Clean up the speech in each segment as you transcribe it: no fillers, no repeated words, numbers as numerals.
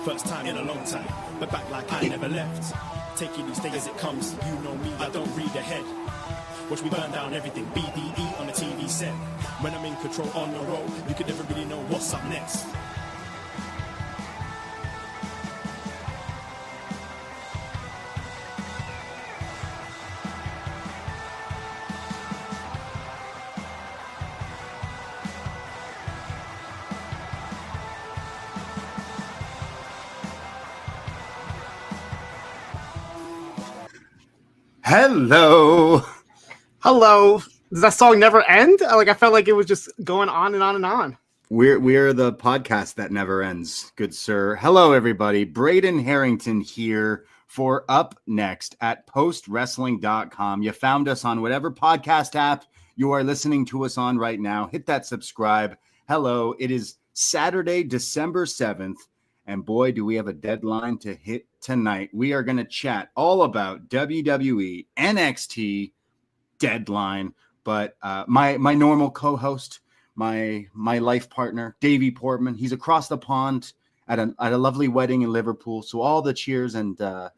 First time in a long time, but back like I never left. Taking each day as it comes, you know me, I don't read ahead. Watch me burn down everything, BDE on the TV set. When I'm in control on the road, you could never really know what's up next. Hello. Does that song never end? Like, I felt like it was just going on and on and on. We're the podcast that never ends, good sir. Hello, everybody. Braden Herrington here for upNXT at postwrestling.com. You found us on whatever podcast app you are listening to us on right now. Hit that subscribe. Hello. It is Saturday, December 7th. And boy, do we have a deadline to hit tonight. We are going to chat all about WWE NXT Deadline. But my normal co-host, my life partner, Davie Portman, he's across the pond at a lovely wedding in Liverpool. So all the cheers and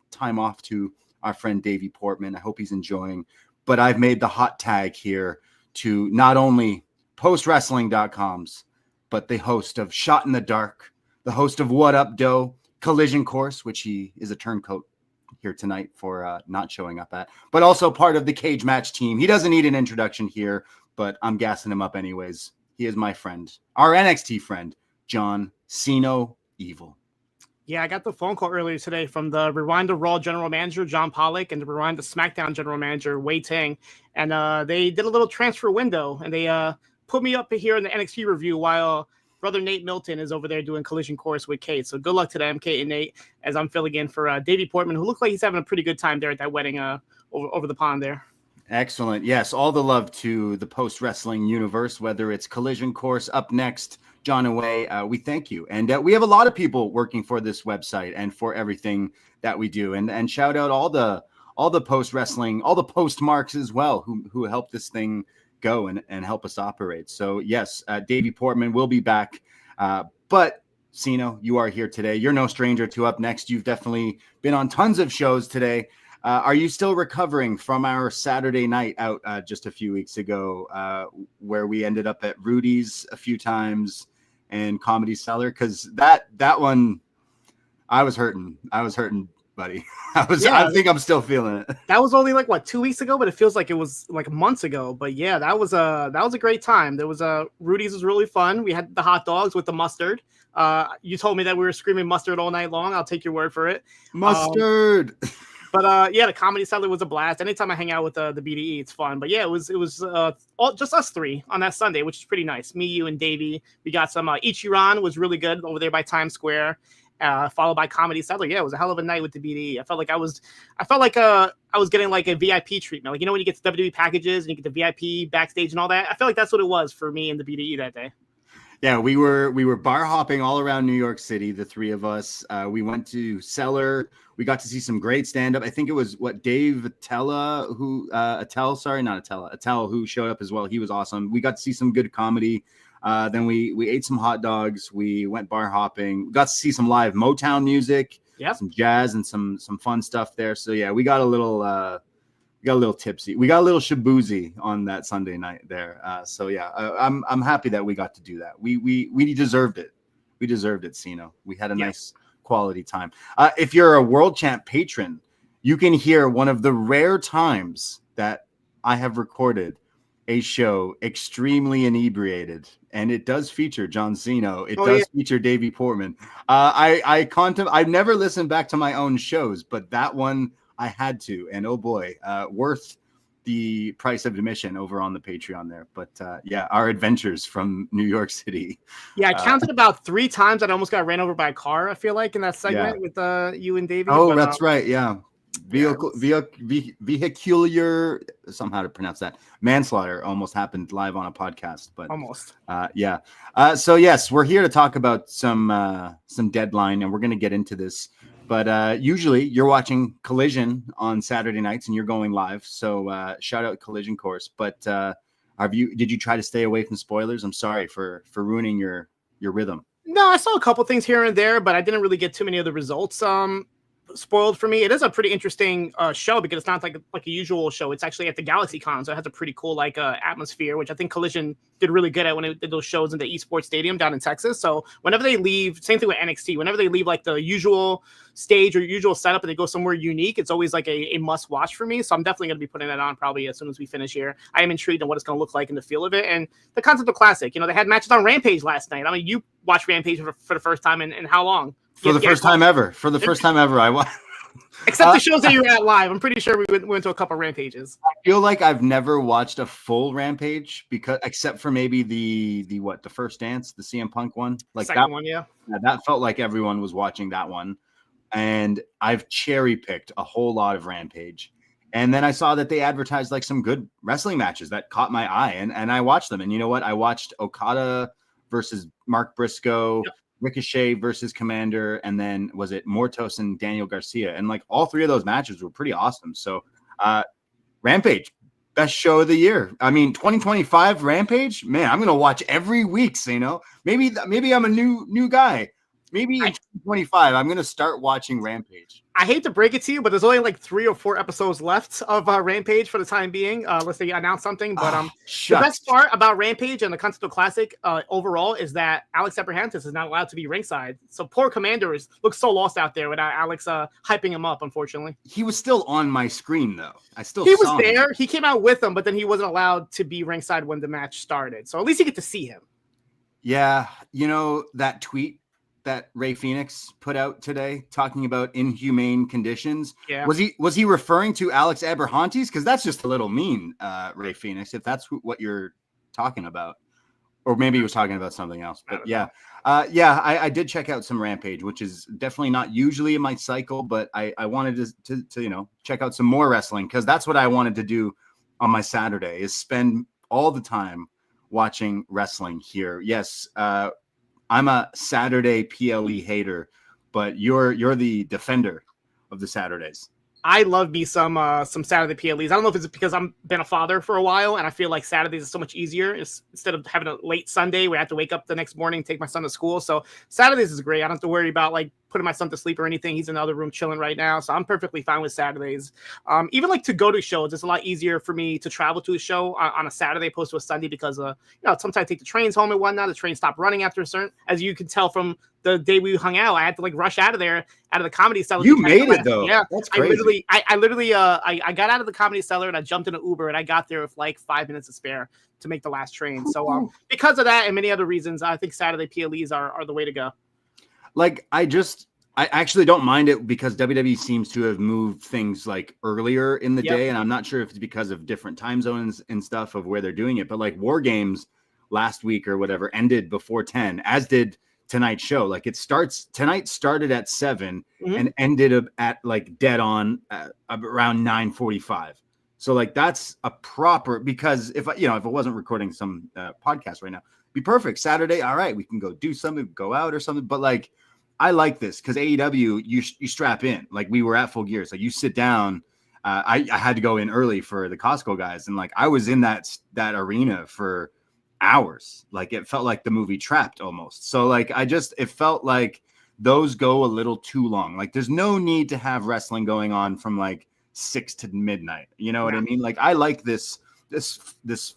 time off to our friend Davie Portman. I hope he's enjoying. But I've made the hot tag here to not only postwrestling.com's, but the host of Shot in the Dark, the host of What Up Doe, Collision Course, which he is a turncoat here tonight for not showing up at, but also part of the cage match team. He doesn't need an introduction here, but I'm gassing him up anyways. He is my friend, our NXT friend, John Siino Evil. Yeah, I got the phone call earlier today from the Rewind the Raw general manager, John Pollock, and the Rewind the SmackDown general manager, Wei Ting. And they did a little transfer window, and they put me up here in the NXT review while Brother Nate Milton is over there doing Collision Course with Kate. So good luck to them, Kate and Nate, as I'm filling in for Davie Portman, who looked like he's having a pretty good time there at that wedding over the pond there. Excellent. Yes, all the love to the post-wrestling universe, whether it's Collision Course, upNXT, John Away. We thank you. And we have a lot of people working for this website and for everything that we do. And shout out all the post-wrestling, all the postmarks as well, who help this thing go and help us operate. So yes, Davie Portman will be back. But Siino, you are here today. You're no stranger to upNXT. You've definitely been on tons of shows today. Are you still recovering from our Saturday night out just a few weeks ago, where we ended up at Rudy's a few times and Comedy Cellar? Because that one, I was hurting, buddy. I think I'm still feeling it. That was only like 2 weeks ago, but it feels like it was like months ago. But yeah, that was a great time. There was Rudy's was really fun. We had the hot dogs with the mustard. You told me that we were screaming mustard all night long. I'll take your word for it. Mustard. But yeah, the Comedy Cellar was a blast. Anytime I hang out with the BDE, it's fun. But yeah, it was all just us three on that Sunday, which is pretty nice. Me, you, and Davie. We got some Ichiran was really good over there by Times Square. Followed by Comedy Cellar. Yeah, it was a hell of a night with the BDE. I felt like I was getting like a VIP treatment. Like, you know, when you get the WWE packages and you get the VIP backstage and all that. I felt like that's what it was for me and the BDE that day. Yeah, we were bar hopping all around New York City, the three of us. We went to Cellar. We got to see some great stand-up. I think it was Dave Attell, who showed up as well. He was awesome. We got to see some good comedy. Then we ate some hot dogs. We went bar hopping. We got to see some live Motown music, some jazz, and some fun stuff there. So yeah, we got a little tipsy. We got a little shaboozy on that Sunday night there. So yeah, I'm happy that we got to do that. We deserved it. We deserved it, Siino. We had a nice quality time. If you're a World Champ patron, you can hear one of the rare times that I have recorded a show extremely inebriated, and it does feature John Siino. It does feature Davie Portman. I've never listened back to my own shows, but that one I had to, and oh boy, worth the price of admission over on the Patreon there. But yeah, our adventures from New York City. Yeah, I counted about 3 times that I almost got ran over by a car, I feel like, in that segment with you and Davie. Oh, that's right. Yeah. Vehicular, somehow to pronounce that, manslaughter almost happened live on a podcast, but almost. So yes, we're here to talk about some Deadline, and we're going to get into this. But usually you're watching Collision on Saturday nights and you're going live. So shout out Collision Course. But did you try to stay away from spoilers? I'm sorry for ruining your rhythm. No, I saw a couple things here and there, but I didn't really get too many of the results spoiled for me. It is a pretty interesting show because it's not like a usual show. It's actually at the Galaxy Con, so it has a pretty cool atmosphere, which I think Collision did really good at when it did those shows in the Esports Stadium down in Texas. So whenever they leave, same thing with NXT, whenever they leave like the usual stage or usual setup and they go somewhere unique, it's always like a must watch for me. So I'm definitely going to be putting that on probably as soon as we finish here. I am intrigued on what it's going to look like and the feel of it. And the concept of classic, they had matches on Rampage last night. I mean, you watched Rampage for the first time in how long? For the first time ever. For the first time ever, I watched. Except the shows that you were at live. I'm pretty sure we went to a couple Rampages. I feel like I've never watched a full Rampage except for maybe the First Dance, the CM Punk one. Like second that one, yeah. That felt like everyone was watching that one. And I've cherry picked a whole lot of Rampage. And then I saw that they advertised like some good wrestling matches that caught my eye. And I watched them. And you know what? I watched Okada versus Mark Briscoe. Yep. Ricochet versus Commander, and then was it Mortos and Daniel Garcia? And like all three of those matches were pretty awesome. So Rampage, best show of the year. I mean, 2025 Rampage, man, I'm gonna watch every week, Siino. Maybe I'm a new guy. Maybe in 2025, I'm gonna start watching Rampage. I hate to break it to you, but there's only like 3 or 4 episodes left of Rampage for the time being, unless they announce something. But the best part about Rampage and the Continental Classic overall is that Alex Abrahantes is not allowed to be ringside. So poor Commander looks so lost out there without Alex hyping him up, unfortunately. He was still on my screen, though. He was there. He came out with them, but then he wasn't allowed to be ringside when the match started. So at least you get to see him. Yeah, that tweet that Ray Phoenix put out today talking about inhumane conditions. Yeah. Was he referring to Alex Abrahantes? Because that's just a little mean, Ray Phoenix, if that's what you're talking about. Or maybe he was talking about something else. But yeah. I did check out some Rampage, which is definitely not usually in my cycle, but I wanted to check out some more wrestling because that's what I wanted to do on my Saturday is spend all the time watching wrestling here. Yes, I'm a Saturday PLE hater, but you're the defender of the Saturdays. I love me some Saturday PLEs. I don't know if it's because I've been a father for a while and I feel like Saturdays is so much easier instead of having a late Sunday where I have to wake up the next morning and take my son to school. So Saturdays is great. I don't have to worry about like putting my son to sleep or anything. He's in the other room chilling right now. So I'm perfectly fine with Saturdays. Even like to go to shows, it's a lot easier for me to travel to a show on a Saturday opposed to a Sunday because sometimes I take the trains home and whatnot. The trains stop running after a certain, as you can tell from the day we hung out, I had to like rush out of the Comedy Cellar. You made it though. Yeah, that's crazy. I literally got out of the Comedy Cellar and I jumped in an Uber and I got there with like 5 minutes to spare to make the last train. So because of that and many other reasons, I think Saturday PLEs are the way to go. Like I actually don't mind it because WWE seems to have moved things like earlier in the day, and I'm not sure if it's because of different time zones and stuff of where they're doing it. But like War Games last week or whatever ended before 10, as did tonight's show. Like tonight started at 7 and ended at like dead on around 9:45. So like that's a proper, because if it wasn't recording some podcast right now, it'd be perfect. Saturday, all right, we can go do something, go out or something. But like I like this because AEW, you strap in. Like we were at Full Gear, so you sit down. I had to go in early for the Costco guys, and like I was in that arena for hours. Like it felt like the movie Trapped almost. So like it felt like those go a little too long. Like there's no need to have wrestling going on from like 6 to midnight. You know what I mean? Like I like this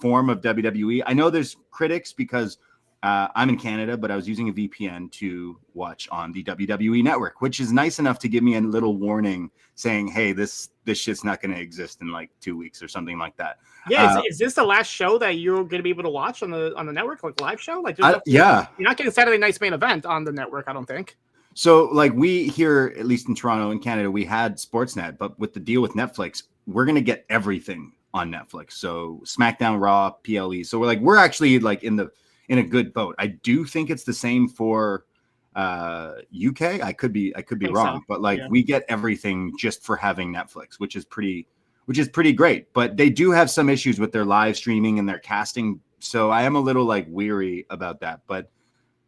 form of WWE. I know there's critics because I'm in Canada, but I was using a VPN to watch on the WWE network, which is nice enough to give me a little warning saying, hey, this shit's not going to exist in like 2 weeks or something like that. Yeah. Is this the last show that you're going to be able to watch on the network, like live show? Like, yeah, you're not getting Saturday Night's Main Event on the network, I don't think. So like we here, at least in Toronto and Canada, we had Sportsnet, but with the deal with Netflix, we're going to get everything on Netflix. So SmackDown, Raw, PLE. So we're actually like in a good boat. I do think it's the same for UK. I could be wrong, but like we get everything just for having Netflix, which is pretty great. But they do have some issues with their live streaming and their casting. So I am a little like weary about that. But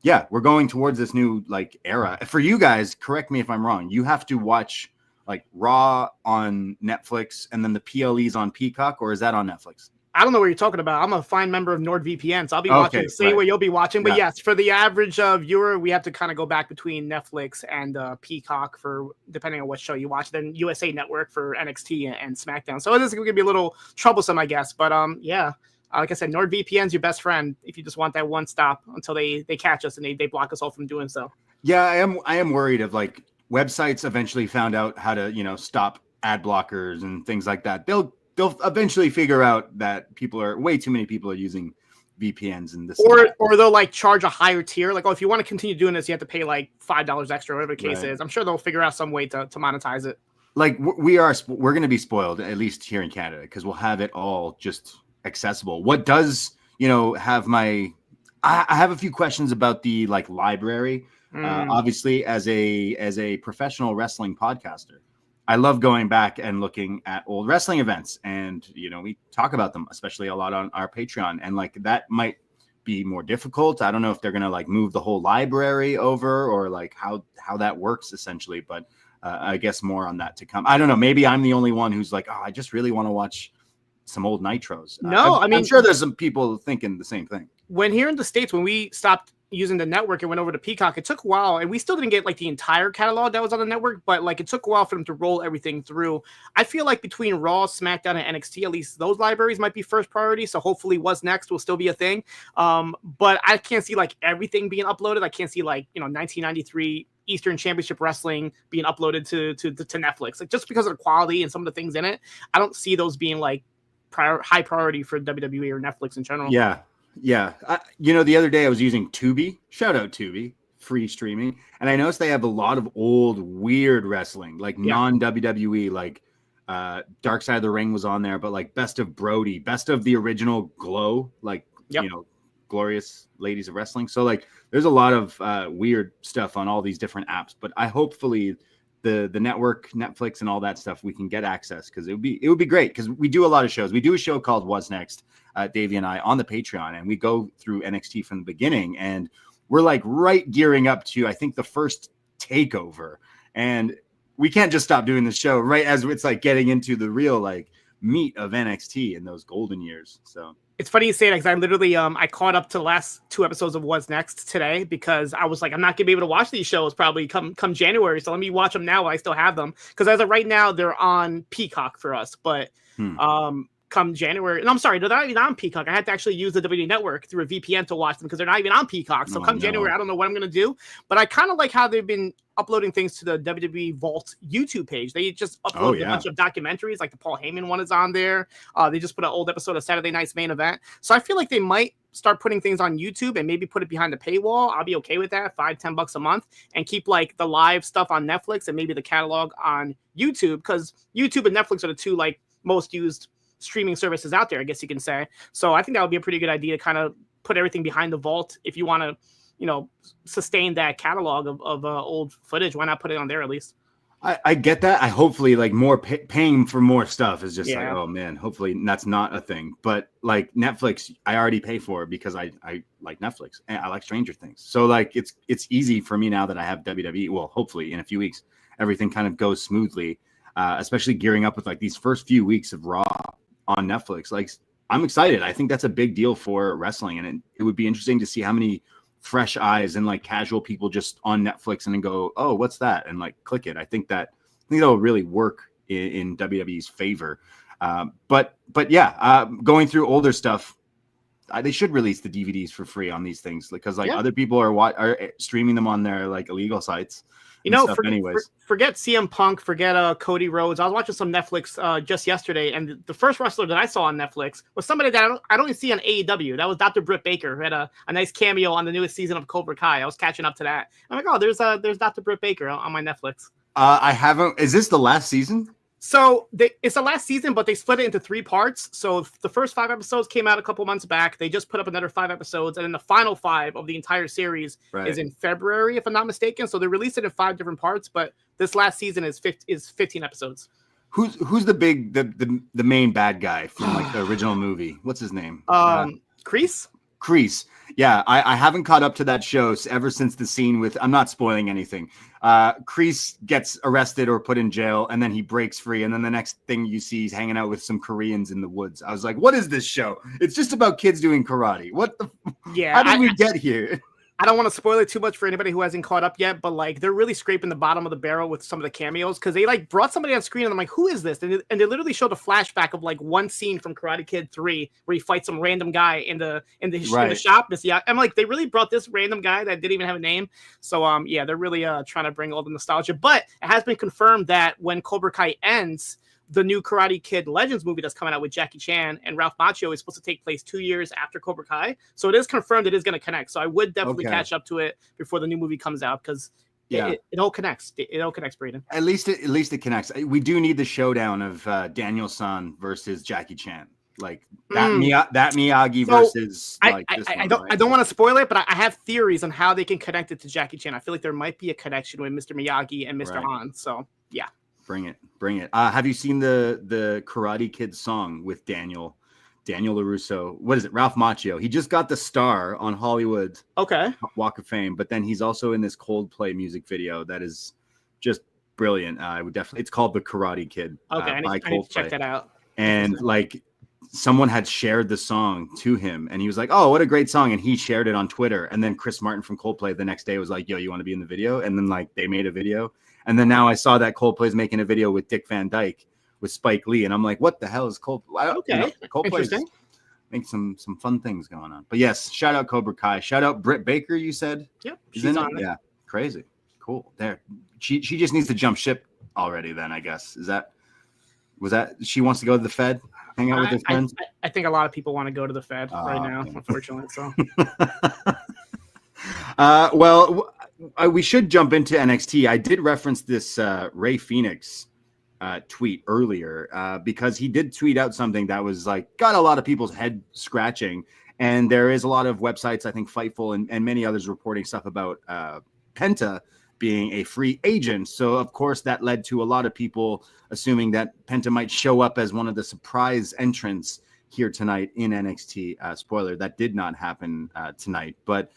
yeah, we're going towards this new like era. For you guys, correct me if I'm wrong, you have to watch like Raw on Netflix and then the PLEs on Peacock, or is that on Netflix? I don't know what you're talking about. I'm a fine member of NordVPN, so I'll be Okay, watching the same way you'll be watching. But Yeah. yes, for the average viewer, we have to kind of go back between Netflix and Peacock for depending on what show you watch. Then USA Network for NXT and SmackDown. So this is going to be a little troublesome, I guess. But yeah, like I said, NordVPN's your best friend if you just want that one stop until they catch us and they block us all from doing so. Yeah, I am worried of like websites eventually found out how to stop ad blockers and things like that. They'll eventually figure out that way too many people are using VPNs and this. Or they'll like charge a higher tier. Like, if you want to continue doing this, you have to pay like $5 extra, whatever the case is. I'm sure they'll figure out some way to monetize it. Like we're going to be spoiled, at least here in Canada, because we'll have it all just accessible. What does, have I have a few questions about the like library. Obviously, as a professional wrestling podcaster, I love going back and looking at old wrestling events, and we talk about them, especially a lot on our Patreon, and like that might be more difficult. I don't know if they're gonna like move the whole library over or like how that works essentially, but I guess more on that to come. I don't know. Maybe I'm the only one who's like, I just really want to watch some old Nitros. No, I'm sure there's some people thinking the same thing. When here in the States, when we stopped using the network and went over to Peacock, it took a while, and we still didn't get like the entire catalog that was on the network, but like it took a while for them to roll everything through. I feel like between Raw, SmackDown, and NXT, at least those libraries might be first priority. So hopefully What's Next will still be a thing. But I can't see like everything being uploaded. I can't see like 1993 Eastern Championship Wrestling being uploaded to Netflix. Like just because of the quality and some of the things in it, I don't see those being like high priority for WWE or Netflix in general. Yeah. The other day I was using Tubi. Shout out Tubi, free streaming. And I noticed they have a lot of old, weird wrestling, like non-WWE, like Dark Side of the Ring was on there, but like Best of Brody, Best of the original Glow, like, Glorious Ladies of Wrestling. So like there's a lot of weird stuff on all these different apps, but hopefully the network, Netflix, and all that stuff, we can get access, because it would be great, because we do a lot of shows. We do a show called What's Next, Davie and I, on the Patreon, and we go through NXT from the beginning, and we're like right gearing up to, I think, the first takeover, and we can't just stop doing the show right as it's like getting into the real like meat of NXT in those golden years. So it's funny you say that, because I literally I caught up to the last 2 episodes of What's Next today, because I was like, I'm not gonna be able to watch these shows probably come January, so let me watch them now while I still have them, because as of right now they're on Peacock for us, but come January, and I'm sorry, they're not even on Peacock. I had to actually use the WWE Network through a VPN to watch them, because they're not even on Peacock. So January, I don't know what I'm gonna do, but I kind of like how they've been uploading things to the WWE Vault YouTube page. They just uploaded a bunch of documentaries, like the Paul Heyman one is on there. They just put an old episode of Saturday Night's Main Event. So I feel like they might start putting things on YouTube and maybe put it behind the paywall. I'll be okay with that, $5-10 a month, and keep like the live stuff on Netflix and maybe the catalog on YouTube, because YouTube and Netflix are the two like most used streaming services out there, I guess you can say. So I think that would be a pretty good idea to kind of put everything behind the vault. If you want to sustain that catalog of old footage, why not put it on there at least? I get that. I hopefully like more paying for more stuff is just like, oh man, hopefully that's not a thing. But like Netflix, I already pay for it because I like Netflix and I like Stranger Things. So like it's easy for me now that I have WWE. Well, hopefully in a few weeks everything kind of goes smoothly, especially gearing up with like these first few weeks of Raw on Netflix. Like I'm excited. I think that's a big deal for wrestling, and it would be interesting to see how many fresh eyes and like casual people just on Netflix and then go, oh, what's that? And like click it. I think that'll really work in WWE's favor. But going through older stuff, they should release the DVDs for free on these things, because like other people are streaming them on their like illegal sites. Forget CM Punk, forget Cody Rhodes. I was watching some Netflix just yesterday, and the first wrestler that I saw on Netflix was somebody that I don't even see on AEW. That was Dr. Britt Baker, who had a nice cameo on the newest season of Cobra Kai. I was catching up to that. I'm like, oh, there's Dr. Britt Baker on my Netflix. I haven't. Is this the last season? So it's the last season, but they split it into 3 parts. So the first 5 episodes came out a couple months back. They just put up another 5 episodes, and then the final 5 of the entire series is in February, if I'm not mistaken. So they released it in 5 different parts, but this last season is 15 episodes. Who's the main bad guy from like the original movie? What's his name? Kreese. Kreese. Yeah, I haven't caught up to that show ever since the scene with, I'm not spoiling anything. Kreese gets arrested or put in jail, and then he breaks free. And then the next thing you see, he's hanging out with some Koreans in the woods. I was like, what is this show? It's just about kids doing karate. What the? Yeah. How did we get here? I don't want to spoil it too much for anybody who hasn't caught up yet, but like they're really scraping the bottom of the barrel with some of the cameos because they like brought somebody on screen and I'm like, who is this? And they literally showed a flashback of like one scene from Karate Kid 3 where he fights some random guy in the shop. I'm like, they really brought this random guy that didn't even have a name. So yeah, they're really trying to bring all the nostalgia. But it has been confirmed that when Cobra Kai ends, the new Karate Kid Legends movie that's coming out with Jackie Chan and Ralph Macchio is supposed to take place 2 years after Cobra Kai. So it is confirmed it is going to connect. So I would definitely catch up to it before the new movie comes out because it all connects. It all connects, Braden. At least it connects. We do need the showdown of Daniel-san versus Jackie Chan. Like that Miyagi versus I don't want to spoil it, but I have theories on how they can connect it to Jackie Chan. I feel like there might be a connection with Mr. Miyagi and Mr. Han. So yeah. Bring it. Have you seen the Karate Kid song with Daniel LaRusso? What is it? Ralph Macchio. He just got the star on Hollywood Walk of Fame, but then he's also in this Coldplay music video that is just brilliant. I would definitely. It's called The Karate Kid. Okay, I need to check that out. And like someone had shared the song to him, and he was like, "Oh, what a great song!" And he shared it on Twitter. And then Chris Martin from Coldplay the next day was like, "Yo, you want to be in the video?" And then like they made a video. And then now I saw that Coldplay's making a video with Dick Van Dyke with Spike Lee, and I'm like, what the hell is Coldplay? Okay, Coldplay's make some fun things going on. But yes, shout out Cobra Kai, shout out Britt Baker. You said, yep, she's in it. Yeah, crazy, cool. There, she just needs to jump ship already. Then I guess was that she wants to go to the Fed, hang out with her friends. I think a lot of people want to go to the Fed right now, unfortunately. So, well. We should jump into NXT. I did reference this Ray Phoenix tweet earlier because he did tweet out something that was like got a lot of people's head scratching. And there is a lot of websites, I think Fightful and many others reporting stuff about Penta being a free agent. So, of course, that led to a lot of people assuming that Penta might show up as one of the surprise entrants here tonight in NXT. Spoiler, that did not happen tonight. But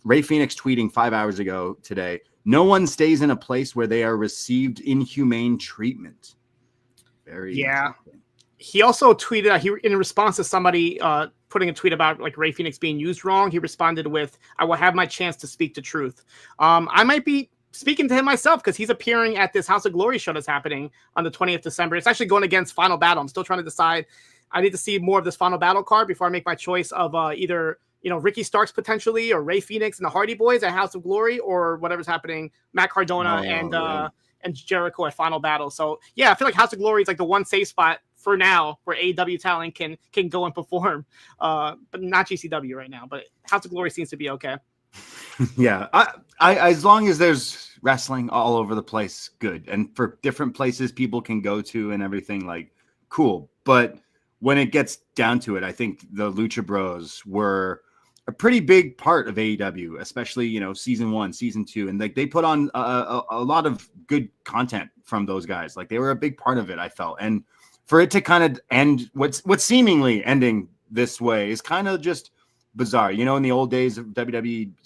Ray Phoenix tweeting 5 hours ago today, no one stays in a place where they are received inhumane treatment. Very He also tweeted, in response to somebody putting a tweet about like Ray Phoenix being used wrong, he responded with, I will have my chance to speak the truth. I might be speaking to him myself because he's appearing at this House of Glory show that's happening on the 20th December. It's actually going against Final Battle. I'm still trying to decide. I need to see more of this Final Battle card before I make my choice of either Ricky Starks potentially, or Ray Phoenix and the Hardy Boys at House of Glory, or whatever's happening, Matt Cardona and Jericho at Final Battle. So yeah, I feel like House of Glory is like the one safe spot for now where AEW talent can go and perform, but not GCW right now. But House of Glory seems to be okay. Yeah, I as long as there's wrestling all over the place, good, and for different places people can go to and everything, like cool. But when it gets down to it, I think the Lucha Bros were a pretty big part of AEW, especially, season 1, season 2. And like they put on a lot of good content from those guys. Like they were a big part of it, I felt. And for it to kind of end what's seemingly ending this way is kind of just bizarre. In the old days of WWE.com,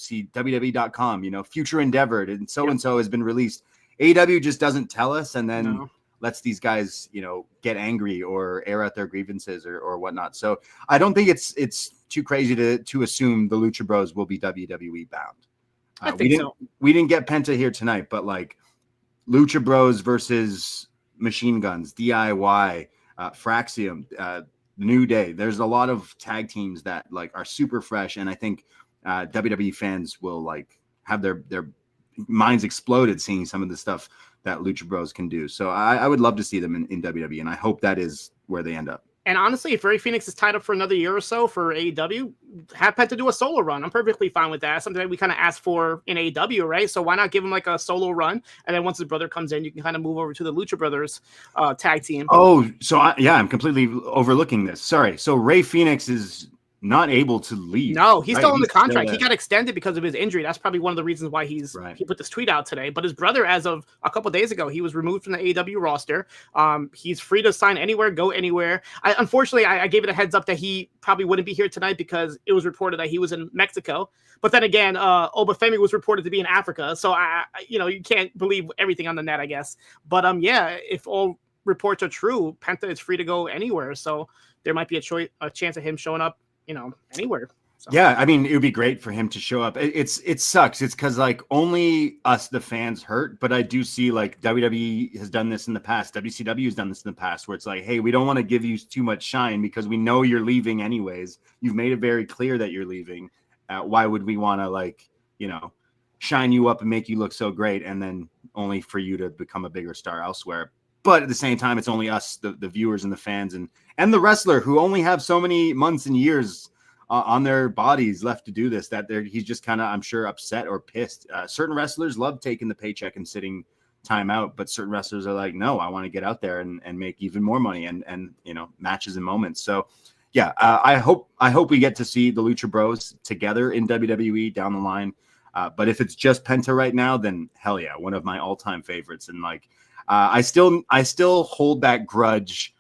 future endeavored and so has been released. AEW just doesn't tell us and then lets these guys, get angry or air out their grievances or whatnot. So I don't think it's too crazy to assume the Lucha Bros will be WWE bound. I think we didn't get Penta here tonight, but like Lucha Bros versus Machine Guns, DIY, Fraxium, New Day. There's a lot of tag teams that like are super fresh, and I think WWE fans will like have their minds exploded seeing some of the stuff that Lucha Bros can do. So I would love to see them in WWE, and I hope that is where they end up. And honestly, if Ray Phoenix is tied up for another year or so for AEW, have Penta do a solo run. I'm perfectly fine with that. Something that we kind of asked for in AEW, right? So why not give him like a solo run? And then once his brother comes in, you can kind of move over to the Lucha Brothers tag team. Oh, so I'm completely overlooking this. Sorry. So Ray Phoenix is not able to leave. No, he's still on the He's still contract. He there. got extended because of his injury. That's probably one of the reasons why he put this tweet out today. But his brother, as of a couple of days ago, he was removed from the AEW roster. He's free to sign anywhere, go anywhere. Unfortunately, I gave it a heads up that he probably wouldn't be here tonight because it was reported that he was in Mexico. But then again, Obafemi was reported to be in Africa. So you can't believe everything on the net, I guess. But if all reports are true, Penta is free to go anywhere. So there might be a chance of him showing up, anywhere. So. Yeah, I mean, it would be great for him to show up. It sucks. It's because like only us, the fans, hurt. But I do see like WWE has done this in the past. WCW has done this in the past, where it's like, hey, we don't want to give you too much shine because we know you're leaving anyways. You've made it very clear that you're leaving. Why would we want to shine you up and make you look so great, and then only for you to become a bigger star elsewhere? But at the same time, it's only us, the viewers and the fans and the wrestler who only have so many months and years on their bodies left to do this, that he's just kind of, I'm sure, upset or pissed. Certain wrestlers love taking the paycheck and sitting time out, but certain wrestlers are like, no, I want to get out there and make even more money and matches and moments. So yeah, I hope we get to see the Lucha Bros together in WWE down the line. But if it's just Penta right now, then hell yeah, one of my all-time favorites. And like, I still hold that grudge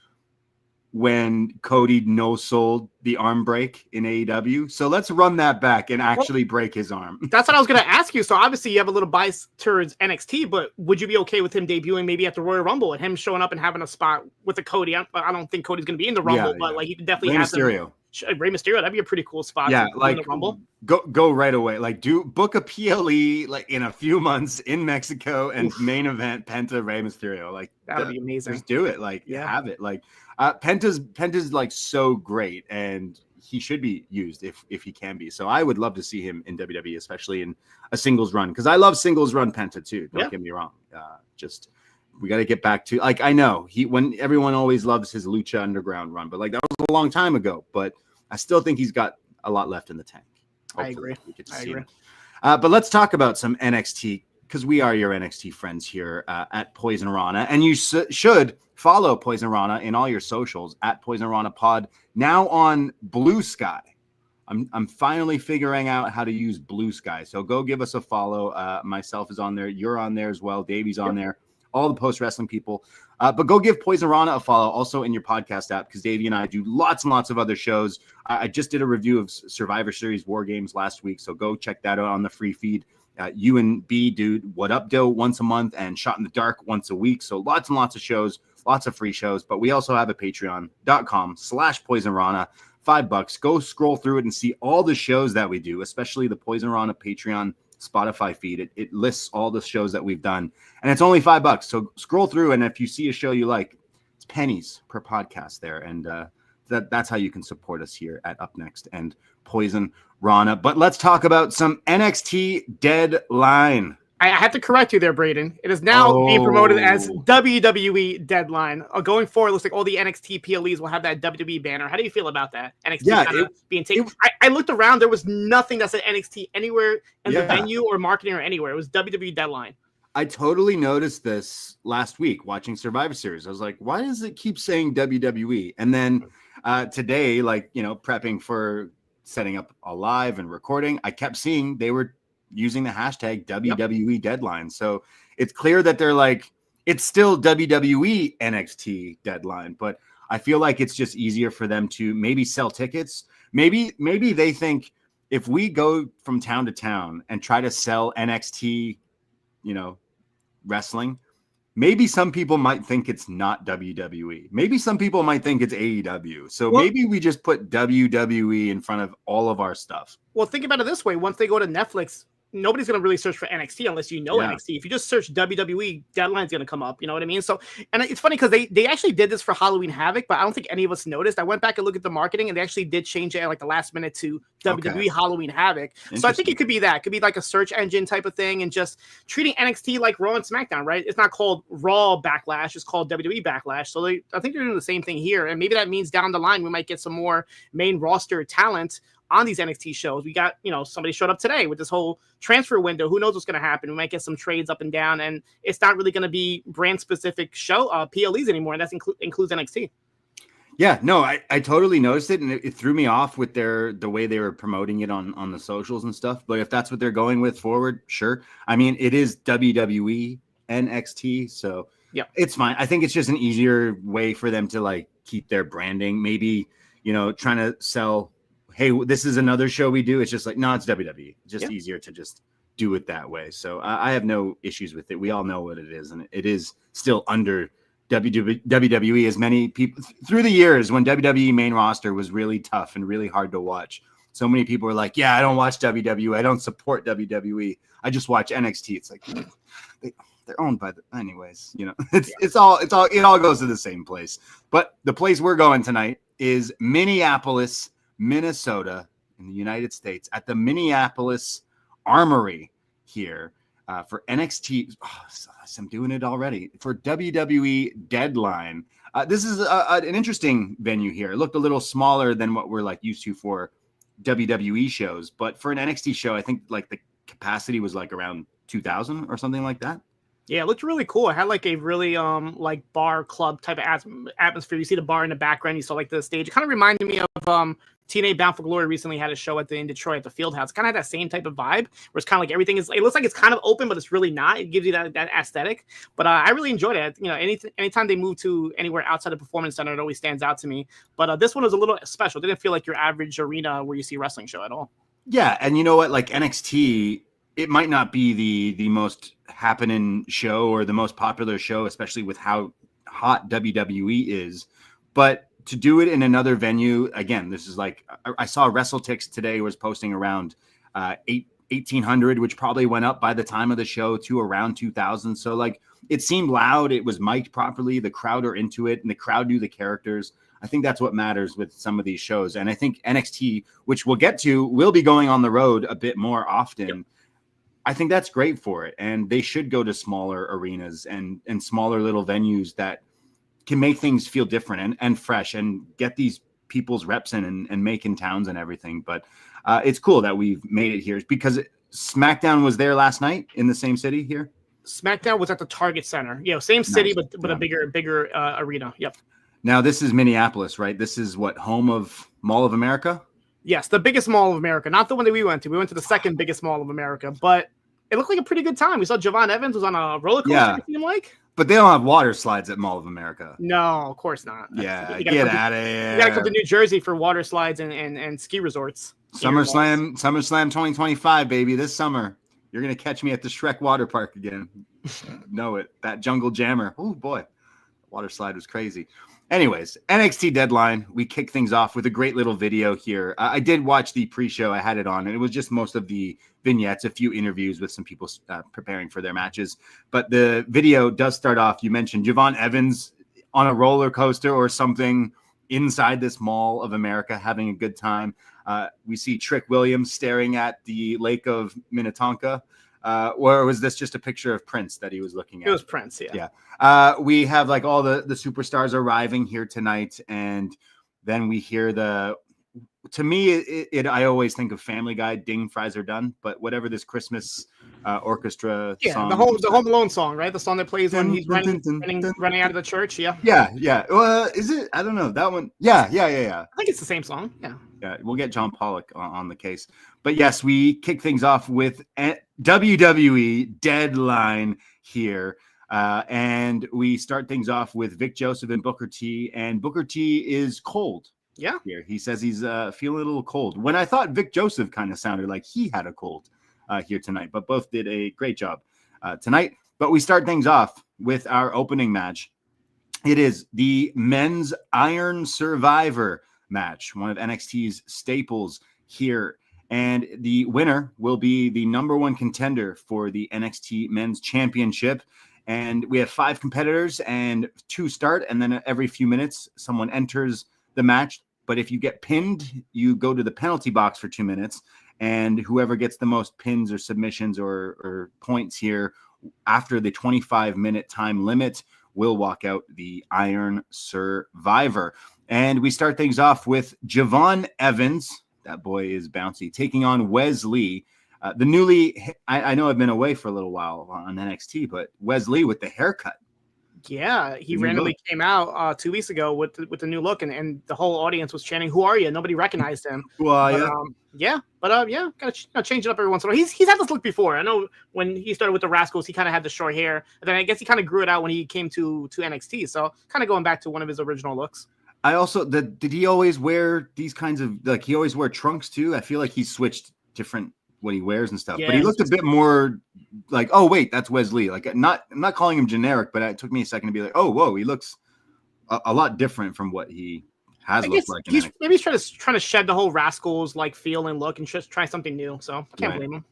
when Cody no-sold the arm break in AEW. So let's run that back and actually break his arm. That's what I was going to ask you. So obviously you have a little bias towards NXT, but would you be okay with him debuting maybe at the Royal Rumble and him showing up and having a spot with a Cody? I don't think Cody's going to be in the Rumble, but like he could definitely have Mysterio. Rey Mysterio. That'd be a pretty cool spot. Yeah, in like the Rumble. Go right away. Like book a PLE like in a few months in Mexico and main event Penta Rey Mysterio. Like that would be amazing. Just do it. Like have it. Like Penta's like so great, and he should be used if he can be. So I would love to see him in WWE, especially in a singles run, because I love singles run Penta too. Don't get me wrong. We got to get back to, like, I know when everyone always loves his Lucha Underground run, but like that was a long time ago. But I still think he's got a lot left in the tank. Hopefully I agree. We get to see him. But let's talk about some NXT, because we are your NXT friends here at Poisonrana, and you should follow Poisonrana in all your socials at Poisonrana Pod. Now on Blue Sky. I'm finally figuring out how to use Blue Sky, so go give us a follow. Myself is on there. You're on there as well. Davey's on there. All the post-wrestling people. But go give Poisonrana a follow also in your podcast app, because Davey and I do lots and lots of other shows. I just did a review of Survivor Series War Games last week, so go check that out on the free feed. You and B do What Up Doe once a month and Shot in the Dark once a week. So lots and lots of shows, lots of free shows. But we also have a patreon.com/Poisonrana, $5. Go scroll through it and see all the shows that we do, especially the Poisonrana Patreon Spotify feed. It lists all the shows that we've done, and it's only $5. So scroll through, and if you see a show you like, it's pennies per podcast there, and that's how you can support us here at upNXT and Poisonrana. But let's talk about some NXT Deadline. I have to correct you there, Braden. It is now being promoted as WWE Deadline. Going forward, it looks like all the NXT PLEs will have that WWE banner. How do you feel about that? NXT being taken. I looked around. There was nothing that said NXT anywhere in the venue or marketing or anywhere. It was WWE Deadline. I totally noticed this last week watching Survivor Series. I was like, why does it keep saying WWE? And then today, prepping for setting up a live and recording, I kept seeing they were using the hashtag WWE Deadline. So it's clear that they're like, it's still WWE NXT Deadline, but I feel like it's just easier for them to maybe sell tickets. Maybe they think if we go from town to town and try to sell NXT, wrestling, maybe some people might think it's not WWE. Maybe some people might think it's AEW. So maybe we just put WWE in front of all of our stuff. Well, think about it this way. Once they go to Netflix, nobody's going to really search for NXT unless you know NXT. If you just search WWE, Deadline's going to come up. You know what I mean? So, and it's funny because they actually did this for Halloween Havoc, but I don't think any of us noticed. I went back and looked at the marketing, and they actually did change it at like the last minute to WWE Halloween Havoc. So I think it could be that. It could be like a search engine type of thing, and just treating NXT like Raw and SmackDown, right? It's not called Raw Backlash. It's called WWE Backlash. So I think they're doing the same thing here. And maybe that means down the line, we might get some more main roster talent on these NXT shows. We got, somebody showed up today with this whole transfer window. Who knows what's going to happen? We might get some trades up and down, and it's not really going to be brand specific show PLEs anymore. And that includes NXT. Yeah, no, I totally noticed it, and it threw me off with the way they were promoting it on the socials and stuff. But if that's what they're going with forward, sure. I mean, it is WWE NXT, so Yeah. it's fine. I think it's just an easier way for them to like keep their branding. Maybe, trying to sell, hey, this is another show we do. It's just like, no, it's WWE. It's just easier to just do it that way. So I have no issues with it. We all know what it is, and it is still under WWE. As many people through the years when WWE main roster was really tough and really hard to watch, so many people were like, yeah, I don't watch WWE, I don't support WWE, I just watch NXT. It's like they're owned by anyways, it all goes to the same place. But the place we're going tonight is Minneapolis, Minnesota in the United States, at the Minneapolis Armory here for NXT. I'm doing it already for WWE Deadline. This is an interesting venue here. It looked a little smaller than what we're like used to for WWE shows, but for an NXT show, I think like the capacity was like around 2,000 or something like that. Yeah, it looked really cool. It had like a really like bar club type of atmosphere. You see the bar in the background. You saw like the stage. It kind of reminded me of TNA Bound for Glory recently had a show in Detroit at the Fieldhouse. Kind of had that same type of vibe where it's kind of like everything is. It looks like it's kind of open, but it's really not. It gives you that aesthetic. But I really enjoyed it. Anytime they move to anywhere outside the Performance Center, it always stands out to me. But this one was a little special. It didn't feel like your average arena where you see a wrestling show at all. Yeah, and you know what? Like NXT, it might not be the most happening show or the most popular show, especially with how hot WWE is. But to do it in another venue, again, this is like, I saw WrestleTix today was posting around 1,800, which probably went up by the time of the show to around 2,000. So like it seemed loud. It was mic'd properly. The crowd are into it, and the crowd knew the characters. I think that's what matters with some of these shows. And I think NXT, which we'll get to, will be going on the road a bit more often. Yep. I think that's great for it. And they should go to smaller arenas and smaller little venues that can make things feel different and fresh and get these people's reps in and making towns and everything. But it's cool that we've made it here because SmackDown was there last night in the same city here. SmackDown was at the Target Center. Same city, nice. but a bigger arena. Yep. Now this is Minneapolis, right? This is what, home of Mall of America? Yes, the biggest mall of America. Not the one that we went to. We went to the second biggest mall of America, but it looked like a pretty good time. We saw Javon Evans was on a roller coaster. Yeah. It seemed like. But they don't have water slides at Mall of America. No, of course not. Yeah, get out of here. You got to come to New Jersey for water slides and ski resorts. SummerSlam 2025, baby. This summer, you're going to catch me at the Shrek Water Park again. Know it. That jungle jammer. Oh, boy. Water slide was crazy. Anyways, NXT Deadline, we kick things off with a great little video here. I did watch the pre-show. I had it on, and it was just most of the vignettes, a few interviews with some people preparing for their matches. But the video does start off, you mentioned Javon Evans on a roller coaster or something inside this Mall of America having a good time. We see Trick Williams staring at the Lake of Minnetonka. Or was this just a picture of Prince that he was looking at? It was Prince, yeah. Yeah. We have like all the superstars arriving here tonight, and then we hear to me, I always think of Family Guy, Ding, Frazer, Done, but whatever this Christmas orchestra song. The Home Alone song, right? The song that plays when he's running out of the church, yeah. Yeah. Is it? I don't know. That one. Yeah. I think it's the same song, yeah. Yeah, we'll get John Pollock on the case. But yes, we kick things off with WWE Deadline here. And we start things off with Vic Joseph and Booker T. And Booker T is cold. Yeah. Here. He says he's feeling a little cold. When I thought Vic Joseph kind of sounded like he had a cold here tonight. But both did a great job tonight. But we start things off with our opening match. It is the Men's Iron Survivor match, one of NXT's staples here. And the winner will be the number one contender for the NXT Men's Championship. And we have 5 competitors and 2 start. And then every few minutes, someone enters the match. But if you get pinned, you go to the penalty box for 2 minutes. And whoever gets the most pins or submissions or points here after the 25-minute time limit will walk out the Iron Survivor. And we start things off with Javon Evans. That boy is bouncy, taking on Wesley. The newly, I know I've been away for a little while on NXT, but Wesley with the haircut. Yeah, he randomly came out 2 weeks ago with the new look, and the whole audience was chanting, "Who are you?" Nobody recognized him. Well, Gotta change it up every once in a while. He's had this look before. I know when he started with the Rascals, he kind of had the short hair, and then I guess he kind of grew it out when he came to NXT. So kind of going back to one of his original looks. I also did he always wear these kinds of he always wear trunks too? I feel like he switched different what he wears and stuff, but he looked a bit more like, oh wait, that's Wesley. Like I'm not calling him generic, but it took me a second to be like, oh whoa, he looks a lot different from what he has looked like. He's trying to shed the whole Rascals like feel and look and just try something new. So I can't blame him.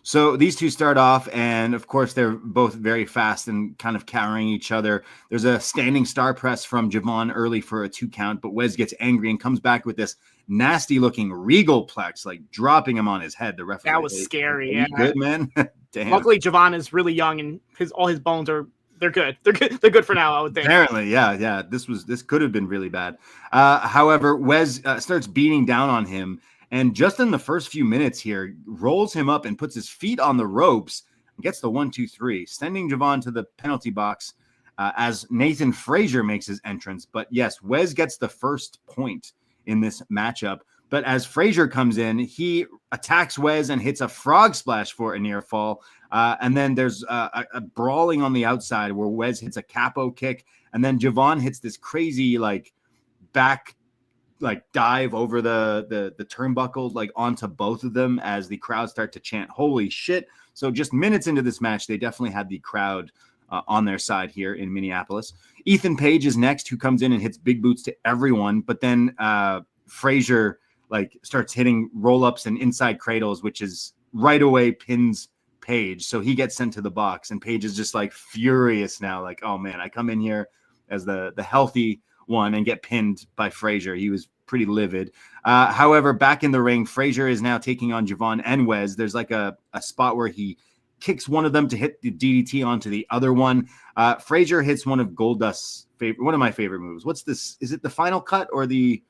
So these two start off, and of course, they're both very fast and kind of carrying each other. There's a standing star press from Javon early for a 2 count, but Wes gets angry and comes back with this nasty-looking regal plex, like dropping him on his head. The referee. That was scary. Yeah, good man. Damn. Luckily, Javon is really young, and all his bones are. They're good. They're good for now, I would think. Apparently, yeah. This could have been really bad. However, Wes starts beating down on him. And just in the first few minutes here, rolls him up and puts his feet on the ropes and gets the 1-2-3, sending Javon to the penalty box as Nathan Frazer makes his entrance. But yes, Wes gets the first point in this matchup. But as Frazer comes in, he attacks Wes and hits a frog splash for a near fall. And then there's a brawling on the outside where Wes hits a capo kick. And then Javon hits this crazy back dive over the turnbuckle onto both of them as the crowd start to chant holy shit. So just minutes into this match, they definitely had the crowd on their side here in Minneapolis. Ethan Page is next, who comes in and hits big boots to everyone, but then Frazer starts hitting roll-ups and inside cradles, which is right away pins Page. So he gets sent to the box, and Page is just furious now, oh man, I come in here as the healthy one and get pinned by Frazer. He was pretty livid. However, back in the ring, Frazer is now taking on Javon and Wes. There's a spot where he kicks one of them to hit the DDT onto the other one. Frazer hits one of Goldust's one of my favorite moves. What's this? Is it the final cut or the?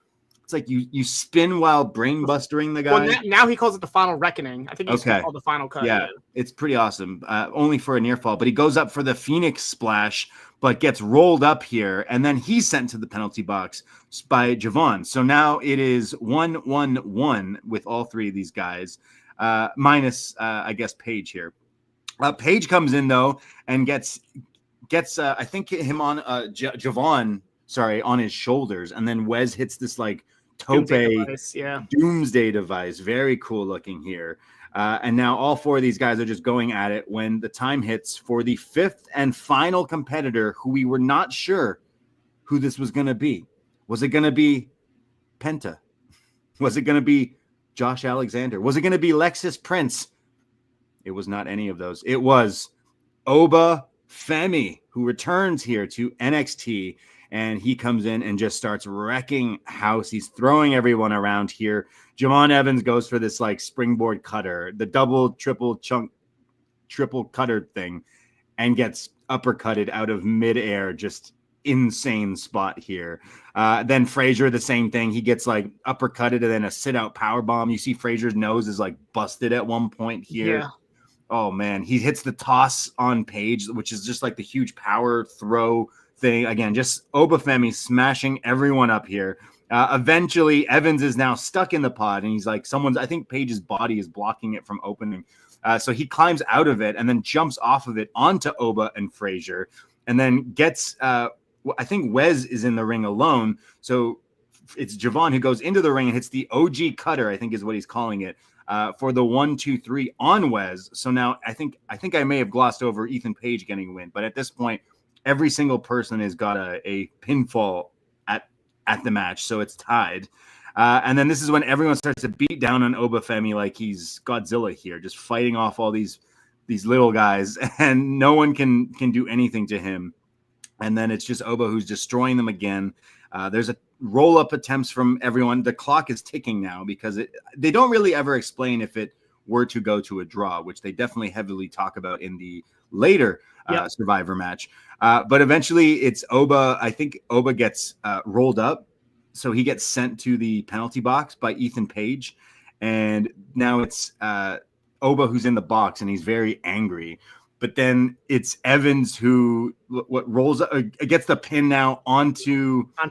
It's you spin while brain bustering the guy. Well, now he calls it the final reckoning. I think he's called the final cut. Yeah, it's pretty awesome. Only for a near fall, but he goes up for the Phoenix splash, but gets rolled up here, and then he's sent to the penalty box by Javon. So now it is 1-1-1 with all three of these guys, minus I guess Page here. Page comes in though and gets I think him on Javon. Sorry, on his shoulders, and then Wes hits this tope doomsday device. Very cool looking here. And now all four of these guys are just going at it when the time hits for the fifth and final competitor, who we were not sure who this was going to be. Was it going to be Penta? Was it going to be Josh Alexander? Was it going to be Lexus Prince? It was not any of those. It was Oba Femi, who returns here to NXT. And he comes in and just starts wrecking house. He's throwing everyone around here. Javon Evans goes for this springboard cutter, the double, triple cutter thing, and gets uppercutted out of midair. Just insane spot here. Then Frazer, the same thing. He gets uppercutted and then a sit out power bomb. You see Frazer's nose is busted at one point here. Yeah. Oh man, he hits the toss on Page, which is just the huge power throw thing. Again, just Obafemi smashing everyone up here. Eventually, Evans is now stuck in the pod, and he's I think Page's body is blocking it from opening. So he climbs out of it and then jumps off of it onto Oba and Frazer, and then gets, I think Wes is in the ring alone. So it's Javon who goes into the ring and hits the OG cutter, I think is what he's calling it, for the 1-2-3 on Wes. So now I think I may have glossed over Ethan Page getting a win, but at this point, every single person has got a pinfall at the match, so it's tied. And then this is when everyone starts to beat down on Obafemi like he's Godzilla here, just fighting off all these little guys, and no one can do anything to him. And then it's just Oba who's destroying them again. There's a roll-up attempts from everyone. The clock is ticking now because they don't really ever explain if it were to go to a draw, which they definitely heavily talk about in the later Survivor match. But eventually it's Oba. I think Oba gets rolled up. So he gets sent to the penalty box by Ethan Page. And now it's Oba who's in the box, and he's very angry. but then it's Evans who rolls gets the pin now on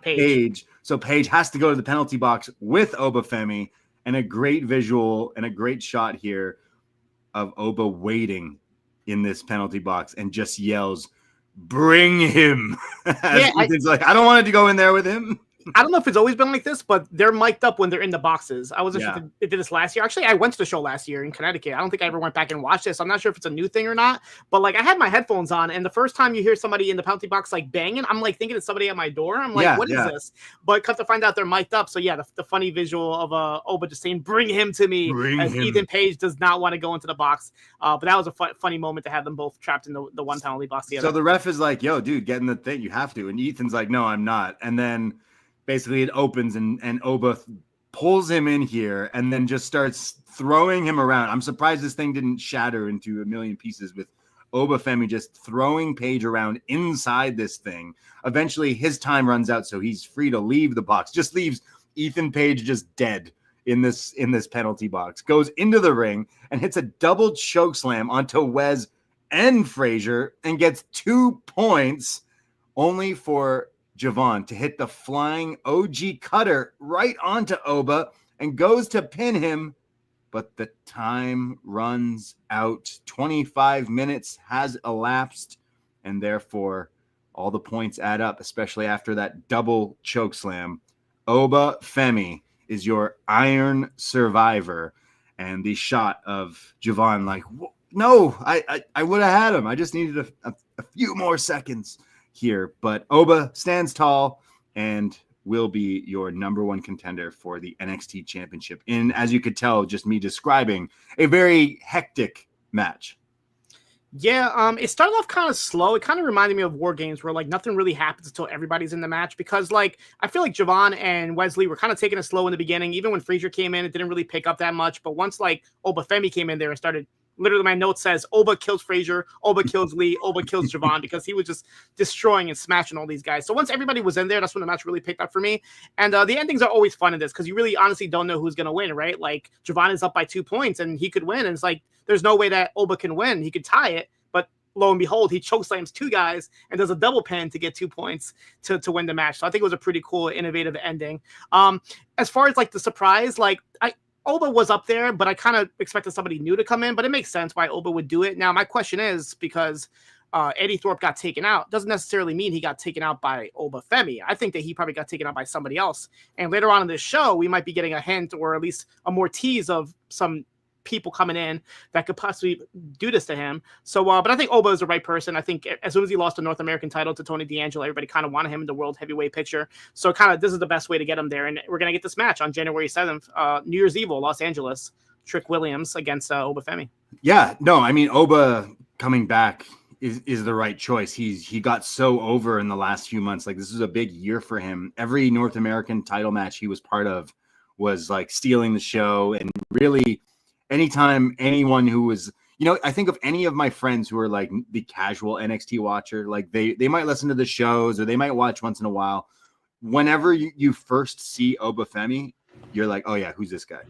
Paige. So Paige has to go to the penalty box with Obafemi, and a great visual and a great shot here of Oba waiting in this penalty box and just yells, "Bring him!" Ethan's like, I don't want it to go in there with him. I don't know if it's always been like this, but they're mic'd up when they're in the boxes. I wasn't sure if they did this last year. Actually, I went to the show last year in Connecticut. I don't think I ever went back and watched this. I'm not sure if it's a new thing or not, but like I had my headphones on, and the first time you hear somebody in the penalty box like banging, I'm like thinking it's somebody at my door. I'm like, what is this? But come to find out they're mic'd up. So yeah, the funny visual of Oba just saying, "Bring him to me," as Ethan Page does not want to go into the box. But that was a funny moment to have them both trapped in the one penalty box together. So the ref is like, "Yo, dude, get in the thing. You have to." And Ethan's like, "No, I'm not." And then basically it opens and Oba pulls him in here and then just starts throwing him around. I'm surprised this thing didn't shatter into a million pieces with Obafemi just throwing Page around inside this thing. Eventually his time runs out, so he's free to leave the box. Just leaves Ethan Page just dead in this penalty box. Goes into the ring and hits a double choke slam onto Wes and Frazer and gets 2 points, only for Javon to hit the flying OG cutter right onto Oba and goes to pin him, but the time runs out. 25 minutes has elapsed, and therefore all the points add up, especially after that double choke slam. Oba Femi is your Iron Survivor, and the shot of Javon like, no, I would have had him. I just needed a few more seconds here, but Oba stands tall and will be your number one contender for the NXT championship in, as you could tell, just me describing, a very hectic match. Yeah, it started off kind of slow. It kind of reminded me of War Games where like nothing really happens until everybody's in the match, because like I feel like Javon and Wesley were kind of taking it slow in the beginning. Even when Frazer came in, it didn't really pick up that much, but once like Oba Femi came in there and started, literally my note says Oba kills Frazer, Oba kills Lee, Oba kills Javon, because he was just destroying and smashing all these guys. So once everybody was in there, that's when the match really picked up for me. And the endings are always fun in this because you really honestly don't know who's going to win, right? Like Javon is up by 2 points and he could win. And it's like, there's no way that Oba can win. He could tie it, but lo and behold, he chokeslams 2 guys and does a double pin to get 2 points to win the match. So I think it was a pretty cool, innovative ending. As far as like the surprise, like Oba was up there, but I kind of expected somebody new to come in, but it makes sense why Oba would do it. Now, my question is, because Eddy Thorpe got taken out, doesn't necessarily mean he got taken out by Oba Femi. I think that he probably got taken out by somebody else. And later on in this show, we might be getting a hint or at least a more tease of some people coming in that could possibly do this to him. So, but I think Oba is the right person. I think as soon as he lost the North American title to Tony D'Angelo, everybody kind of wanted him in the world heavyweight picture. So kind of this is the best way to get him there. And we're going to get this match on January 7th, New Year's Eve, Los Angeles, Trick Williams against Oba Femi. Yeah, no, I mean, Oba coming back is the right choice. He got so over in the last few months. Like this was a big year for him. Every North American title match he was part of was like stealing the show, and really anytime anyone who was, you know, I think of any of my friends who are like the casual NXT watcher, like they might listen to the shows or they might watch once in a while. Whenever you first see Oba Femi, you're like, oh yeah, who's this guy?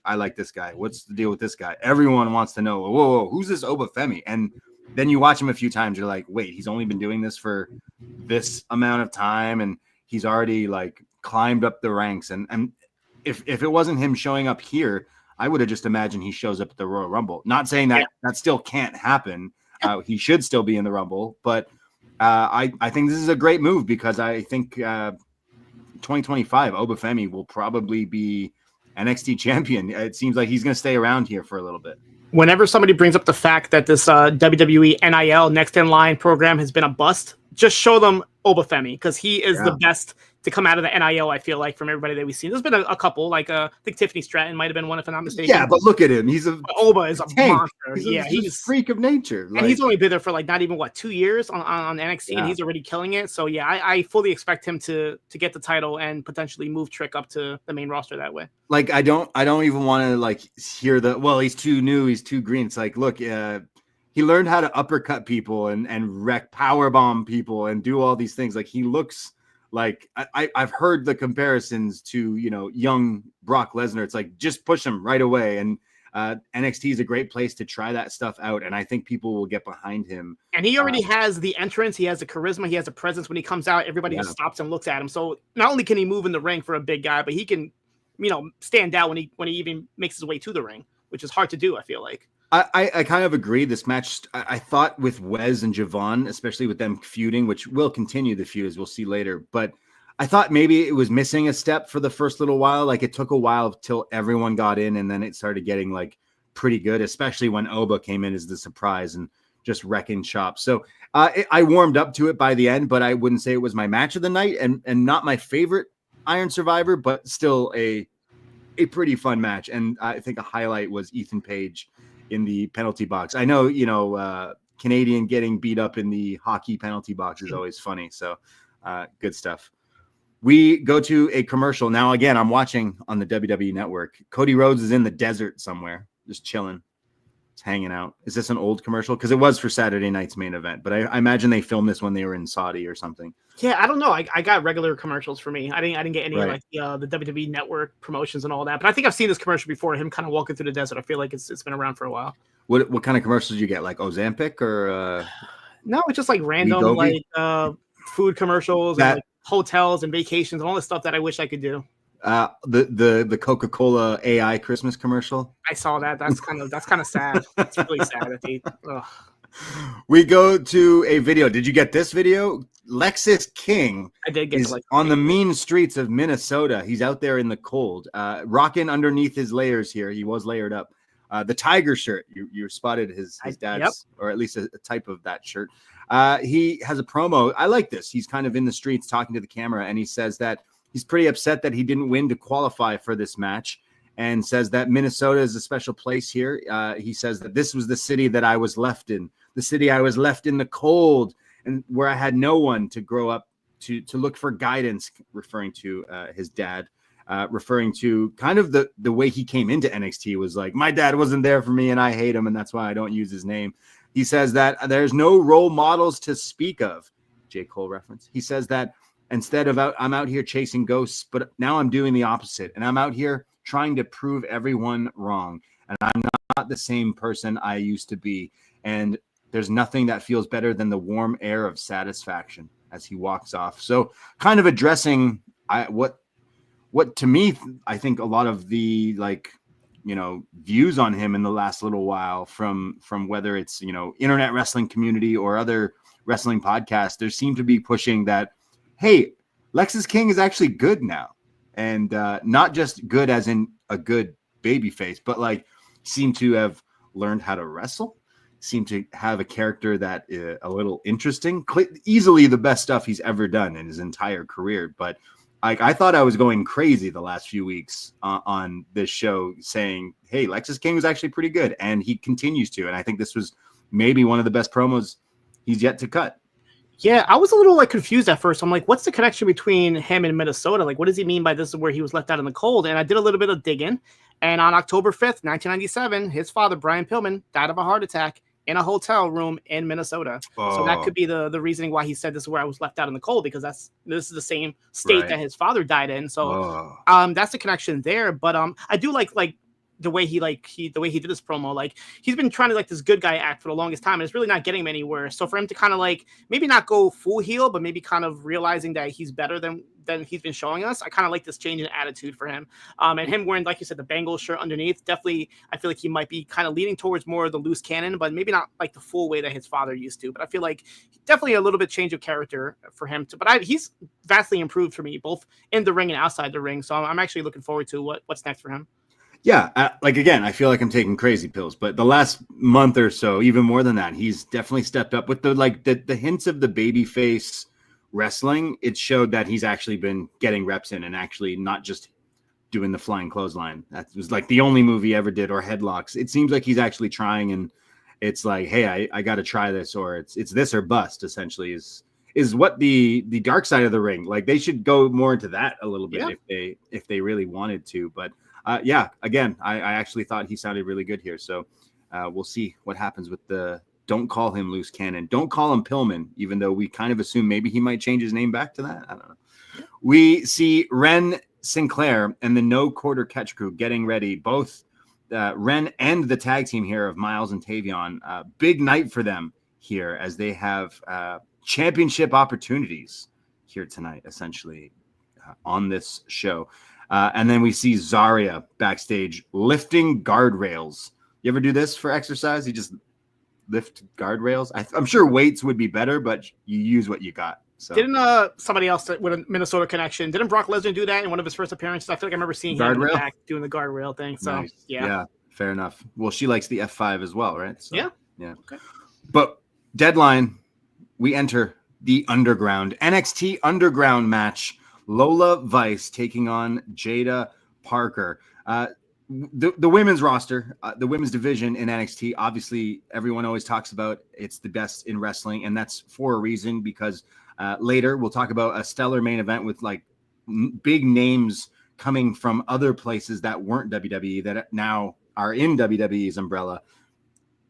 I like this guy. What's the deal with this guy? Everyone wants to know, whoa, who's this Oba Femi? And then you watch him a few times, you're like, wait, he's only been doing this for this amount of time, and he's already like climbed up the ranks. And if it wasn't him showing up here, I would have just imagined he shows up at the Royal Rumble. Not saying that that still can't happen. He should still be in the Rumble, but I think this is a great move because I think 2025 Oba Femi will probably be NXT champion. It seems like he's going to stay around here for a little bit. Whenever somebody brings up the fact that this WWE NIL Next in Line program has been a bust, just show them Oba Femi because he is the best to come out of the NIL, I feel like, from everybody that we've seen. There's been a couple, like I think Tiffany Stratton might have been one, if I'm not mistaken. Yeah, but look at him. Oba is a monster. He's a freak of nature. And he's only been there for like not even 2 years on NXT, and he's already killing it. So yeah, I fully expect him to get the title and potentially move Trick up to the main roster that way. Like I don't even want to like hear he's too new, he's too green. It's like, look, he learned how to uppercut people and wreck powerbomb people and do all these things. Like he looks like I've heard the comparisons to, you know, young Brock Lesnar. It's like just push him right away. And NXT is a great place to try that stuff out, and I think people will get behind him. And he already has the entrance, he has the charisma, he has the presence. When he comes out, everybody just stops and looks at him. So not only can he move in the ring for a big guy, but he can, stand out when he even makes his way to the ring, which is hard to do, I feel like. I kind of agree. This match, I thought with Wes and Javon, especially with them feuding, which will continue the feud as we'll see later, but I thought maybe it was missing a step for the first little while. Like it took a while till everyone got in, and then it started getting like pretty good, especially when Oba came in as the surprise and just wrecking shop. So I warmed up to it by the end, but I wouldn't say it was my match of the night, and not my favorite Iron Survivor, but still a pretty fun match. And I think a highlight was Ethan Page in the penalty box. I know, Canadian getting beat up in the hockey penalty box is always funny. So good stuff. We go to a commercial. Now, again, I'm watching on the WWE Network. Cody Rhodes is in the desert somewhere, just chilling. It's hanging out. Is this an old commercial? Because it was for Saturday night's main event, but I imagine they filmed this when they were in Saudi or something. Yeah, I don't know. I got regular commercials for me. I didn't get any like the WWE Network promotions and all that. But I think I've seen this commercial before. Him kind of walking through the desert. I feel like it's been around for a while. What kind of commercials did you get? Like Ozempic or? No, it's just like random like food commercials and like hotels and vacations and all this stuff that I wish I could do. The Coca-Cola AI Christmas commercial. I saw that. That's kind of sad. It's really sad. We go to a video. Did you get this video? Lexus King I did get is on the mean streets of Minnesota. He's out there in the cold, rocking underneath his layers here. He was layered up. The tiger shirt. You spotted his dad's, or at least a type of that shirt. He has a promo. I like this. He's kind of in the streets talking to the camera, and he says that he's pretty upset that he didn't win to qualify for this match, and says that Minnesota is a special place here. He says that this was the city that I was left in, the city I was left in the cold, and where I had no one to grow up to look for guidance, referring to his dad, referring to kind of the way he came into NXT was like, my dad wasn't there for me and I hate him, and that's why I don't use his name. He says that there's no role models to speak of. J. Cole reference. He says that instead of I'm out here chasing ghosts, but now I'm doing the opposite, and I'm out here trying to prove everyone wrong, and I'm not the same person I used to be, and there's nothing that feels better than the warm air of satisfaction as he walks off. So kind of addressing what to me, I think a lot of the views on him in the last little while from whether it's, internet wrestling community or other wrestling podcasts, there seem to be pushing that, hey, Lexus King is actually good now. And not just good as in a good baby face, but like seem to have learned how to wrestle, seem to have a character that is a little interesting, easily the best stuff he's ever done in his entire career. But I thought I was going crazy the last few weeks on this show saying, hey, Lexus King was actually pretty good. And he continues to. And I think this was maybe one of the best promos he's yet to cut. Yeah, I was a little confused at first. I'm like, what's the connection between him and Minnesota? Like, what does he mean by this is where he was left out in the cold? And I did a little bit of digging. And on October 5th, 1997, his father, Brian Pillman, died of a heart attack in a hotel room in Minnesota. So that could be the reasoning why he said this is where I was left out in the cold, because this is the same state that his father died in. So that's the connection there. But I do like the way he did this promo. Like, he's been trying to this good guy act for the longest time, and it's really not getting him anywhere. So for him to kind of maybe not go full heel, but maybe kind of realizing that he's better than he's been showing us, I kind of like this change in attitude for him. And him wearing, like you said, the Bengals shirt underneath, definitely I feel like he might be kind of leaning towards more of the loose cannon, but maybe not like the full way that his father used to. But I feel like definitely a little bit change of character for him he's vastly improved for me, both in the ring and outside the ring. So I'm actually looking forward to what's next for him. Yeah, again, I feel like I'm taking crazy pills, but the last month or so, even more than that, he's definitely stepped up with the hints of the baby face wrestling. It showed that he's actually been getting reps in and actually not just doing the flying clothesline. That was like the only move he ever did, or headlocks. It seems like he's actually trying, and it's like, hey, I got to try this, or it's this or bust. Essentially, is what the dark side of the ring. Like, they should go more into that a little bit if they really wanted to, but. Again, I actually thought he sounded really good here. So we'll see what happens with don't call him Loose Cannon. Don't call him Pillman, even though we kind of assume maybe he might change his name back to that. I don't know. We see Wren, Sinclair, and the No Quarter Catch Crew getting ready. Both Wren and the tag team here of Miles and Tavion. Big night for them here as they have championship opportunities here tonight, essentially, on this show. And then we see Zaria backstage lifting guardrails. You ever do this for exercise? You just lift guardrails? I'm sure weights would be better, but you use what you got. So. Didn't somebody else with a Minnesota connection, didn't Brock Lesnar do that in one of his first appearances? I feel like I remember seeing him in the back doing the guardrail thing. So, nice. Yeah, fair enough. Well, she likes the F5 as well, right? So, yeah. Okay. But Deadline, we enter the Underground. NXT Underground match. Lola Vice taking on Jaida Parker. The women's roster, the women's division in NXT, obviously everyone always talks about it's the best in wrestling, and that's for a reason, because later we'll talk about a stellar main event with like big names coming from other places that weren't WWE that now are in WWE's umbrella.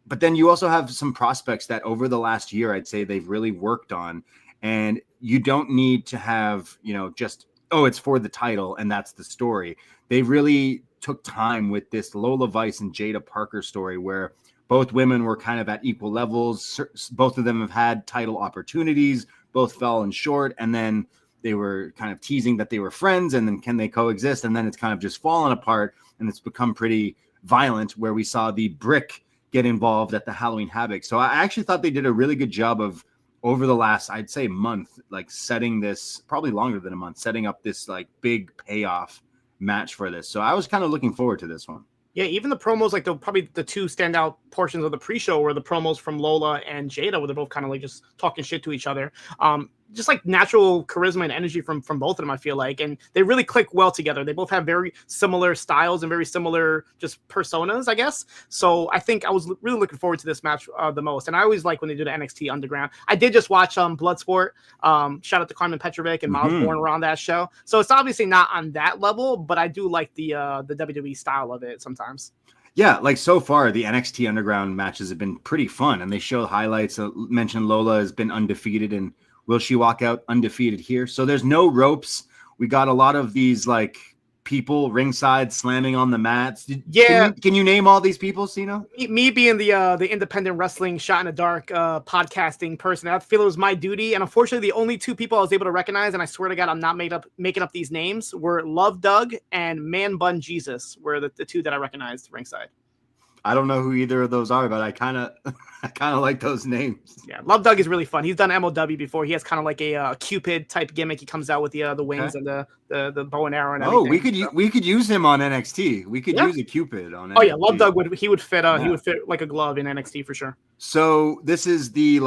But then you also have some prospects that over the last year, I'd say they've really worked on, and you don't need to have, just, it's for the title and that's the story. They really took time with this Lola Vice and Jaida Parker story where both women were kind of at equal levels. Both of them have had title opportunities, both fell in short, and then they were kind of teasing that they were friends, and then can they coexist? And then it's kind of just fallen apart, and it's become pretty violent, where we saw the Brick get involved at the Halloween Havoc. So I actually thought they did a really good job of, over the last, I'd say, month, like setting this, probably longer than a month, setting up this like big payoff match for this. So I was kind of looking forward to this one. Yeah, even the promos, like probably the two standout portions of the pre-show were the promos from Lola and Jaida, where they're both kind of like just talking shit to each other. Just like natural charisma and energy from both of them, I feel like. And they really click well together. They both have very similar styles and very similar just personas, I guess. So I think I was really looking forward to this match the most. And I always like when they do the NXT Underground. I did just watch Bloodsport. Shout out to Carmen Petrovic and Miles Bourne around that show. So it's obviously not on that level, but I do like the WWE style of it sometimes. Yeah, like so far, the NXT Underground matches have been pretty fun, and they show highlights. Mentioned Lola has been undefeated, and will she walk out undefeated here? So there's no ropes. We got a lot of these like people ringside slamming on the mats. Can you name all these people, Siino? Me being the independent wrestling shot in the dark podcasting person, I feel it was my duty. And unfortunately, the only two people I was able to recognize, and I swear to God, I'm not making up these names, were Love Doug and Man Bun Jesus were the two that I recognized ringside. I don't know who either of those are, but I kind of like those names. Yeah, Love Doug is really fun. He's done MLW before. He has kind of like a Cupid type gimmick. He comes out with the wings and the bow and arrow and everything. We could use him on NXT. We could use a Cupid on NXT. Oh yeah, Love Doug would fit like a glove in NXT for sure. So this is the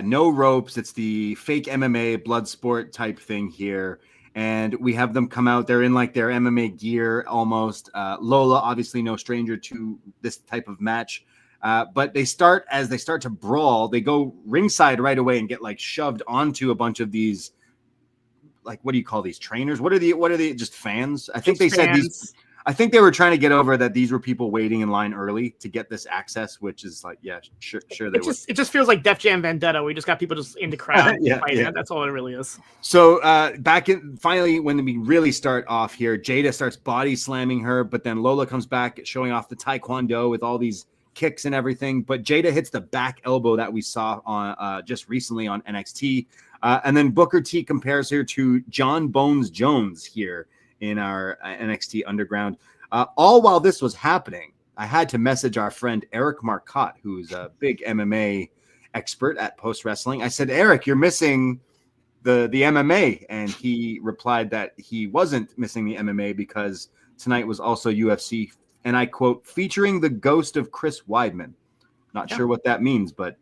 no ropes. It's the fake MMA blood sport type thing here. And we have them come out. They're in like their MMA gear almost. Lola, obviously no stranger to this type of match. But they start to brawl. They go ringside right away and get like shoved onto a bunch of these, like, what do you call these, trainers? What are they? Just fans? I think they said these. I think they were trying to get over that these were people waiting in line early to get this access, which is like, yeah, sure they were. It just feels like Def Jam Vendetta. We just got people just in the crowd. Yeah. That's all it really is. So finally, when we really start off here, Jaida starts body slamming her, but then Lola comes back showing off the Taekwondo with all these kicks and everything. But Jaida hits the back elbow that we saw on just recently on NXT. And then Booker T compares her to John Bones Jones here in our NXT Underground. All while this was happening, I had to message our friend Eric Marcotte, who's a big MMA expert at Post Wrestling. I said, Eric, you're missing the MMA. And he replied that he wasn't missing the MMA because tonight was also UFC, and I quote, featuring the ghost of Chris Weidman. Not sure what that means, but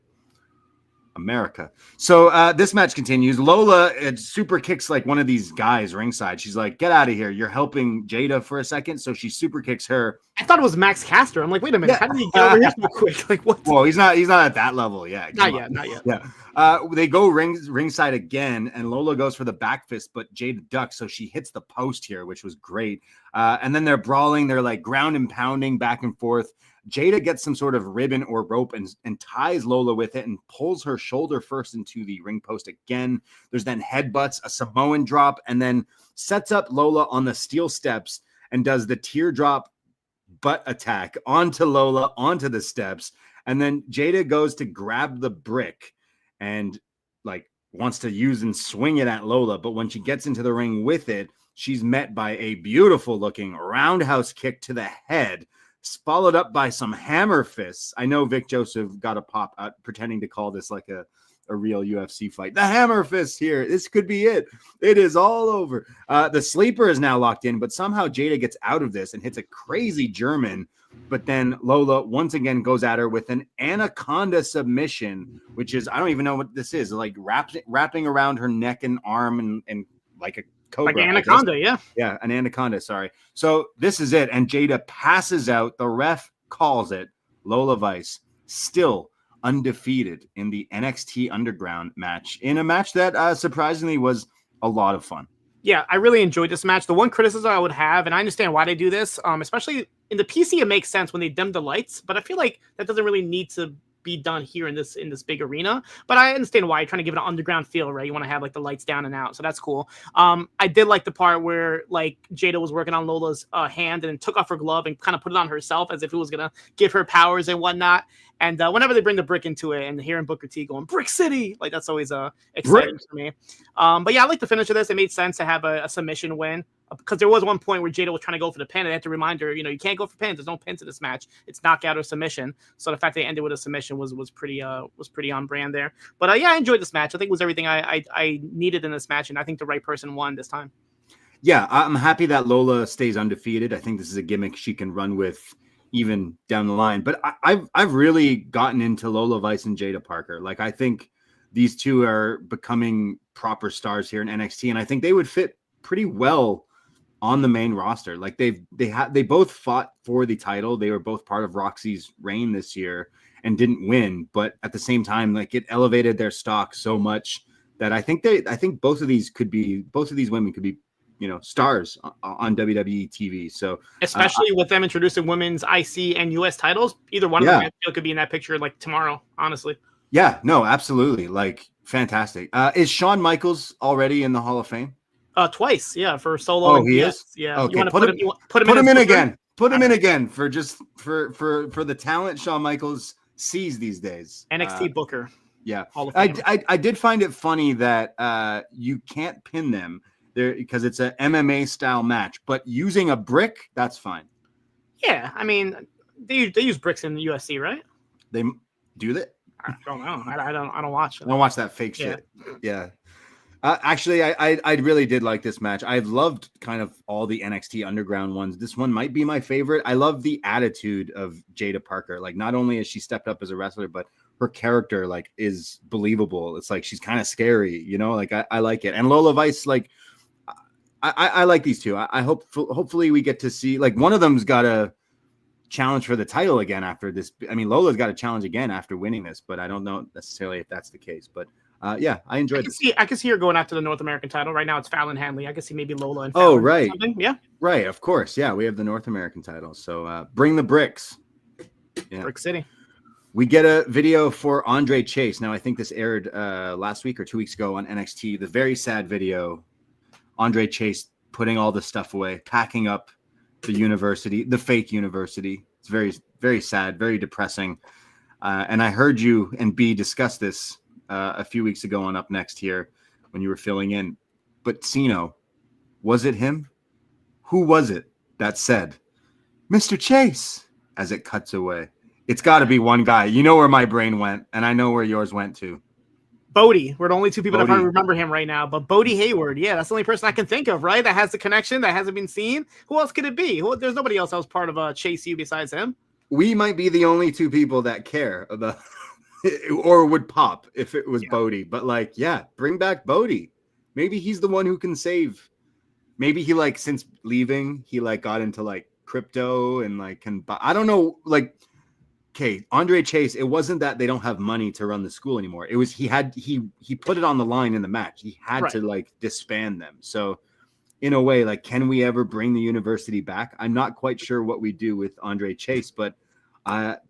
America. So this match continues. Lola super kicks like one of these guys ringside. She's like, get out of here. You're helping Jaida for a second. So she super kicks her. I thought it was Max Caster. I'm like, wait a minute. How did he get over here so quick? Like, what? Well, he's not at that level. Yeah. Not yet. Yeah. They go ringside again, and Lola goes for the back fist, but Jaida ducks. So she hits the post here, which was great. And then they're brawling. They're like ground and pounding back and forth. Jaida gets some sort of ribbon or rope and ties Lola with it and pulls her shoulder first into the ring post again. There's then headbutts, a Samoan drop, and then sets up Lola on the steel steps and does the teardrop butt attack onto Lola, onto the steps. And then Jaida goes to grab the brick and like wants to use and swing it at Lola. But when she gets into the ring with it, she's met by a beautiful looking roundhouse kick to the head, followed up by some hammer fists. I know Vic Joseph got a pop out pretending to call this like a real UFC fight. The hammer fist here. This could be it. It is all over. The sleeper is now locked in, but somehow Jaida gets out of this and hits a crazy German. But then Lola once again goes at her with an anaconda submission, which is, I don't even know what this is, like wrapping around her neck and arm and like a cobra. Like an anaconda, yeah. Yeah, an anaconda, sorry. So this is it. And Jaida passes out. The ref calls it. Lola Vice still undefeated in the NXT Underground match, in a match that surprisingly was a lot of fun. Yeah, I really enjoyed this match. The one criticism I would have, and I understand why they do this, especially in the PC, it makes sense when they dim the lights, but I feel like that doesn't really need to be done here in this big arena. But I understand why you're trying to give it an underground feel, right? You want to have like the lights down and out, so that's cool. I did like the part where like Jaida was working on Lola's hand and then took off her glove and kind of put it on herself as if it was gonna give her powers and whatnot. And whenever they bring the brick into it and hearing Booker T going Brick City, like that's always exciting for me. But yeah, I like the finish of this. It made sense to have a submission win because there was one point where Jaida was trying to go for the pin and they had to remind her, you can't go for pins. There's no pins in this match. It's knockout or submission. So the fact they ended with a submission was pretty on brand there. But yeah, I enjoyed this match. I think it was everything I needed in this match, and I think the right person won this time. Yeah, I'm happy that Lola stays undefeated. I think this is a gimmick she can run with even down the line. But I've really gotten into Lola Vice and Jaida Parker. Like, I think these two are becoming proper stars here in NXT, and I think they would fit pretty well on the main roster. Like they both fought for the title. They were both part of Roxy's reign this year and didn't win, but at the same time, like it elevated their stock so much that I think both of these women could be, stars on WWE TV. So especially with them introducing women's IC and US titles, either one of them I feel could be in that picture like tomorrow, honestly. Yeah, no, absolutely. Like fantastic. Is Shawn Michaels already in the Hall of Fame? Twice, yeah, for solo. Oh, he is? Yeah. Okay, you want to put him in again. Put him in again for the talent Shawn Michaels sees these days. NXT Booker. Yeah. Hall of Fame. I did find it funny that you can't pin them there because it's a MMA style match, but using a brick, that's fine. Yeah, I mean, they use bricks in the UFC, right? They do that? I don't know. I don't watch it. I don't watch that fake shit. Yeah. Actually, I really did like this match. I've loved kind of all the NXT Underground ones. This one might be my favorite. I love the attitude of Jaida Parker. Like, not only has she stepped up as a wrestler, but her character like is believable. It's like she's kind of scary, Like I like it. And Lola Vice, like I like these two. I hopefully we get to see like one of them's got a challenge for the title again after this. I mean, Lola's got a challenge again after winning this, but I don't know necessarily if that's the case. But yeah, I enjoyed it. I can see her going after the North American title. Right now it's Fallon Henley. I can see maybe Lola and Fallon. Oh, right. Yeah. Right, of course. Yeah, we have the North American title. So bring the bricks. Yeah. Brick City. We get a video for Andre Chase. Now, I think this aired last week or 2 weeks ago on NXT. The very sad video. Andre Chase putting all the stuff away, packing up the university, the fake university. It's very, very sad, very depressing. And I heard you and B discuss this a few weeks ago on upNXT here when you were filling in. But Siino, was it him? Who was it that said, Mr. Chase, as it cuts away? It's got to be one guy. You know where my brain went, and I know where yours went too. Bodie. We're the only two people that probably remember him right now. But Bodie Hayward, yeah, that's the only person I can think of, right? That has the connection, that hasn't been seen. Who else could it be? There's nobody else that was part of Chase U besides him. We might be the only two people that care about or would pop if it was Bodie. But like, yeah, bring back Bodie. Maybe he's the one who can save. Maybe he like since leaving, he like got into like crypto and like can buy. I don't know, like. Okay, Andre Chase, it wasn't that they don't have money to run the school anymore. It was he put it on the line in the match. He had to like disband them. So in a way, like, can we ever bring the university back? I'm not quite sure what we do with Andre Chase, but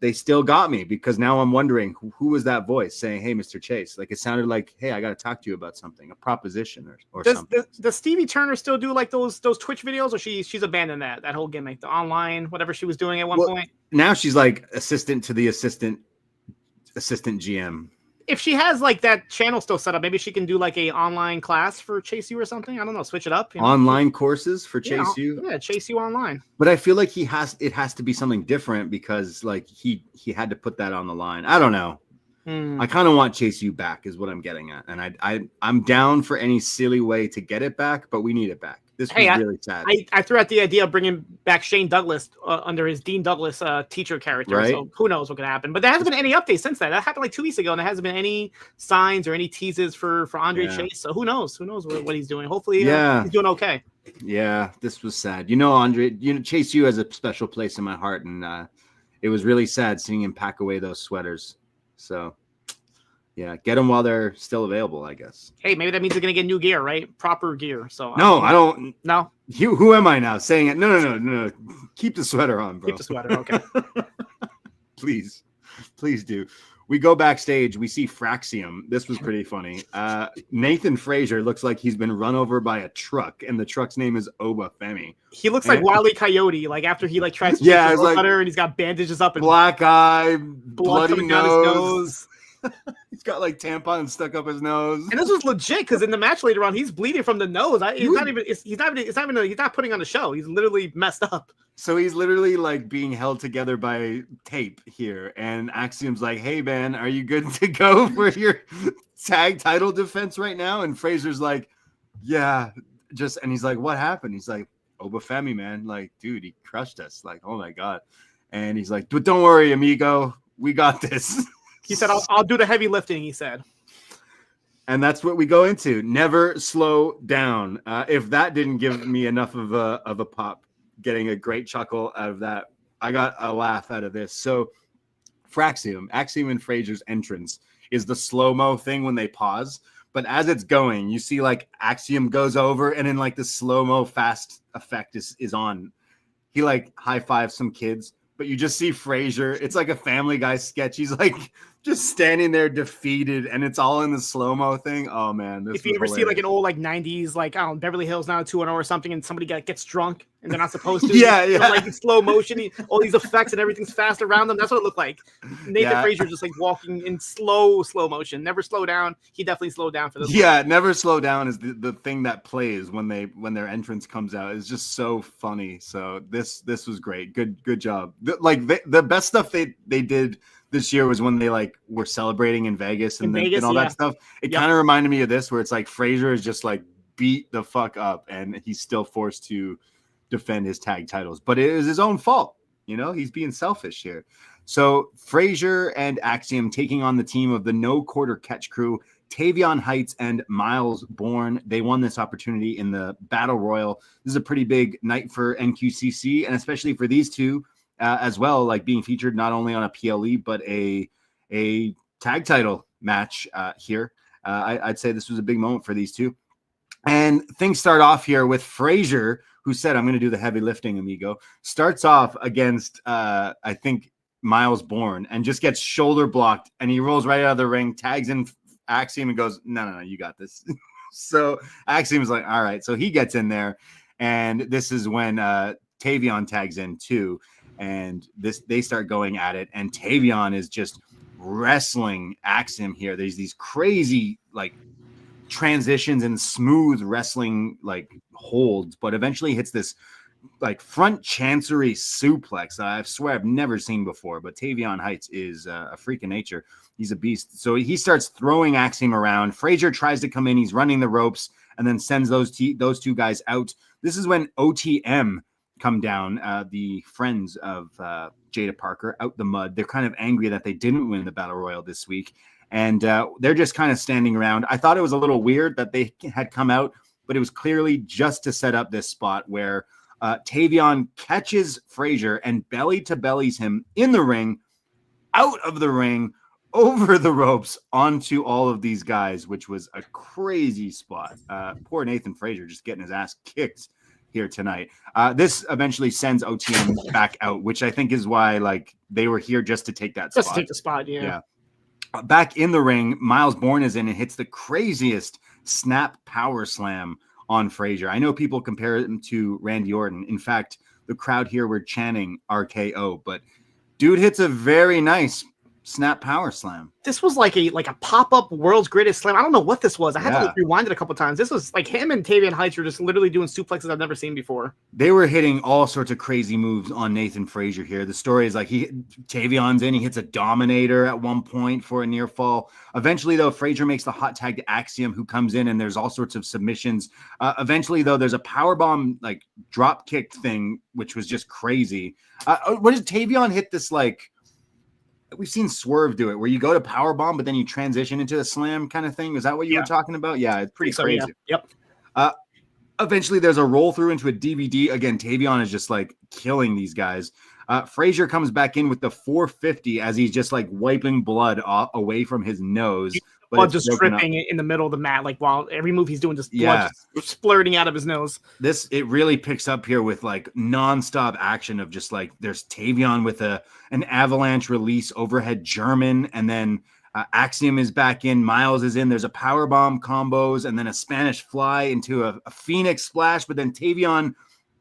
they still got me, because now I'm wondering who was that voice saying, "Hey, Mr. Chase." Like, it sounded like, "Hey, I got to talk to you about something, a proposition or something." Does Stevie Turner still do like those Twitch videos, or she's abandoned that whole gimmick, the online whatever she was doing at one point? Now she's like assistant to the assistant GM. If she has like that channel still set up, maybe she can do like a online class for Chase U or something. I don't know. Switch it up. Online courses for Chase U. Yeah, Chase U online. But I feel like it has to be something different, because like he had to put that on the line. I don't know. I kind of want Chase U back, is what I'm getting at, and I'm down for any silly way to get it back, but we need it back. This was really sad. I threw out the idea of bringing back Shane Douglas under his Dean Douglas teacher character. Right. So who knows what could happen? But there hasn't been any updates since then. That happened like 2 weeks ago, and there hasn't been any signs or any teases for Andre Chase. So who knows? Who knows what he's doing? Hopefully, he's doing okay. Yeah, this was sad. Andre, Chase U has a special place in my heart, and it was really sad seeing him pack away those sweaters. So, yeah, get them while they're still available, I guess. Hey, maybe that means they're going to get new gear, right? Proper gear. So no, I don't. No. Who am I now saying it? No. Keep the sweater on, bro. Keep the sweater, okay. Please do. We go backstage. We see Fraxium. This was pretty funny. Nathan Frazer looks like he's been run over by a truck, and the truck's name is Oba Femi. He looks like Wile E. Coyote, like after he tries to it's like butter, and he's got bandages up and black eye, blood bloody coming down his nose. He's got like tampons stuck up his nose. And this was legit, because in the match later on, he's bleeding from the nose. He's not putting on a show. He's literally messed up. So he's literally like being held together by tape here. And Axiom's like, "Hey man, are you good to go for your tag title defense right now?" And Frazer's like, "Yeah, and he's like, "What happened?" He's like, "Oba Femi, man. Like, dude, he crushed us. Like, oh my God." And he's like, "Don't worry, amigo. We got this." He said, I'll do the heavy lifting, he said. And that's what we go into. Never slow down. If that didn't give me enough of a pop, getting a great chuckle out of that, I got a laugh out of this. So Axiom and Frazer's entrance is the slow-mo thing when they pause. But as it's going, you see like Axiom goes over, and then like the slow-mo fast effect is on. He like high-fives some kids. But you just see Frazer. It's like a Family Guy sketch. He's like just standing there defeated, and it's all in the slow-mo thing. Oh man. If you ever see like an old like 90s, like Beverly Hills 90210 or something, and somebody gets drunk and they're not supposed to. Yeah. So, like in slow motion, all these effects and everything's fast around them. That's what it looked like. Nathan Frazer just like walking in slow motion. Never slow down. He definitely slowed down for this. Yeah, never slow down is the thing that plays when their entrance comes out. It's just so funny. So this was great. Good job. The best stuff they did this year was when they like were celebrating in Vegas and all that stuff. It kind of reminded me of this, where it's like Frazer is just like beat the fuck up, and he's still forced to defend his tag titles, but it is his own fault. He's being selfish here. So Frazer and Axiom taking on the team of the No Quarter Catch crew, Tavion Heights and Miles Bourne. They won this opportunity in the Battle Royal. This is a pretty big night for NQCC, and especially for these two as well, like being featured not only on a PLE, but a tag title match here. I'd say this was a big moment for these two. And things start off here with Frazer, who said, "I'm going to do the heavy lifting, amigo." Starts off against, I think, Miles Bourne, and just gets shoulder blocked, and he rolls right out of the ring, tags in Axiom, and goes, no, you got this. So Axiom is like, all right. So he gets in there, and this is when Tavion tags in too, and they start going at it, and Tavion is just wrestling Axiom here. There's these crazy like transitions and smooth wrestling like holds, but eventually hits this like front chancery suplex. I swear I've never seen before, but Tavion Heights is a freak of nature. He's a beast. So he starts throwing Axiom around. Frazer tries to come in. He's running the ropes and then sends those two guys out. This is when OTM come down, the friends of Jaida Parker, out the mud. They're kind of angry that they didn't win the Battle Royal this week. And they're just kind of standing around. I thought it was a little weird that they had come out, but it was clearly just to set up this spot where Tavion catches Frazer and belly to bellies him in the ring, out of the ring, over the ropes, onto all of these guys, which was a crazy spot. Poor Nathan Frazer just getting his ass kicked here tonight. This eventually sends OTM back out, which I think is why like they were here just to take that Just spot. to take the spot, yeah. Back in the ring, Miles Bourne is in and hits the craziest snap power slam on Frazer. I know people compare him to Randy Orton. In fact, the crowd here were chanting RKO, but dude hits a very nice snap power slam. This was like a pop-up world's greatest slam. I don't know what this was. I had to Yeah. like rewind it a couple times. This was like him and Tavian Heights were just literally doing suplexes I've never seen before. They were hitting all sorts of crazy moves on Nathan Frazer here. The story is like Tavion's in, he hits a Dominator at one point for a near fall. Eventually, though, Frazer makes the hot tag to Axiom, who comes in, and there's all sorts of submissions. Eventually, though, there's a powerbomb like drop kick thing, which was just crazy. What does Tavion hit this like? We've seen Swerve do it, where you go to powerbomb, but then you transition into a slam kind of thing. Is that what you were talking about? Yeah, it's pretty crazy. Yeah. Yep. Eventually, there's a roll through into a DVD. Again, Tavion is just like killing these guys. Frazer comes back in with the 450 as he's just like wiping blood away from his nose. Blood just dripping in the middle of the mat, like while every move he's doing, just blood just splurting out of his nose. It really picks up here with like nonstop action of just like there's Tavion with an avalanche release overhead German, and then Axiom is back in, Miles is in. There's a powerbomb combos and then a Spanish fly into a Phoenix splash, but then Tavion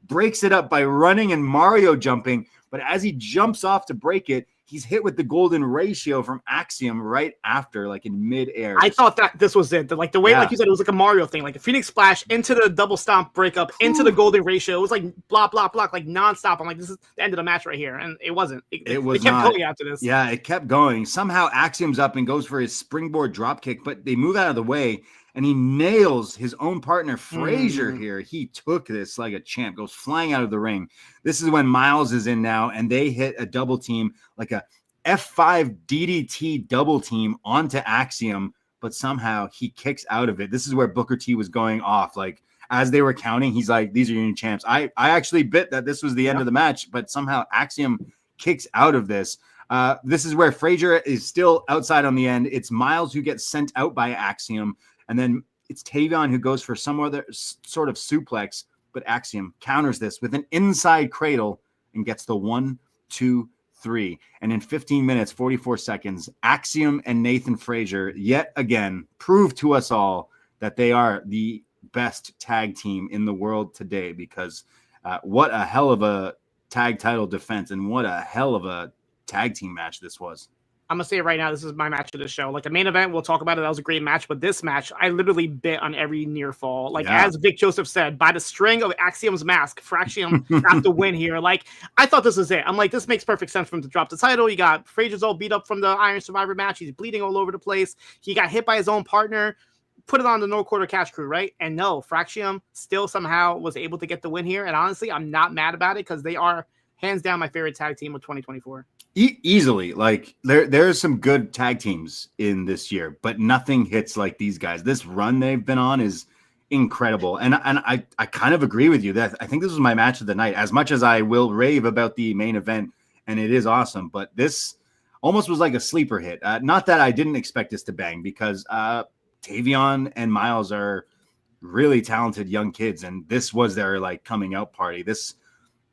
breaks it up by running and Mario jumping. But as he jumps off to break it, he's hit with the golden ratio from Axiom right after, like in midair. I thought that this was it. Like the way, like you said, it was like a Mario thing, like a Phoenix splash into the double stomp breakup, into the golden ratio. It was like block, like nonstop. I'm like, this is the end of the match right here. And it wasn't. It kept going after this. Yeah, it kept going. Somehow Axiom's up and goes for his springboard drop kick, but they move out of the way and he nails his own partner, Frazer here. He took this like a champ, goes flying out of the ring. This is when Miles is in now, and they hit a double team, like a F5 DDT double team onto Axiom, but somehow he kicks out of it. This is where Booker T was going off. Like, as they were counting, he's like, these are your new champs. I actually bet that this was the end of the match, but somehow Axiom kicks out of this. This is where Frazer is still outside on the end. It's Miles who gets sent out by Axiom, and then it's Tavion who goes for some other sort of suplex, but Axiom counters this with an inside cradle and gets the 1, 2, 3. And in 15 minutes, 44 seconds, Axiom and Nathan Frazer yet again prove to us all that they are the best tag team in the world today, because what a hell of a tag title defense and what a hell of a tag team match this was. I'm going to say it right now, this is my match of the show. Like the main event, we'll talk about it. That was a great match. But this match, I literally bit on every near fall. Like as Vic Joseph said, by the string of Axiom's mask, for Axiom got the win here. Like I thought this was it. I'm like, this makes perfect sense for him to drop the title. You got Frazer's all beat up from the Iron Survivor match. He's bleeding all over the place. He got hit by his own partner. Put it on the No Quarter Cash crew, right? And no, Fraxium still somehow was able to get the win here. And honestly, I'm not mad about it because they are hands down my favorite tag team of 2024. Easily. Like there's some good tag teams in this year, but nothing hits like these guys. This run they've been on is incredible. And I kind of agree with you that I think this was my match of the night, as much as I will rave about the main event, and it is awesome. But this almost was like a sleeper hit. Not that I didn't expect this to bang, because Tavion and Miles are really talented young kids, and this was their like coming out party. This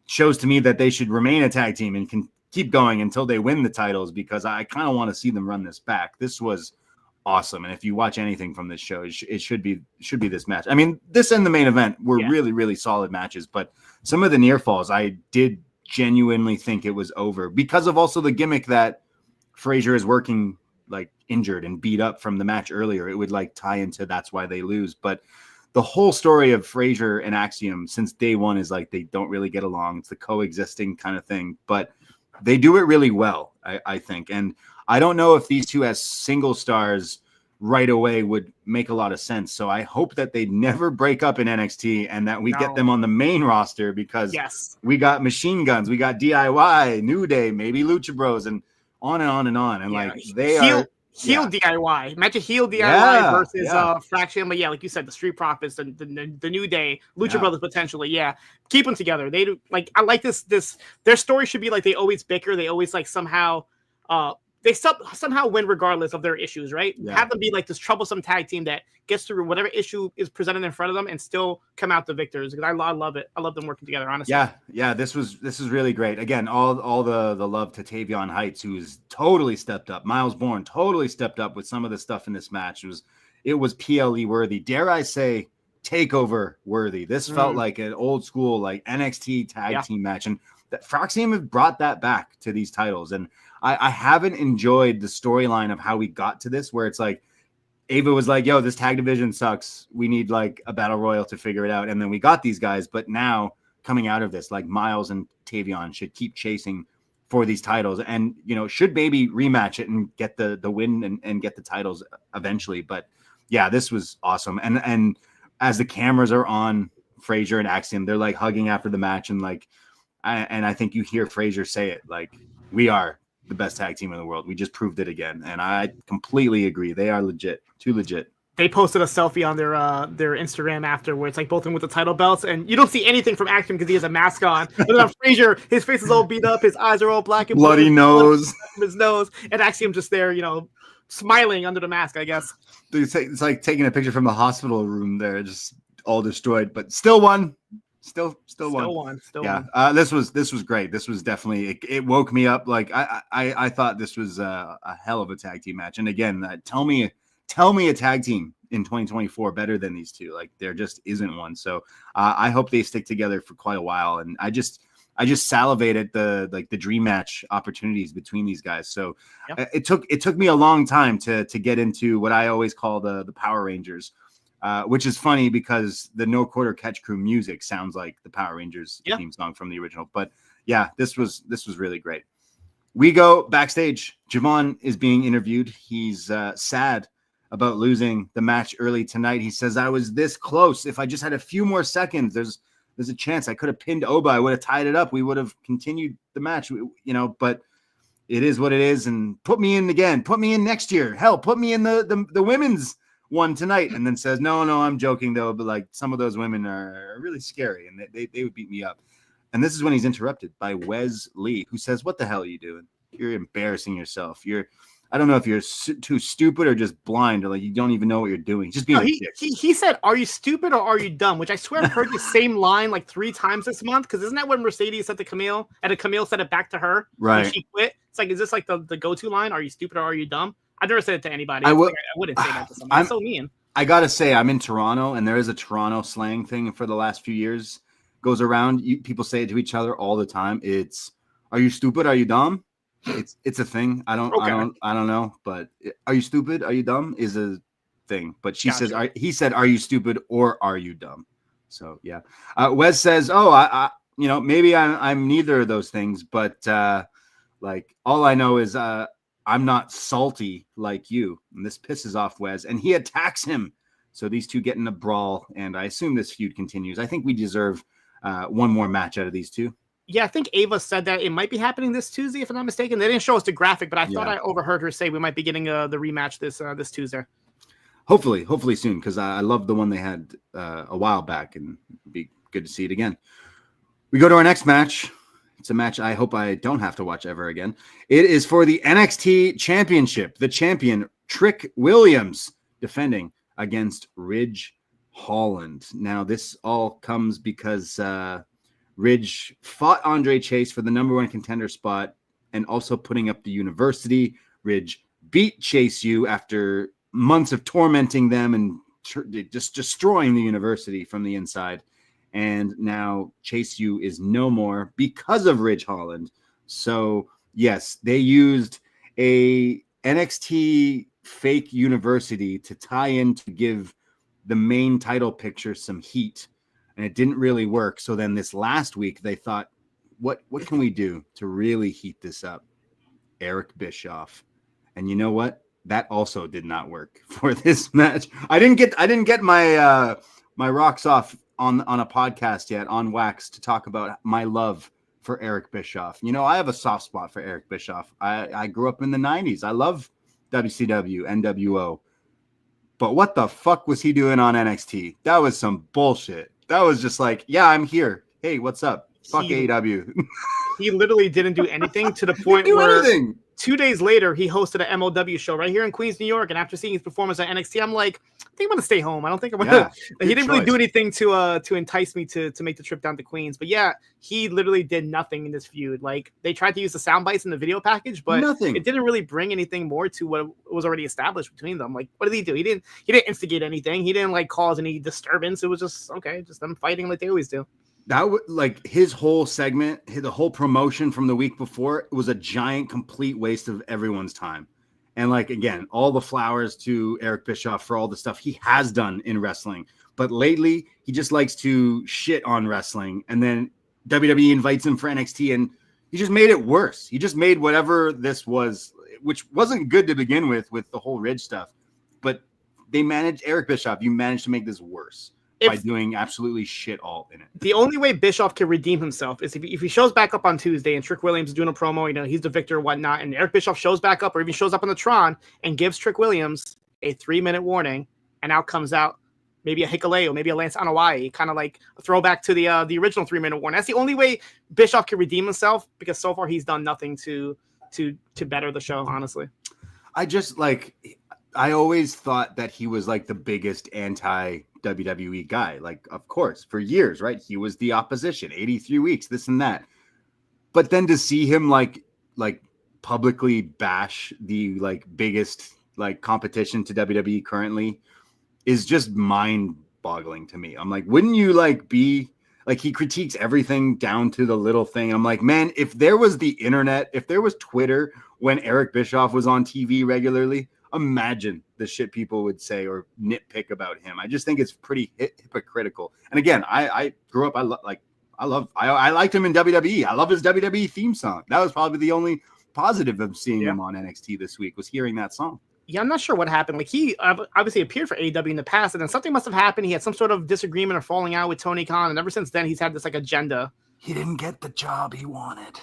shows to me that they should remain a tag team and can keep going until they win the titles, because I kind of want to see them run this back. This was awesome. And if you watch anything from this show, it should be this match. I mean, this and the main event were really, really solid matches, but some of the near falls, I did genuinely think it was over because of also the gimmick that Frazer is working like injured and beat up from the match earlier. It would like tie into that's why they lose. But the whole story of Frazer and Axiom since day one is like they don't really get along. It's the coexisting kind of thing, but they do it really well, I think. And I don't know if these two as single stars right away would make a lot of sense. So I hope that they never break up in NXT and that we get them on the main roster, because we got Machine Guns, we got DIY, New Day, maybe Lucha Bros, and on and on and on. And like they are heel DIY. Imagine heel DIY versus Fraction. But like you said, the Street Profits, the New Day, Lucha Brothers potentially. Keep them together. They do like I like this. Their story should be like they always bicker. They always like somehow they somehow win regardless of their issues, right? Yeah. Have them be like this troublesome tag team that gets through whatever issue is presented in front of them and still come out the victors. Because I love it. I love them working together, honestly. Yeah. This was really great. Again, all the love to Tavion Heights, who's totally stepped up. Miles Bourne totally stepped up with some of the stuff in this match. It was PLE worthy. Dare I say, takeover worthy. This felt like an old school like NXT tag team match, and that Axiom have brought that back to these titles. And I haven't enjoyed the storyline of how we got to this, where it's like Ava was like, yo, this tag division sucks. We need like a battle royal to figure it out. And then we got these guys. But now coming out of this, like Miles and Tavion should keep chasing for these titles, and, you know, should maybe rematch it and get the win and get the titles eventually. But yeah, this was awesome. And as the cameras are on Frazer and Axiom, they're like hugging after the match. And like, I think you hear Frazer say it, like, we are the best tag team in the world. We just proved it again. And I completely agree. They are legit, too legit. They posted a selfie on their Instagram after where it's like both of them with the title belts, and you don't see anything from Axiom because he has a mask on. But then Frazer, his face is all beat up, his eyes are all black and bloody nose from his nose, and Axiom just there, you know, smiling under the mask, I guess. It's like taking a picture from the hospital room there, just all destroyed, but still won. Still won. This was great. This was definitely it woke me up. Like I thought this was a hell of a tag team match. And again, tell me a tag team in 2024 better than these two. Like, there just isn't one. So I hope they stick together for quite a while. And I just salivate at the dream match opportunities between these guys. So it took me a long time to get into what I always call the Power Rangers. Which is funny because the No Quarter Catch Crew music sounds like the Power Rangers theme song from the original. But yeah, this was really great. We go backstage. Javon is being interviewed. He's sad about losing the match early tonight. He says, I was this close. If I just had a few more seconds, there's a chance I could have pinned Oba. I would have tied it up. We would have continued the match, you know, but it is what it is. And put me in again. Put me in next year. Hell, put me in the women's one tonight. And then says, no, I'm joking though. But like, some of those women are really scary and they would beat me up. And this is when he's interrupted by Wes Lee, who says, what the hell are you doing? You're embarrassing yourself. I don't know if you're too stupid or just blind, or like you don't even know what you're doing. Just being a dick. He said, are you stupid or are you dumb? Which I swear I've heard the same line like 3 times this month. Because isn't that what Mercedes said to Camille? And Camille said it back to her. Right. When she quit. It's like, is this like the go-to line? Are you stupid or are you dumb? I've never said it to anybody. I wouldn't say that to someone. It's so mean. I got to say, I'm in Toronto, and there is a Toronto slang thing for the last few years. Goes around. People say it to each other all the time. It's, are you stupid? Are you dumb? It's a thing. I don't know, but are you stupid? Are you dumb? Is a thing. But she says, he said, are you stupid or are you dumb? So yeah. Wes says, I you know, maybe I'm neither of those things, but like all I know is I'm not salty like you. And this pisses off Wes, and he attacks him. So these two get in a brawl, and I assume this feud continues. I think we deserve one more match out of these two. Yeah, I think Ava said that it might be happening this Tuesday, if I'm not mistaken. They didn't show us the graphic, but I thought I overheard her say we might be getting the rematch this Tuesday. Hopefully soon, because I love the one they had a while back, and it'd be good to see it again. We go to our next match. It's a match I hope I don't have to watch ever again. It is for the NXT Championship. The champion, Trick Williams, defending against Ridge Holland. Now, this all comes because Ridge fought Andre Chase for the #1 contender spot and also putting up the university. Ridge beat Chase U after months of tormenting them and just destroying the university from the inside. And now Chase U is no more because of Ridge Holland. So, yes, they used a NXT fake university to tie in to give the main title picture some heat. And it didn't really work. So then this last week, they thought, what can we do to really heat this up? Eric Bischoff. And you know what? That also did not work for this match. I didn't get my my rocks off on a podcast yet on Wax to talk about my love for Eric Bischoff. You know, I have a soft spot for Eric Bischoff. I grew up in the 90s. I love WCW, NWO. But what the fuck was he doing on NXT? That was some bullshit. That was just like, yeah, I'm here. Hey, what's up? Fuck AEW. He literally didn't do anything to the point where 2 days later, he hosted an MLW show right here in Queens, New York. And after seeing his performance at NXT, I'm like, I think I'm gonna stay home. I don't think I'm gonna. He didn't really do anything to entice me to make the trip down to Queens. But yeah, he literally did nothing in this feud. Like they tried to use the sound bites in the video package, but it didn't really bring anything more to what was already established between them. Like, what did he do? He didn't instigate anything. He didn't like cause any disturbance. It was just just them fighting like they always do. That would like his whole segment, the whole promotion from the week before was a giant, complete waste of everyone's time. And like, again, all the flowers to Eric Bischoff for all the stuff he has done in wrestling. But lately, he just likes to shit on wrestling. And then WWE invites him for NXT, and he just made it worse. He just made whatever this was, which wasn't good to begin with the whole Ridge stuff. But they managed, Eric Bischoff, you managed to make this worse. By doing absolutely shit all in it. The only way Bischoff can redeem himself is if he shows back up on Tuesday and Trick Williams is doing a promo, he's the victor or whatnot, and Eric Bischoff shows back up or even shows up on the Tron and gives Trick Williams a 3-minute warning, and out comes out maybe a Hikuleo, maybe a Lance Anoa'i, kind of like a throwback to the original 3-minute warning. That's the only way Bischoff can redeem himself, because so far he's done nothing to better the show, honestly. I always thought that he was like the biggest anti-WWE guy. Like, of course, for years, right? He was the opposition, 83 weeks, this and that. But then to see him like publicly bash the like biggest like competition to WWE currently is just mind-boggling to me. I'm like, wouldn't you like be like, he critiques everything down to the little thing. I'm like, man, if there was the internet, if there was Twitter when Eric Bischoff was on TV regularly, imagine the shit people would say or nitpick about him. I just think it's pretty hypocritical. And again, I grew up, I liked him in WWE. I love his WWE theme song. That was probably the only positive of seeing him on NXT this week, was hearing that song. Yeah, I'm not sure what happened. Like, he obviously appeared for AEW in the past, and then something must have happened. He had some sort of disagreement or falling out with Tony Khan, and ever since then, he's had this like agenda. He didn't get the job he wanted.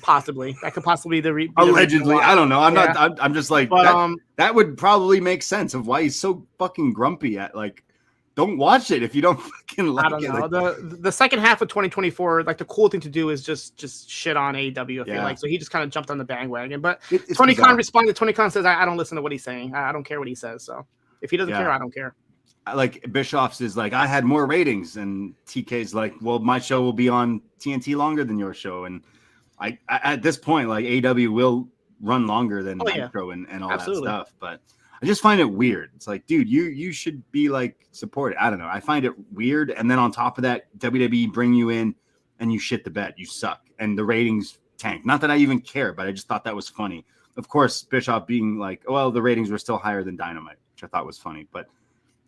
Possibly. That could possibly be allegedly. I don't know. I'm just like, but, that would probably make sense of why he's so fucking grumpy at like, don't watch it if you don't fucking like it. I don't know. Like, the second half of 2024, like the cool thing to do is just shit on AEW. I feel like, so he just kind of jumped on the bandwagon. But Tony Khan responded. Tony Khan says, I don't listen to what he's saying. I don't care what he says. So if he doesn't care, I don't care. Like Bischoff's is like, I had more ratings, and TK's like, well, my show will be on TNT longer than your show, and I at this point, like, AEW will run longer than Nitro and all that stuff. But I just find it weird. It's like, dude, you should be like supported. I don't know. I find it weird. And then on top of that, WWE bring you in and you shit the bed. You suck. And the ratings tank. Not that I even care, but I just thought that was funny. Of course, Bischoff being like, well, the ratings were still higher than Dynamite, which I thought was funny. But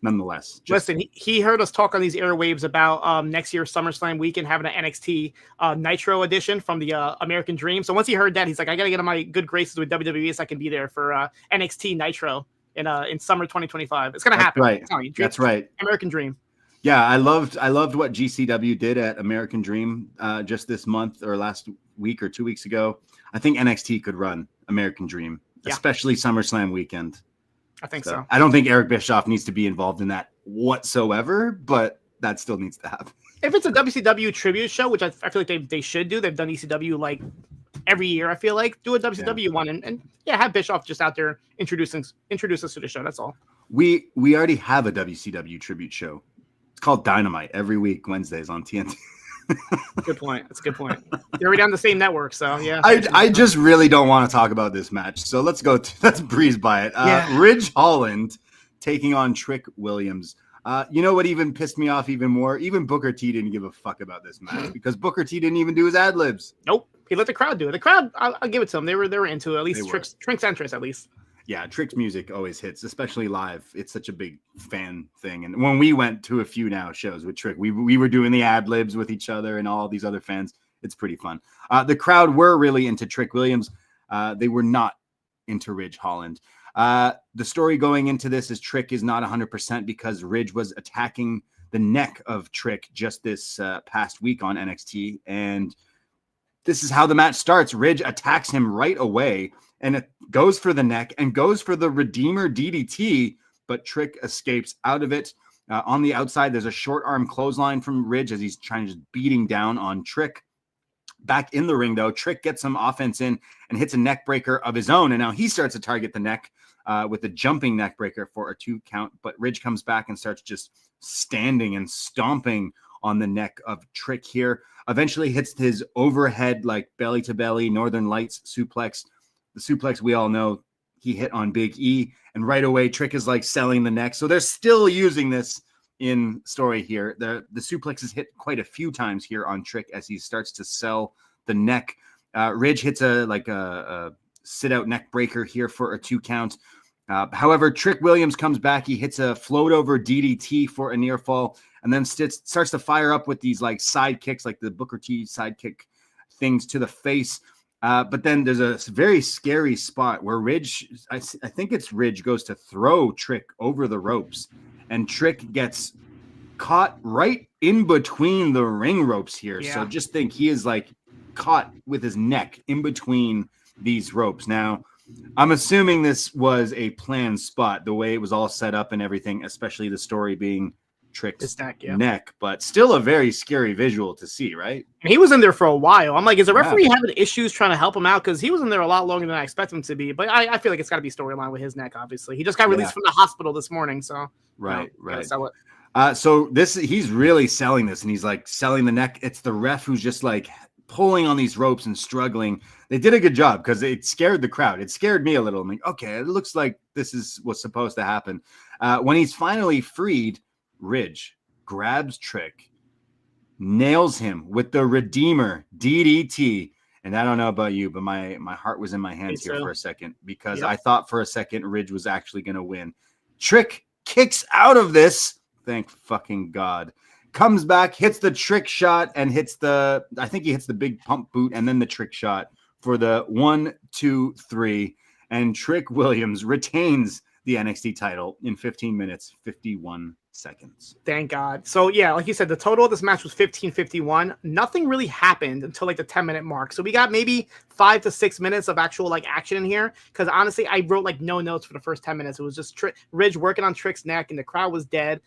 nonetheless, listen, he heard us talk on these airwaves about next year's SummerSlam weekend having an NXT Nitro edition from the American Dream. So once he heard that, he's like, I got to get in my good graces with WWE so I can be there for NXT Nitro in summer 2025. It's going to happen. Right. That's right. American Dream. Yeah, I loved what GCW did at American Dream just this month or last week or 2 weeks ago. I think NXT could run American Dream, especially SummerSlam weekend. I think so. I don't think Eric Bischoff needs to be involved in that whatsoever, but that still needs to happen. If it's a WCW tribute show, which I feel like they should do, they've done ECW like every year. I feel like do a WCW one and have Bischoff just out there introduce us to the show. That's all. We already have a WCW tribute show. It's called Dynamite every week Wednesdays on TNT. Good point. That's a good point. They're already on the same network, so yeah. I just really don't want to talk about this match, so let's breeze by it. Ridge Holland taking on Trick Williams. You know what even pissed me off even more? Even Booker T didn't give a fuck about this match because Booker T didn't even do his ad libs. Nope, he let the crowd do it. The crowd, I'll give it to them. They were into it. At least Trick's entrance, at least. Yeah, Trick's music always hits, especially live. It's such a big fan thing. And when we went to a few now shows with Trick, we were doing the ad libs with each other and all these other fans. It's pretty fun. The crowd were really into Trick Williams. They were not into Ridge Holland. The story going into this is Trick is not 100% because Ridge was attacking the neck of Trick just this past week on NXT. And this is how the match starts. Ridge attacks him right away. And it goes for the neck and goes for the Redeemer DDT, but Trick escapes out of it. On the outside, there's a short arm clothesline from Ridge as he's trying to just beating down on Trick. back in the ring, though. Trick gets some offense in and hits a neck breaker of his own. And now he starts to target the neck with a jumping neck breaker for a 2 count. But Ridge comes back and starts just standing and stomping on the neck of Trick here. Eventually hits his overhead, like belly to belly, Northern Lights suplex. The suplex we all know he hit on Big E. And right away, Trick is like selling the neck. So they're still using this in story here. The suplex is hit quite a few times here on Trick as he starts to sell the neck. Ridge hits a sit out neck breaker here for a 2 count. However, Trick Williams comes back. He hits a float over DDT for a near fall, and then starts to fire up with these like side kicks, like the Booker T sidekick things to the face. But then there's a very scary spot where Ridge, I think it's Ridge, goes to throw Trick over the ropes, and Trick gets caught right in between the ring ropes here. Yeah. So just think he is like caught with his neck in between these ropes. Now, I'm assuming this was a planned spot, the way it was all set up and everything, especially the story being Trick's neck, but still a very scary visual to see, right? And he was in there for a while. I'm like, is the referee having issues trying to help him out? Because he was in there a lot longer than I expect him to be. But I feel like it's got to be storyline with his neck, obviously. He just got released from the hospital this morning, so. Right. Sell it. So he's really selling this, and he's like selling the neck. It's the ref who's just like pulling on these ropes and struggling. They did a good job because it scared the crowd. It scared me a little. I'm like, okay, it looks like this is what's supposed to happen. When he's finally freed, Ridge grabs Trick, nails him with the Redeemer DDT. And I don't know about you, but my heart was in my hands here for a second because I thought for a second Ridge was actually going to win. Trick kicks out of this. Thank fucking God. Comes back, hits the Trick shot, and I think he hits the big pump boot and then the Trick shot for the 1, 2, 3. And Trick Williams retains the NXT title in 15 minutes, 51 seconds. Thank God. So yeah, like you said, the total of this match was 15:51. Nothing really happened until like the 10-minute mark. So we got maybe 5 to 6 minutes of actual like action in here. Because honestly, I wrote like no notes for the first 10 minutes. It was just Ridge working on Trick's neck, and the crowd was dead.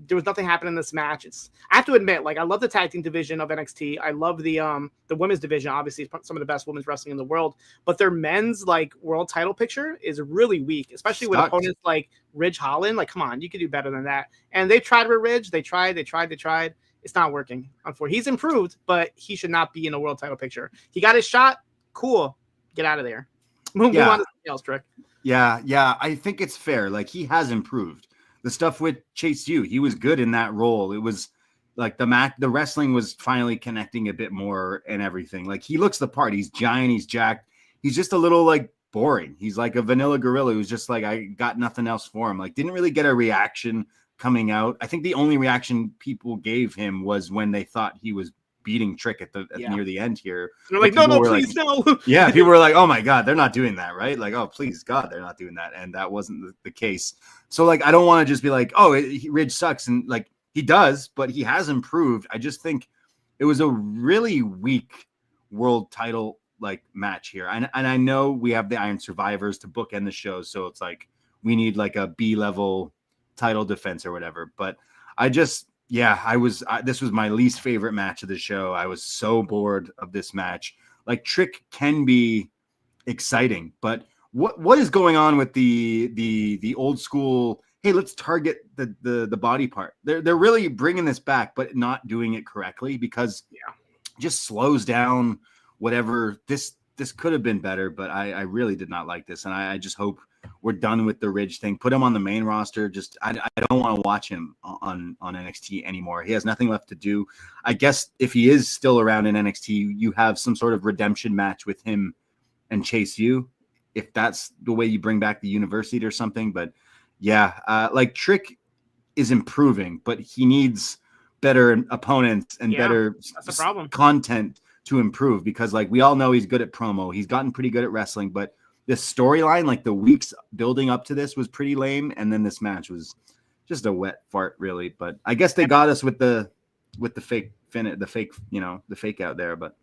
There was nothing happening in this match. I have to admit, like, I love the tag team division of NXT. I love the women's division. Obviously, it's some of the best women's wrestling in the world. But their men's like world title picture is really weak, especially with opponents like Ridge Holland. Like, come on, you could do better than that. And they tried with Ridge. They tried. It's not working. Unfortunately, he's improved, but he should not be in a world title picture. He got his shot. Cool. Get out of there. Move on to something else, Trick. Yeah. I think it's fair. Like, he has improved. The stuff with Chase U, he was good in that role. It was like the wrestling was finally connecting a bit more and everything. Like, he looks the part. He's giant. He's jacked. He's just a little like boring. He's like a vanilla gorilla who's just like, I got nothing else for him. Like, didn't really get a reaction coming out. I think the only reaction people gave him was when they thought he was beating Trick at near the end here. They're like, no, please, no. Yeah, people were like, oh my God, they're not doing that, right? Like, oh, please, God, they're not doing that. And that wasn't the case. So, like, I don't want to just be like, oh, Ridge sucks. And, like, he does, but he has improved. I just think it was a really weak world title, like, match here. And I know we have the Iron Survivors to bookend the show, so it's like we need, like, a B-level title defense or whatever. But I just... this was my least favorite match of the show. I was so bored of this match. Like, Trick can be exciting, but what is going on with the old school? Hey, let's target the body part. They're really bringing this back, but not doing it correctly because it just slows down whatever. This could have been better, but I really did not like this, and I just hope we're done with the Ridge thing. Put him on the main roster. Just I don't want to watch him on NXT anymore. He has nothing left to do. I guess if he is still around in NXT, you have some sort of redemption match with him and Chase U, if that's the way you bring back the university or something. But like, Trick is improving, but he needs better opponents and better content to improve, because like we all know he's good at promo. He's gotten pretty good at wrestling, but this storyline, like the weeks building up to this, was pretty lame, and then this match was just a wet fart, really. But I guess they got us with the fake the fake out there. But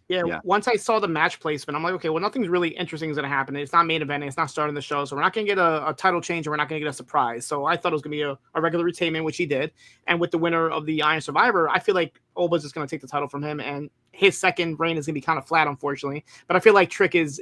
Yeah, once I saw the match placement, I'm like, okay, well, nothing's really interesting is going to happen. It's not main eventing. It's not starting the show. So we're not going to get a title change, and we're not going to get a surprise. So I thought it was going to be a regular retainment, which he did. And with the winner of the Iron Survivor, I feel like Oba's just going to take the title from him, and his second reign is going to be kind of flat, unfortunately. But I feel like Trick is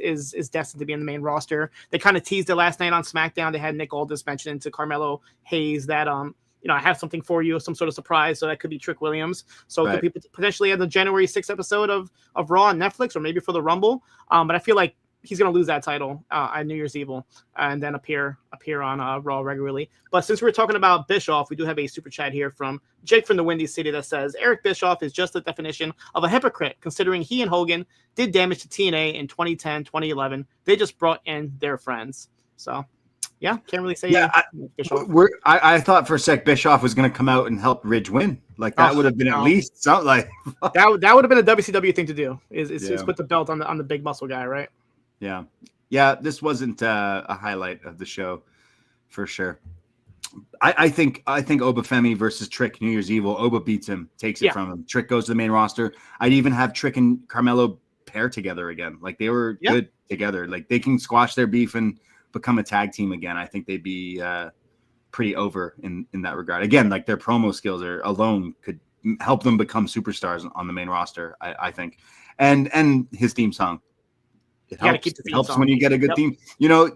destined to be in the main roster. They kind of teased it last night on SmackDown. They had Nick Aldis mentioning to Carmelo Hayes that I have something for you, some sort of surprise. So that could be Trick Williams. So it could be potentially at the January 6th episode of Raw on Netflix, or maybe for the Rumble. But I feel like he's going to lose that title on New Year's Eve and then appear on Raw regularly. But since we're talking about Bischoff, we do have a super chat here from Jake from the Windy City that says, Eric Bischoff is just the definition of a hypocrite, considering he and Hogan did damage to TNA in 2010, 2011. They just brought in their friends. So... yeah, can't really say. Yeah, I thought for a sec Bischoff was going to come out and help Ridge win. Like that would have been at least something like that would have been a WCW thing to do. Is put the belt on the big muscle guy, right? Yeah. This wasn't a highlight of the show for sure. I think Obafemi versus Trick New Year's Evil. Oba beats him, takes it from him. Trick goes to the main roster. I'd even have Trick and Carmelo pair together again. Like they were good together. Like they can squash their beef and become a tag team again. I think they'd be pretty over in that regard. Again, like their promo skills alone could help them become superstars on the main roster, I think. And his theme song. It helps when you get a good theme.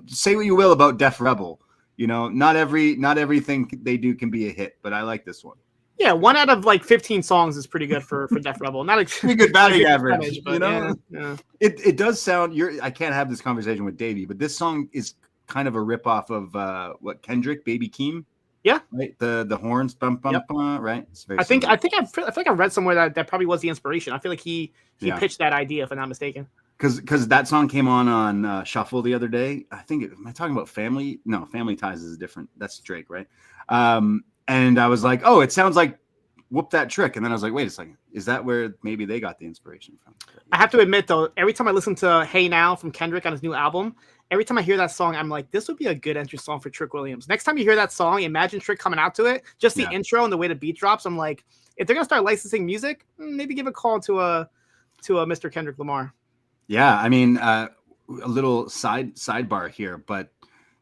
Say what you will about Def Rebel. Not everything they do can be a hit, but I like this one. Yeah, 1 out of like 15 songs is pretty good for Def Rebel. Not a pretty good batting average, but yeah. It does sound. I can't have this conversation with Davey, but this song is kind of a ripoff of what Kendrick, Baby Keem. Yeah, right. The horns, bum bum bum. Right. I feel like I read somewhere that probably was the inspiration. I feel like he pitched that idea, if I'm not mistaken. Because that song came on Shuffle the other day. I think am I talking about Family? No, Family Ties is different. That's Drake, right? And I was like, oh, it sounds like Whoop That Trick. And then I was like, wait a second, is that where maybe they got the inspiration from? I have to admit though, every time I listen to Hey Now from Kendrick on his new album, every time I hear that song, I'm like, this would be a good entry song for Trick Williams. Next time you hear that song, imagine Trick coming out to it. Just the intro and the way the beat drops. I'm like, if they're gonna start licensing music, maybe give a call to a Mr. Kendrick Lamar. Yeah, I mean, a little sidebar here, but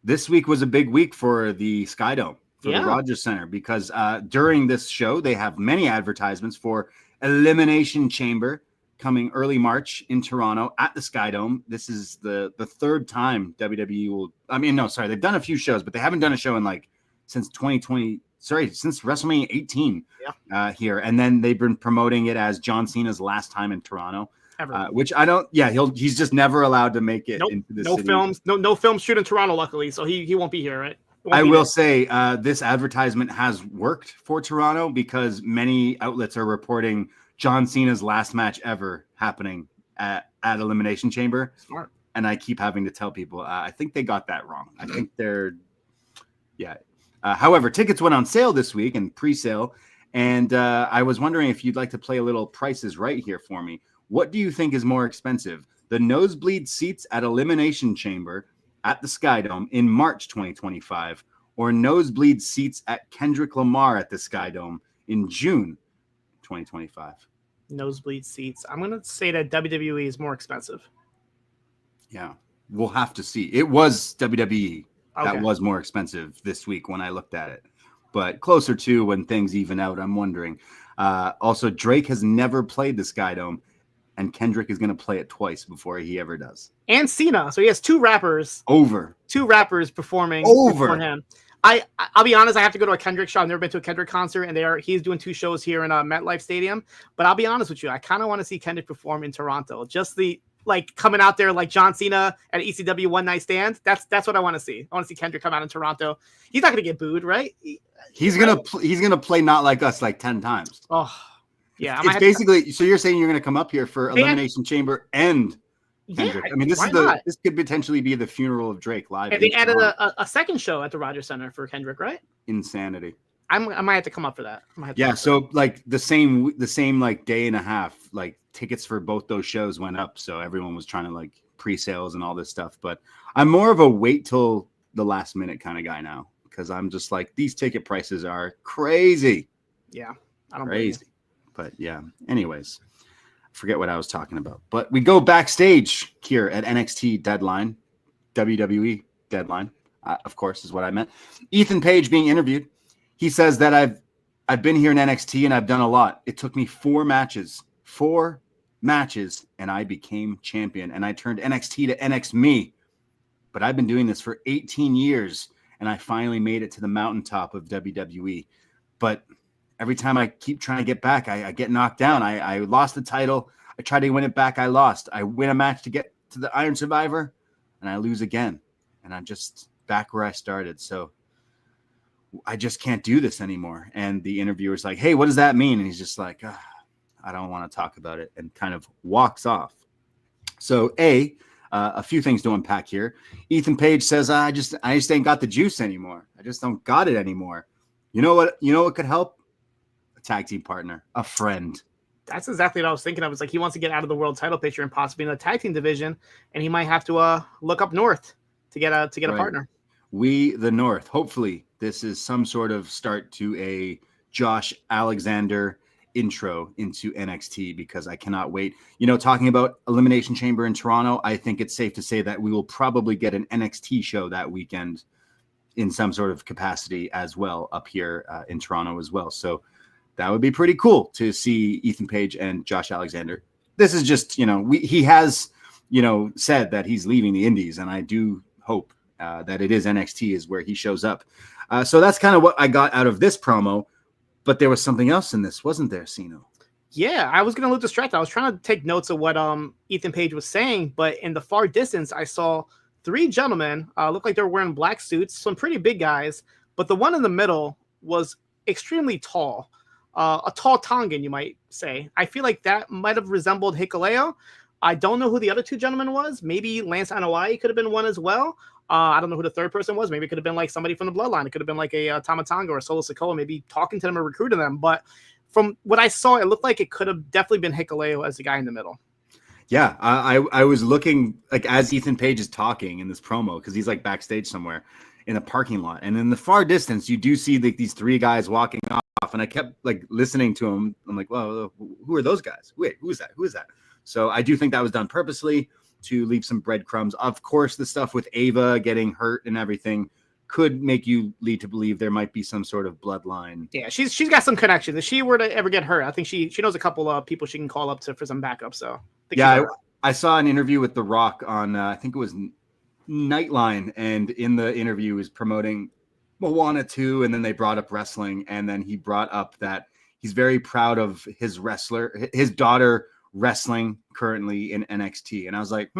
this week was a big week for the Skydome, for the Rogers Center, because during this show, they have many advertisements for Elimination Chamber coming early March in Toronto at the Skydome. This is the third time WWE will. I mean, no, sorry, they've done a few shows, but they haven't done a show in since 2020. Sorry, since WrestleMania 18 here, and then they've been promoting it as John Cena's last time in Toronto. Which I don't. Yeah, he's just never allowed to make it into the city. No films shoot in Toronto, luckily, so he won't be here, right? I will say this advertisement has worked for Toronto because many outlets are reporting John Cena's last match ever happening at Elimination Chamber. Smart. And I keep having to tell people, I think they got that wrong. I think they're, however, tickets went on sale this week and pre-sale. And I was wondering if you'd like to play a little Price is Right here for me. What do you think is more expensive? The nosebleed seats at Elimination Chamber at the Skydome in March 2025, or nosebleed seats at Kendrick Lamar at the Skydome in June 2025? Nosebleed seats. I'm going to say that WWE is more expensive. Yeah, we'll have to see. It was WWE that was more expensive this week when I looked at it, but closer to when things even out, I'm wondering. Also, Drake has never played the Skydome, and Kendrick is going to play it twice before he ever does. And Cena. So he has two rappers performing for him. I'll be honest, I have to go to a Kendrick show. I've never been to a Kendrick concert, and he's doing 2 shows here in MetLife Stadium. But I'll be honest with you, I kind of want to see Kendrick perform in Toronto. Just coming out there like John Cena at ECW One Night Stand. That's what I want to see. I want to see Kendrick come out in Toronto. He's not going to get booed, right? He's gonna play Not Like Us 10 times. Oh. Yeah, it's basically. So you're saying you're going to come up here for Elimination Chamber and Kendrick? I mean, this could potentially be the funeral of Drake live. And they added a second show at the Rogers Center for Kendrick, right? Insanity. I might have to come up for that. So the same day and a half, tickets for both those shows went up. So everyone was trying to pre-sales and all this stuff. But I'm more of a wait till the last minute kind of guy now, because I'm just these ticket prices are crazy. Yeah, I don't crazy. But yeah, anyways, Forget what I was talking about. But we go backstage here at NXT Deadline, WWE Deadline, of course, is what I meant. Ethan Page being interviewed. He says that I've been here in NXT and I've done a lot. It took me 4 matches, and I became champion. And I turned NXT to NX Me. But I've been doing this for 18 years, and I finally made it to the mountaintop of WWE. But every time I keep trying to get back, I get knocked down. I lost the title. I tried to win it back. I lost. I win a match to get to the Iron Survivor, and I lose again. And I'm just back where I started. So I just can't do this anymore. And the interviewer's like, hey, what does that mean? And he's just like, I don't want to talk about it, and kind of walks off. So a few things to unpack here. Ethan Page says, I just ain't got the juice anymore. I just don't got it anymore. You know what could help? A tag team partner, a friend. That's exactly what I was thinking of. It's like he wants to get out of the world title picture and possibly in the tag team division, and he might have to look up north to get a partner. We the North. Hopefully this is some sort of start to a Josh Alexander intro into NXT, because I cannot wait. Talking about Elimination Chamber in Toronto, I think it's safe to say that we will probably get an NXT show that weekend in some sort of capacity as well up here in Toronto as well. So that would be pretty cool to see Ethan Page and Josh Alexander. This is just, he has, said that he's leaving the Indies, and I do hope that it is NXT is where he shows up. So that's kind of what I got out of this promo. But there was something else in this, wasn't there, Siino? Yeah, I was getting a little distracted. I was trying to take notes of what Ethan Page was saying, but in the far distance, I saw 3 gentlemen look like they were wearing black suits, some pretty big guys, but the one in the middle was extremely tall, a tall Tongan, you might say. I feel like that might have resembled Hikuleo. I don't know who the other 2 gentlemen was. Maybe Lance Anoa'i could have been one as well. I don't know who the third person was. Maybe it could have been like somebody from the Bloodline. It could have been like a Tama Tonga or Solo Sikoa, maybe talking to them or recruiting them. But from what I saw, it looked like it could have definitely been Hikuleo as the guy in the middle. Yeah, I was looking like as Ethan Page is talking in this promo, because he's like backstage somewhere in a parking lot, and in the far distance you do see like these 3 guys walking off, and I kept like listening to him. I'm like, well, who are those guys? Wait, who is that? So I do think that was done purposely to leave some breadcrumbs. Of course, the stuff with Ava getting hurt and everything could make you lead to believe there might be some sort of bloodline. Yeah, she's got some connections. If she were to ever get hurt, I think she knows a couple of people she can call up for some backup. So I saw an interview with The Rock on I think it was Nightline, and in the interview is promoting Moana 2, and then they brought up wrestling, and then he brought up that he's very proud of his daughter wrestling currently in NXT. And I was like,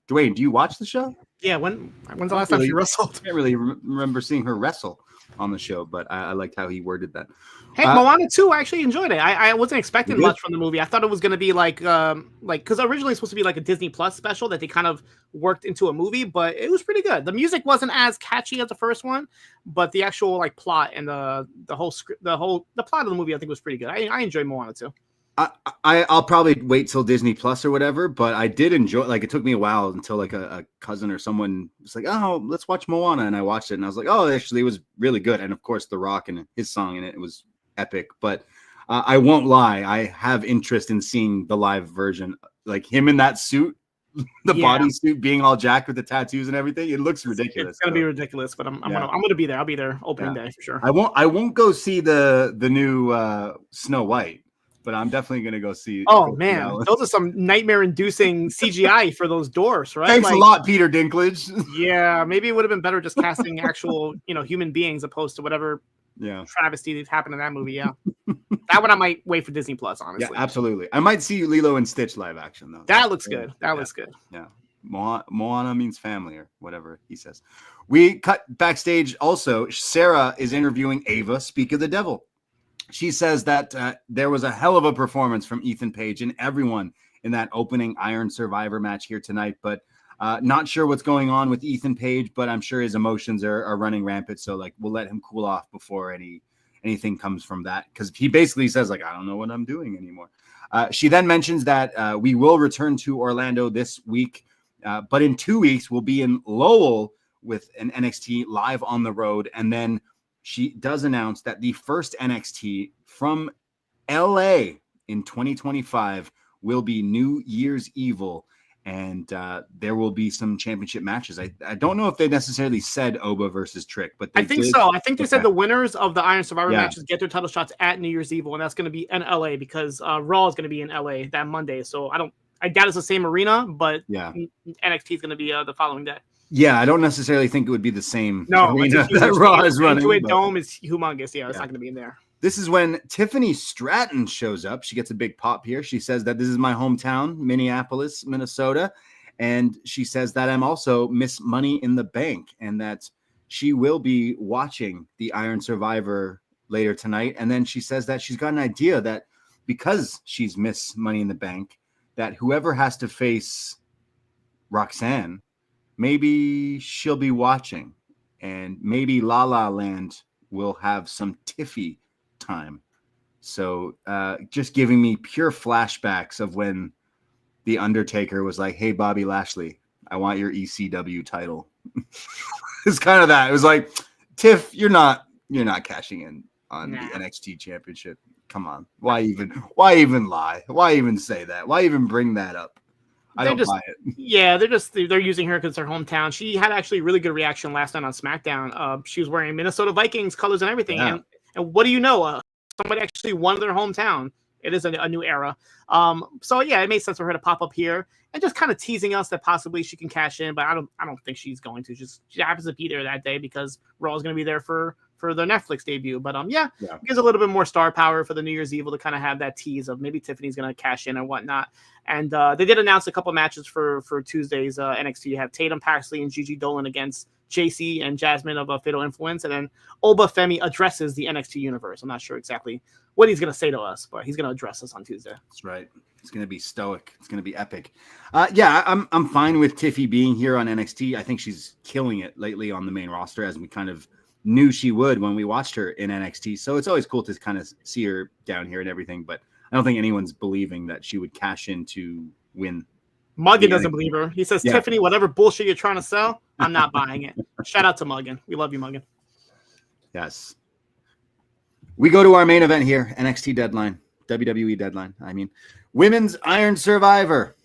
Dwayne, do you watch the show? Yeah, when's the last time she wrestled? I can't really remember seeing her wrestle on the show, but I liked how he worded that. Hey, Moana 2, I actually enjoyed it. I wasn't expecting much from the movie. I thought it was going to be like because originally it's supposed to be like a Disney Plus special that they kind of worked into a movie, but it was pretty good. The music wasn't as catchy as the first one, but the actual like plot and the whole script, the plot of the movie, I think was pretty good. I enjoyed Moana 2. I'll probably wait till Disney Plus or whatever, but I did enjoy. Like, it took me a while until like a cousin or someone was like, "Oh, let's watch Moana," and I watched it, and I was like, "Oh, actually, it was really good." And of course, The Rock and his song in it was epic. But I won't lie, I have interest in seeing the live version, like him in that suit, the bodysuit, being all jacked with the tattoos and everything. It looks ridiculous. It's gonna be ridiculous, but I'm gonna be there. I'll be there opening day for sure. I won't go see the new Snow White. But I'm definitely going to go see. Oh, man. Those are some nightmare-inducing CGI for those doors, right? Thanks a lot, Peter Dinklage. Yeah, maybe it would have been better just casting actual, human beings opposed to whatever travesty that happened in that movie, yeah. That one I might wait for Disney Plus, honestly. Yeah, absolutely. I might see Lilo and Stitch live action, though. That looks good. That looks good. Yeah. Moana means family or whatever he says. We cut backstage also. Sarah is interviewing Ava, Speak of the Devil. She says that there was a hell of a performance from Ethan Page and everyone in that opening Iron Survivor match here tonight, but not sure what's going on with Ethan Page, but I'm sure his emotions are running rampant. So like, we'll let him cool off before anything comes from that. Cause he basically says like, I don't know what I'm doing anymore. She then mentions that we will return to Orlando this week, but in 2 weeks we'll be in Lowell with an NXT live on the road. And then she does announce that the first NXT from LA in 2025 will be New Year's Evil, and there will be some championship matches. I don't know if they necessarily said Oba versus Trick, but I think did. so. I think they said the winners of the Iron Survivor Yeah. matches get their title shots at New Year's Evil, and that's going to be in LA because Raw is going to be in LA that Monday. So I doubt it's the same arena, but NXT is going to be the following day. Yeah, I don't necessarily think it would be the same arena huge, that Raw is running. Intuit Dome is humongous. Yeah, it's not going to be in there. This is when Tiffany Stratton shows up. She gets a big pop here. She says that this is my hometown, Minneapolis, Minnesota. And she says that I'm also Miss Money in the Bank and that she will be watching the Iron Survivor later tonight. And then she says that she's got an idea that because she's Miss Money in the Bank, that whoever has to face Roxanne, maybe she'll be watching. And maybe La La Land will have some Tiffy time. So just giving me pure flashbacks of when The Undertaker was like, hey, Bobby Lashley, I want your ECW title. It's kind of that. It was like, Tiff, you're not cashing in on the NXT championship. Come on. Why even lie? Why even say that? Why even bring that up? I don't buy it. Yeah, they're using her because it's her hometown. She had actually really good reaction last night on SmackDown. She was wearing Minnesota Vikings colors and everything. Yeah. And what do you know? Somebody actually won their hometown. It is a new era. So yeah, it makes sense for her to pop up here and just kind of teasing us that possibly she can cash in, but I don't think she's going to. She happens to be there that day because Raw is going to be there for the Netflix debut. But gives a little bit more star power for the New Year's Evil to kind of have that tease of maybe Tiffany's going to cash in and whatnot. And they did announce a couple matches for Tuesday's NXT. You have Tatum Paxley and Gigi Dolan against JC and Jasmine of Fatal Influence, and then Oba Femi addresses the NXT universe. I'm not sure exactly what he's going to say to us, but he's going to address us on Tuesday. That's right. It's going to be stoic. It's going to be epic. I'm fine with Tiffy being here on NXT. I think she's killing it lately on the main roster, as we kind of knew she would when we watched her in NXT. So it's always cool to kind of see her down here and everything, but I don't think anyone's believing that she would cash in to win. Muggin doesn't believe her. He says, Tiffany, whatever bullshit you're trying to sell, I'm not buying it. Shout out to Muggin. We love you, Muggin. Yes. We go to our main event here, NXT Deadline, WWE Deadline. I mean, Women's Iron Survivor.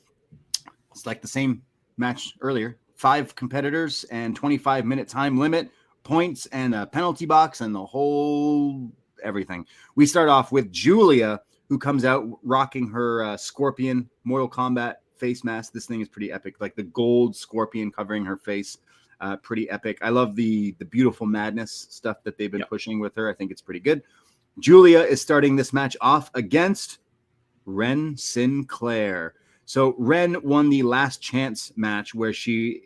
It's like the same match earlier. 5 competitors and 25-minute time limit, points and a penalty box and the whole everything. We start off with Giulia, who comes out rocking her Scorpion Mortal Kombat face mask. This thing is pretty epic, like the gold scorpion covering her face. Pretty epic. I love the beautiful madness stuff that they've been pushing with her. I think it's pretty good. Giulia is starting this match off against Wren Sinclair. So Wren won the last chance match where she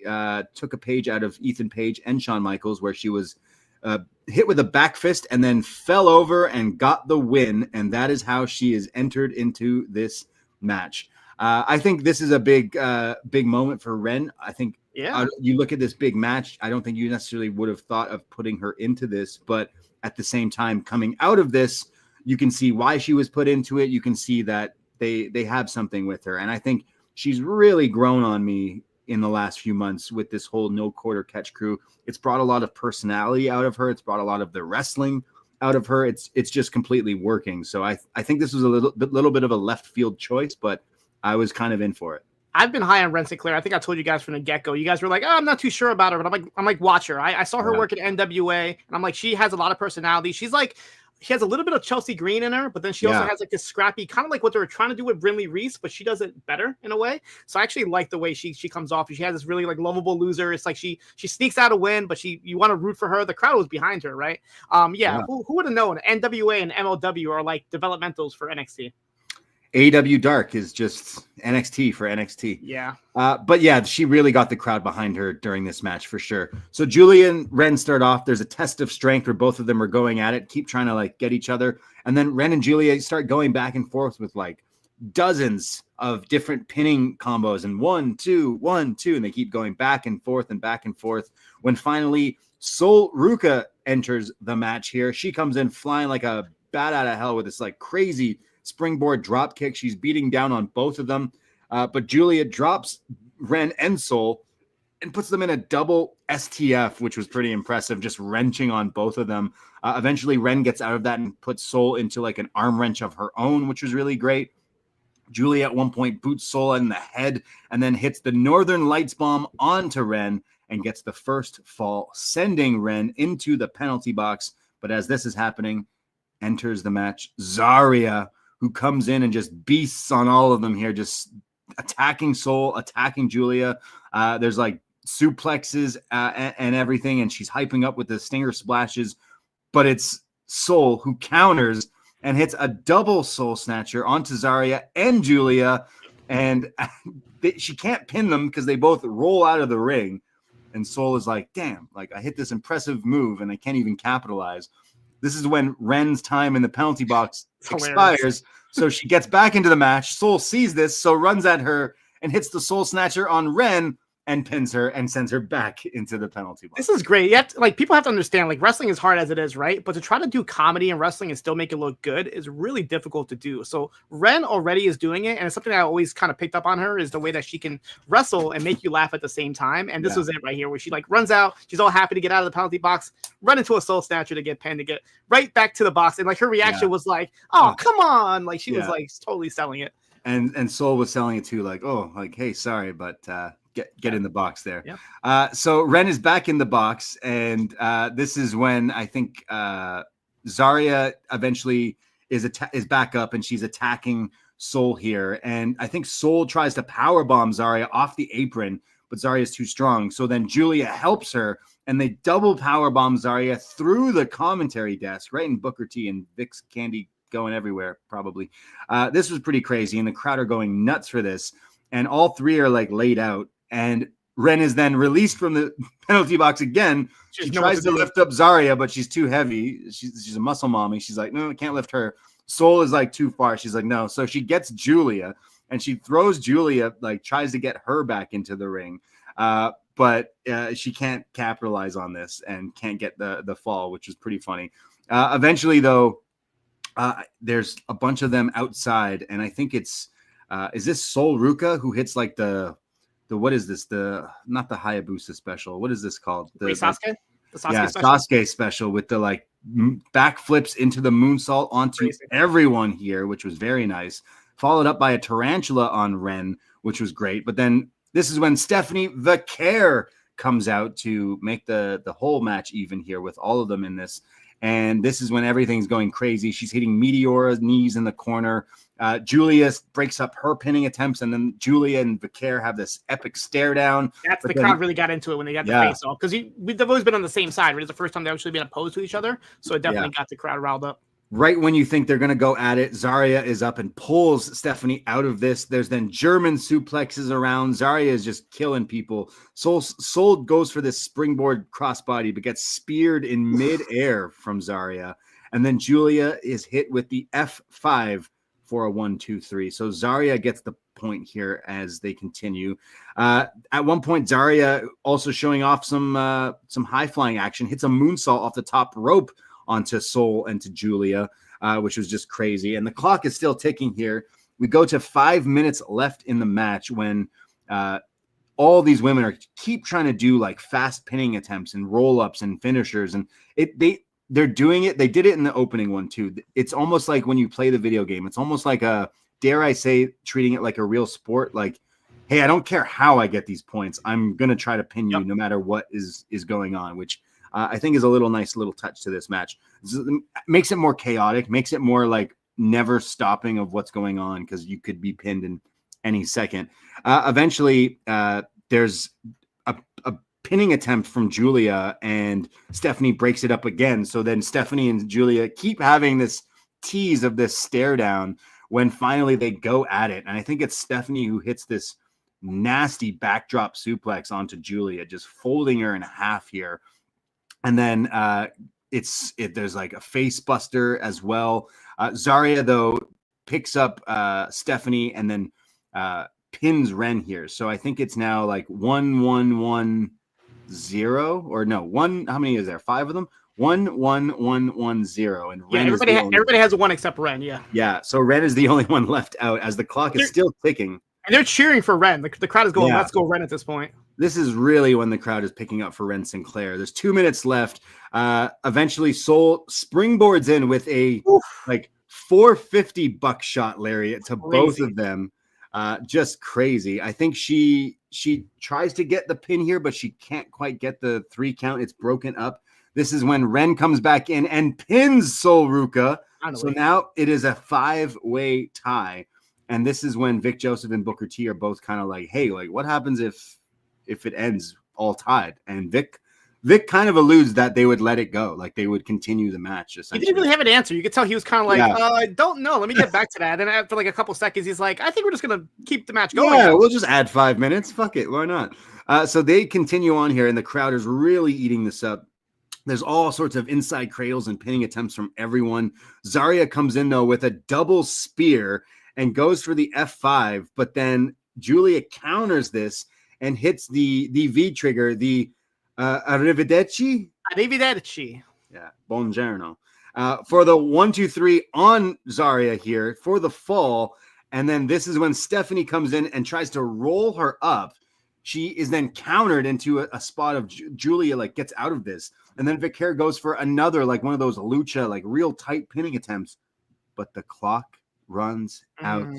took a page out of Ethan Page and Shawn Michaels, where she was hit with a back fist and then fell over and got the win. And that is how she is entered into this match. I think this is a big moment for Wren. I think you look at this big match, I don't think you necessarily would have thought of putting her into this, but at the same time, coming out of this, you can see why she was put into it. You can see that they have something with her. And I think she's really grown on me in the last few months with this whole no quarter catch crew. It's brought a lot of personality out of her. It's brought a lot of the wrestling out of her. It's just completely working. So I think this was a little bit of a left field choice, but I was kind of in for it. I've been high on Wren Sinclair. I think I told you guys from the get-go. You guys were like, I'm not too sure about her, but I'm like, watch her. I saw her work at NWA, and I'm like, she has a lot of personality. She has a little bit of Chelsea Green in her, but then she also has like this scrappy, kind of like what they were trying to do with Brinley Reese, but she does it better in a way. So I actually like the way she comes off. She has this really like lovable loser. It's like she sneaks out a win, but you want to root for her. The crowd was behind her, right? Who would have known? NWA and MLW are like developmentals for NXT. AEW Dark is just NXT for NXT. Yeah. But yeah, she really got the crowd behind her during this match for sure. So Giulia and Wren start off. There's a test of strength where both of them are going at it, keep trying to like get each other. And then Wren and Giulia start going back and forth with like dozens of different pinning combos and 1, 2, 1, 2. And they keep going back and forth and back and forth. When finally Sol Ruca enters the match here, she comes in flying like a bat out of hell with this like crazy springboard drop kick. She's beating down on both of them. But Giulia drops Wren and Sol and puts them in a double STF, which was pretty impressive, just wrenching on both of them. Eventually, Wren gets out of that and puts Soul into like an arm wrench of her own, which was really great. Giulia at one point boots Soul in the head and then hits the Northern Lights bomb onto Wren and gets the first fall, sending Wren into the penalty box. But as this is happening, enters the match Zaria, who comes in and just beasts on all of them here, just attacking Soul, attacking Giulia. There's like suplexes and everything, and she's hyping up with the stinger splashes, but it's Soul who counters and hits a double Soul snatcher onto Zaria and Giulia, and she can't pin them because they both roll out of the ring, and Soul is like, damn, like I hit this impressive move and I can't even capitalize. This is when Wren's time in the penalty box expires, so she gets back into the match. Soul sees this, so runs at her and hits the Soul snatcher on Wren and pins her and sends her back into the penalty box. This is great. Yet, like, people have to understand, like, wrestling is hard as it is, right? But to try to do comedy in wrestling and still make it look good is really difficult to do. So Wren already is doing it, and it's something I always kind of picked up on her is the way that she can wrestle and make you laugh at the same time. And this was it right here, where she like runs out, she's all happy to get out of the penalty box, run into a Soul snatcher to get pinned, to get right back to the box, and like her reaction was like, "Oh, come on!" Like she was like totally selling it. And Soul was selling it too, like, "Oh, like hey, sorry, but." Get in the box there. So Wren is back in the box, and this is when I think Zaria eventually is back up, and she's attacking Soul here. And I think Soul tries to powerbomb Zaria off the apron, but Zaria is too strong. So then Giulia helps her, and they double powerbomb Zaria through the commentary desk, right in Booker T and Vic's Candy going everywhere, probably. This was pretty crazy, and the crowd are going nuts for this. And all three are like laid out. And Wren is then released from the penalty box again. She tries to lift up Zaria, but she's too heavy. She's a muscle mommy. She's like, no, I can't lift her. Soul is like too far. She's like, no. So she gets Giulia, and she throws Giulia, like tries to get her back into the ring. But she can't capitalize on this and can't get the fall, which is pretty funny. Eventually, though, there's a bunch of them outside, and I think it's is this Sol Ruka who hits like the what is this? Not the Hayabusa special. What is this called? The Sasuke? The Sasuke special? Sasuke special with the like backflips into the moonsault onto everyone here, which was very nice. Followed up by a tarantula on Wren, which was great. But then this is when Stephanie Vaquer comes out to make the whole match even here with all of them in this. And this is when everything's going crazy. She's hitting Meteora's knees in the corner. Giulia breaks up her pinning attempts, and then Giulia and Vaquer have this epic stare down. The crowd really got into it when they got the face off, because they've always been on the same side. Right? It's the first time they've actually been opposed to each other, so it definitely got the crowd riled up. Right when you think they're going to go at it, Zaria is up and pulls Stephanie out of this. There's then German suplexes around. Zaria is just killing people. Soul goes for this springboard crossbody, but gets speared in midair from Zaria. And then Giulia is hit with the F5 for a 1-2-3. So Zaria gets the point here as they continue. At one point, Zaria also showing off some high flying action, hits a moonsault off the top rope onto Soul and to Giulia, which was just crazy. And the clock is still ticking here. We go to 5 minutes left in the match when all these women keep trying to do like fast pinning attempts and roll-ups and finishers. And they're doing it. They did it in the opening one too. It's almost like when you play the video game, it's almost like dare I say, treating it like a real sport. Like, hey, I don't care how I get these points. I'm going to try to pin you no matter what is going on, which I think is a nice little touch to this match. Makes it more chaotic, makes it more like never stopping of what's going on, because you could be pinned in any second. Eventually, there's a pinning attempt from Giulia, and Stephanie breaks it up again. So then Stephanie and Giulia keep having this tease of this stare down when finally they go at it. And I think it's Stephanie who hits this nasty backdrop suplex onto Giulia, just folding her in half here. And then there's like a face buster as well. Zaria, though, picks up Stephanie and then pins Wren here. So I think it's now like 1-1-1-0 or no, one. How many is there? 5 of them? 1-1-1-1-0. And Wren everybody has a 1 except Wren. Yeah. So Wren is the only one left out as the clock is still ticking. And they're cheering for Wren. The crowd is going, let's go Wren at this point. this is really when the crowd is picking up for Wren Sinclair. There's 2 minutes left. Eventually, Soul springboards in with a like 450 buckshot lariat to both of them. Just crazy. I think she tries to get the pin here, but she can't quite get the 3 count. It's broken up. This is when Wren comes back in and pins Sol Ruca. So now it is a 5-way tie. And this is when Vic Joseph and Booker T are both kind of like, hey, like what happens if it ends all tied? And Vic kind of alludes that they would let it go. Like they would continue the match. He didn't really have an answer. You could tell he was kind of like, I don't know. Let me get back to that. And after like a couple seconds, he's like, I think we're just going to keep the match going. Yeah, we'll just add 5 minutes. Fuck it. Why not? So they continue on here and the crowd is really eating this up. There's all sorts of inside cradles and pinning attempts from everyone. Zaria comes in, though, with a double spear and goes for the F5. But then Giulia counters this and hits the V trigger, the Arrivederci? Arrivederci. Yeah, buongiorno. For the 1, 2, 3 on Zaria here for the fall. And then this is when Stephanie comes in and tries to roll her up. She is then countered into a spot of Giulia, like gets out of this. And then Vaquer goes for another, like one of those lucha, like real tight pinning attempts. But the clock runs out.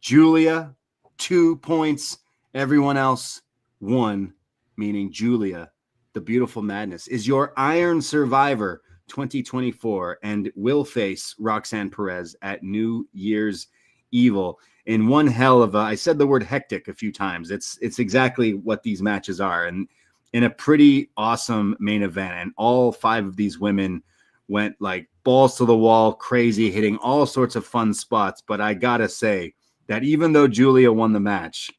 Giulia, 2 points. Everyone else, 1, meaning Giulia, the beautiful madness, is your Iron Survivor 2024 and will face Roxanne Perez at New Year's Evil. In one hell of a, I said the word hectic a few times. It's exactly what these matches are. And in a pretty awesome main event. And all 5 of these women went like balls to the wall, crazy, hitting all sorts of fun spots. But I got to say that even though Giulia won the match,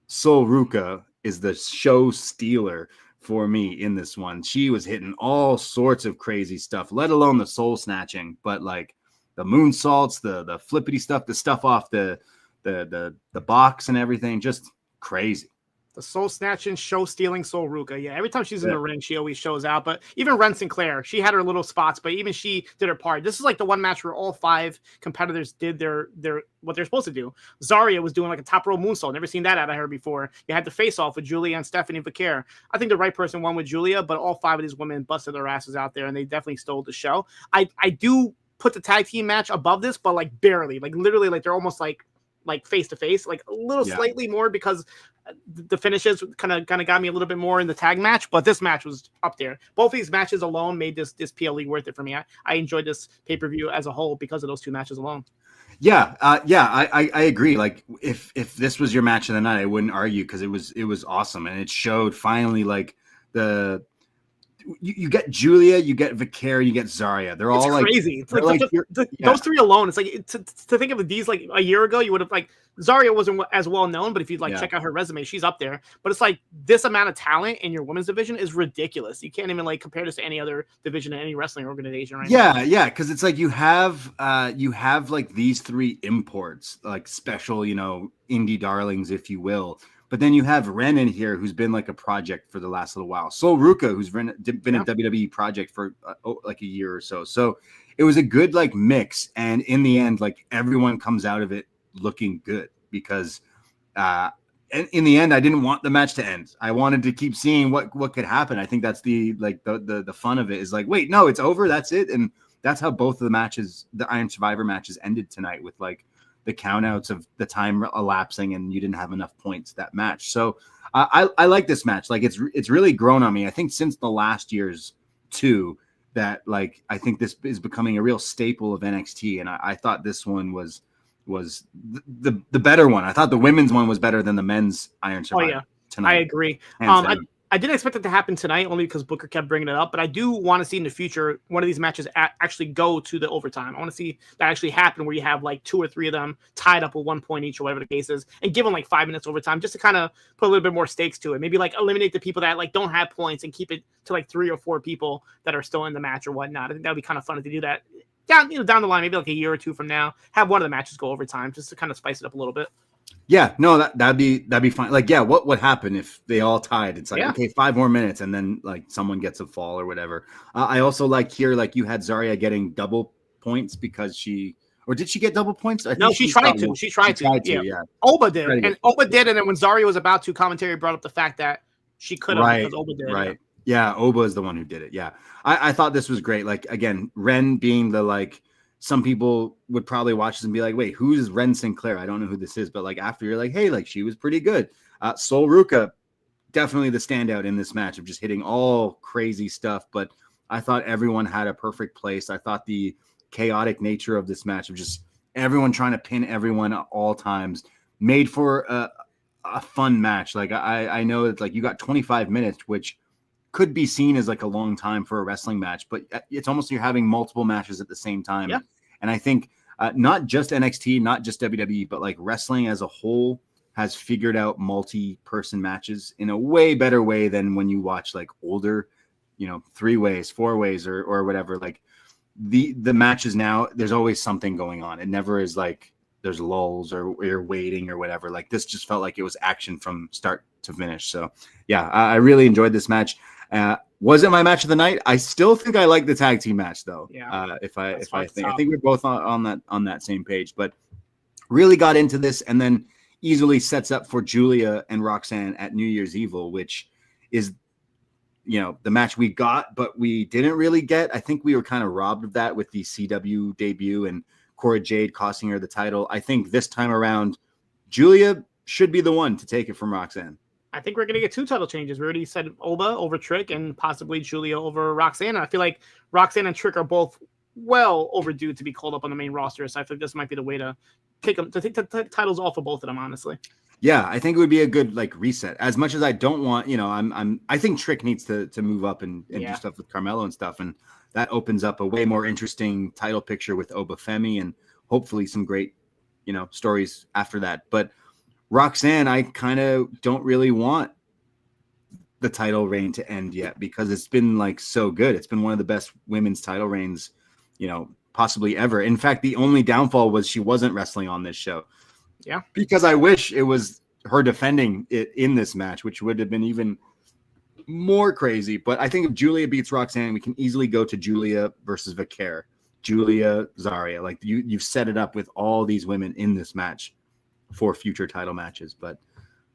Sol Ruca is the show stealer for me in this one. She was hitting all sorts of crazy stuff, let alone the soul snatching, but like the moonsaults, the flippity stuff, the stuff off the box and everything, just crazy. The soul snatching, show stealing Sol Ruca. Yeah, every time she's in the ring, she always shows out. But even Wren Sinclair, she had her little spots, but even she did her part. This is like the one match where all 5 competitors did their what they're supposed to do. Zaria was doing like a top row moonsault. Never seen that out of her before. You had the face off with Giulia and Stephanie Vaquer. I think the right person won with Giulia, but all 5 of these women busted their asses out there, and they definitely stole the show. I do put the tag team match above this, but like barely, like literally, like they're almost like face to face, like a little slightly more because the finishes kind of got me a little bit more in the tag match, but this match was up there. Both of these matches alone made this PLE worth it for me. I enjoyed this pay-per-view as a whole because of those 2 matches alone. I agree. Like if this was your match of the night, I wouldn't argue because it was awesome and it showed finally like you get Giulia, you get Vaquer, you get Zaria. They're all like crazy. It's like those 3 alone. It's like to think of these like a year ago, you would have like Zaria wasn't as well known, but if you check out her resume, she's up there. But it's like this amount of talent in your women's division is ridiculous. You can't even like compare this to any other division in any wrestling organization right now. Yeah, because it's like you have like these 3 imports, like special, indie darlings, if you will. But then you have Wren in here, who's been like a project for the last little while. Sol Ruca, who's been a WWE project for like a year or so. So it was a good like mix. And in the end, like everyone comes out of it looking good because in the end, I didn't want the match to end. I wanted to keep seeing what could happen. I think that's the fun of it is like, wait, no, it's over. That's it. And that's how both of the matches, the Iron Survivor matches, ended tonight with like the countouts of the time elapsing and you didn't have enough points that match. So I like this match. Like it's really grown on me. I think since the last year's 2 that like, I think this is becoming a real staple of NXT. And I thought this one was the better one. I thought the women's one was better than the men's Iron Survivor tonight. I agree. I didn't expect it to happen tonight only because Booker kept bringing it up, but I do want to see in the future one of these matches actually go to the overtime. I want to see that actually happen where you have like 2 or 3 of them tied up with 1 point each or whatever the case is and give them like 5 minutes overtime just to kind of put a little bit more stakes to it. Maybe like eliminate the people that like don't have points and keep it to like 3 or 4 people that are still in the match or whatnot. I think that would be kind of fun to do that down the line, maybe like a year or 2 from now, have one of the matches go overtime just to kind of spice it up a little bit. Yeah, no, that'd be fine. Like, yeah, what would happen if they all tied? It's like, okay, 5 more minutes, and then like someone gets a fall or whatever. I also like here, like you had Zaria getting double points because she Or did she get double points? I No, think she tried to. She tried to. Yeah. Oba did. And Oba did. And then when Zaria was about to, commentary brought up the fact that she could have because Oba did. Right. Yeah. Oba is the one who did it. Yeah. I thought this was great. Like, again, Wren being the, like, some people would probably watch this and be like, wait, who's Wren Sinclair? I don't know who this is. But, like, after you're like, hey, like, she was pretty good. Sol Ruca, definitely the standout in this match of just hitting all crazy stuff. But I thought everyone had a perfect place. I thought the chaotic nature of this match of just everyone trying to pin everyone at all times made for a fun match. Like, I know it's like you got 25 minutes, which could be seen as like a long time for a wrestling match, but it's almost you're having multiple matches at the same time. Yeah. And I think not just NXT, not just WWE, but like wrestling as a whole has figured out multi-person matches in a way better way than when you watch like older, 3-ways, 4-ways or whatever. Like the matches now, there's always something going on. It never is like there's lulls or you're waiting or whatever. Like this just felt like it was action from start to finish. So yeah, I really enjoyed this match. Was it my match of the night? I still think I like the tag team match though. Yeah. I think we're both on that same page, but really got into this and then easily sets up for Giulia and Roxanne at New Year's Evil, which is, the match we got, but we didn't really get. I think we were kind of robbed of that with the CW debut and Cora Jade costing her the title. I think this time around, Giulia should be the one to take it from Roxanne. I think we're going to get 2 title changes. We already said Oba over Trick and possibly Giulia over Roxanne. I feel like Roxanne and Trick are both well overdue to be called up on the main roster. So I think this might be the way to take the titles off of both of them, honestly. Yeah, I think it would be a good like reset. As much as I don't want, I think Trick needs to move up and do stuff with Carmelo and stuff, and that opens up a way more interesting title picture with Oba Femi and hopefully some great, stories after that. But Roxanne, I kind of don't really want the title reign to end yet because it's been like so good. It's been one of the best women's title reigns, possibly ever. In fact, the only downfall was she wasn't wrestling on this show. Yeah. Because I wish it was her defending it in this match, which would have been even more crazy. But I think if Giulia beats Roxanne, we can easily go to Giulia versus Vaquer, Giulia, Zaria. Like you've set it up with all these women in this match for future title matches. But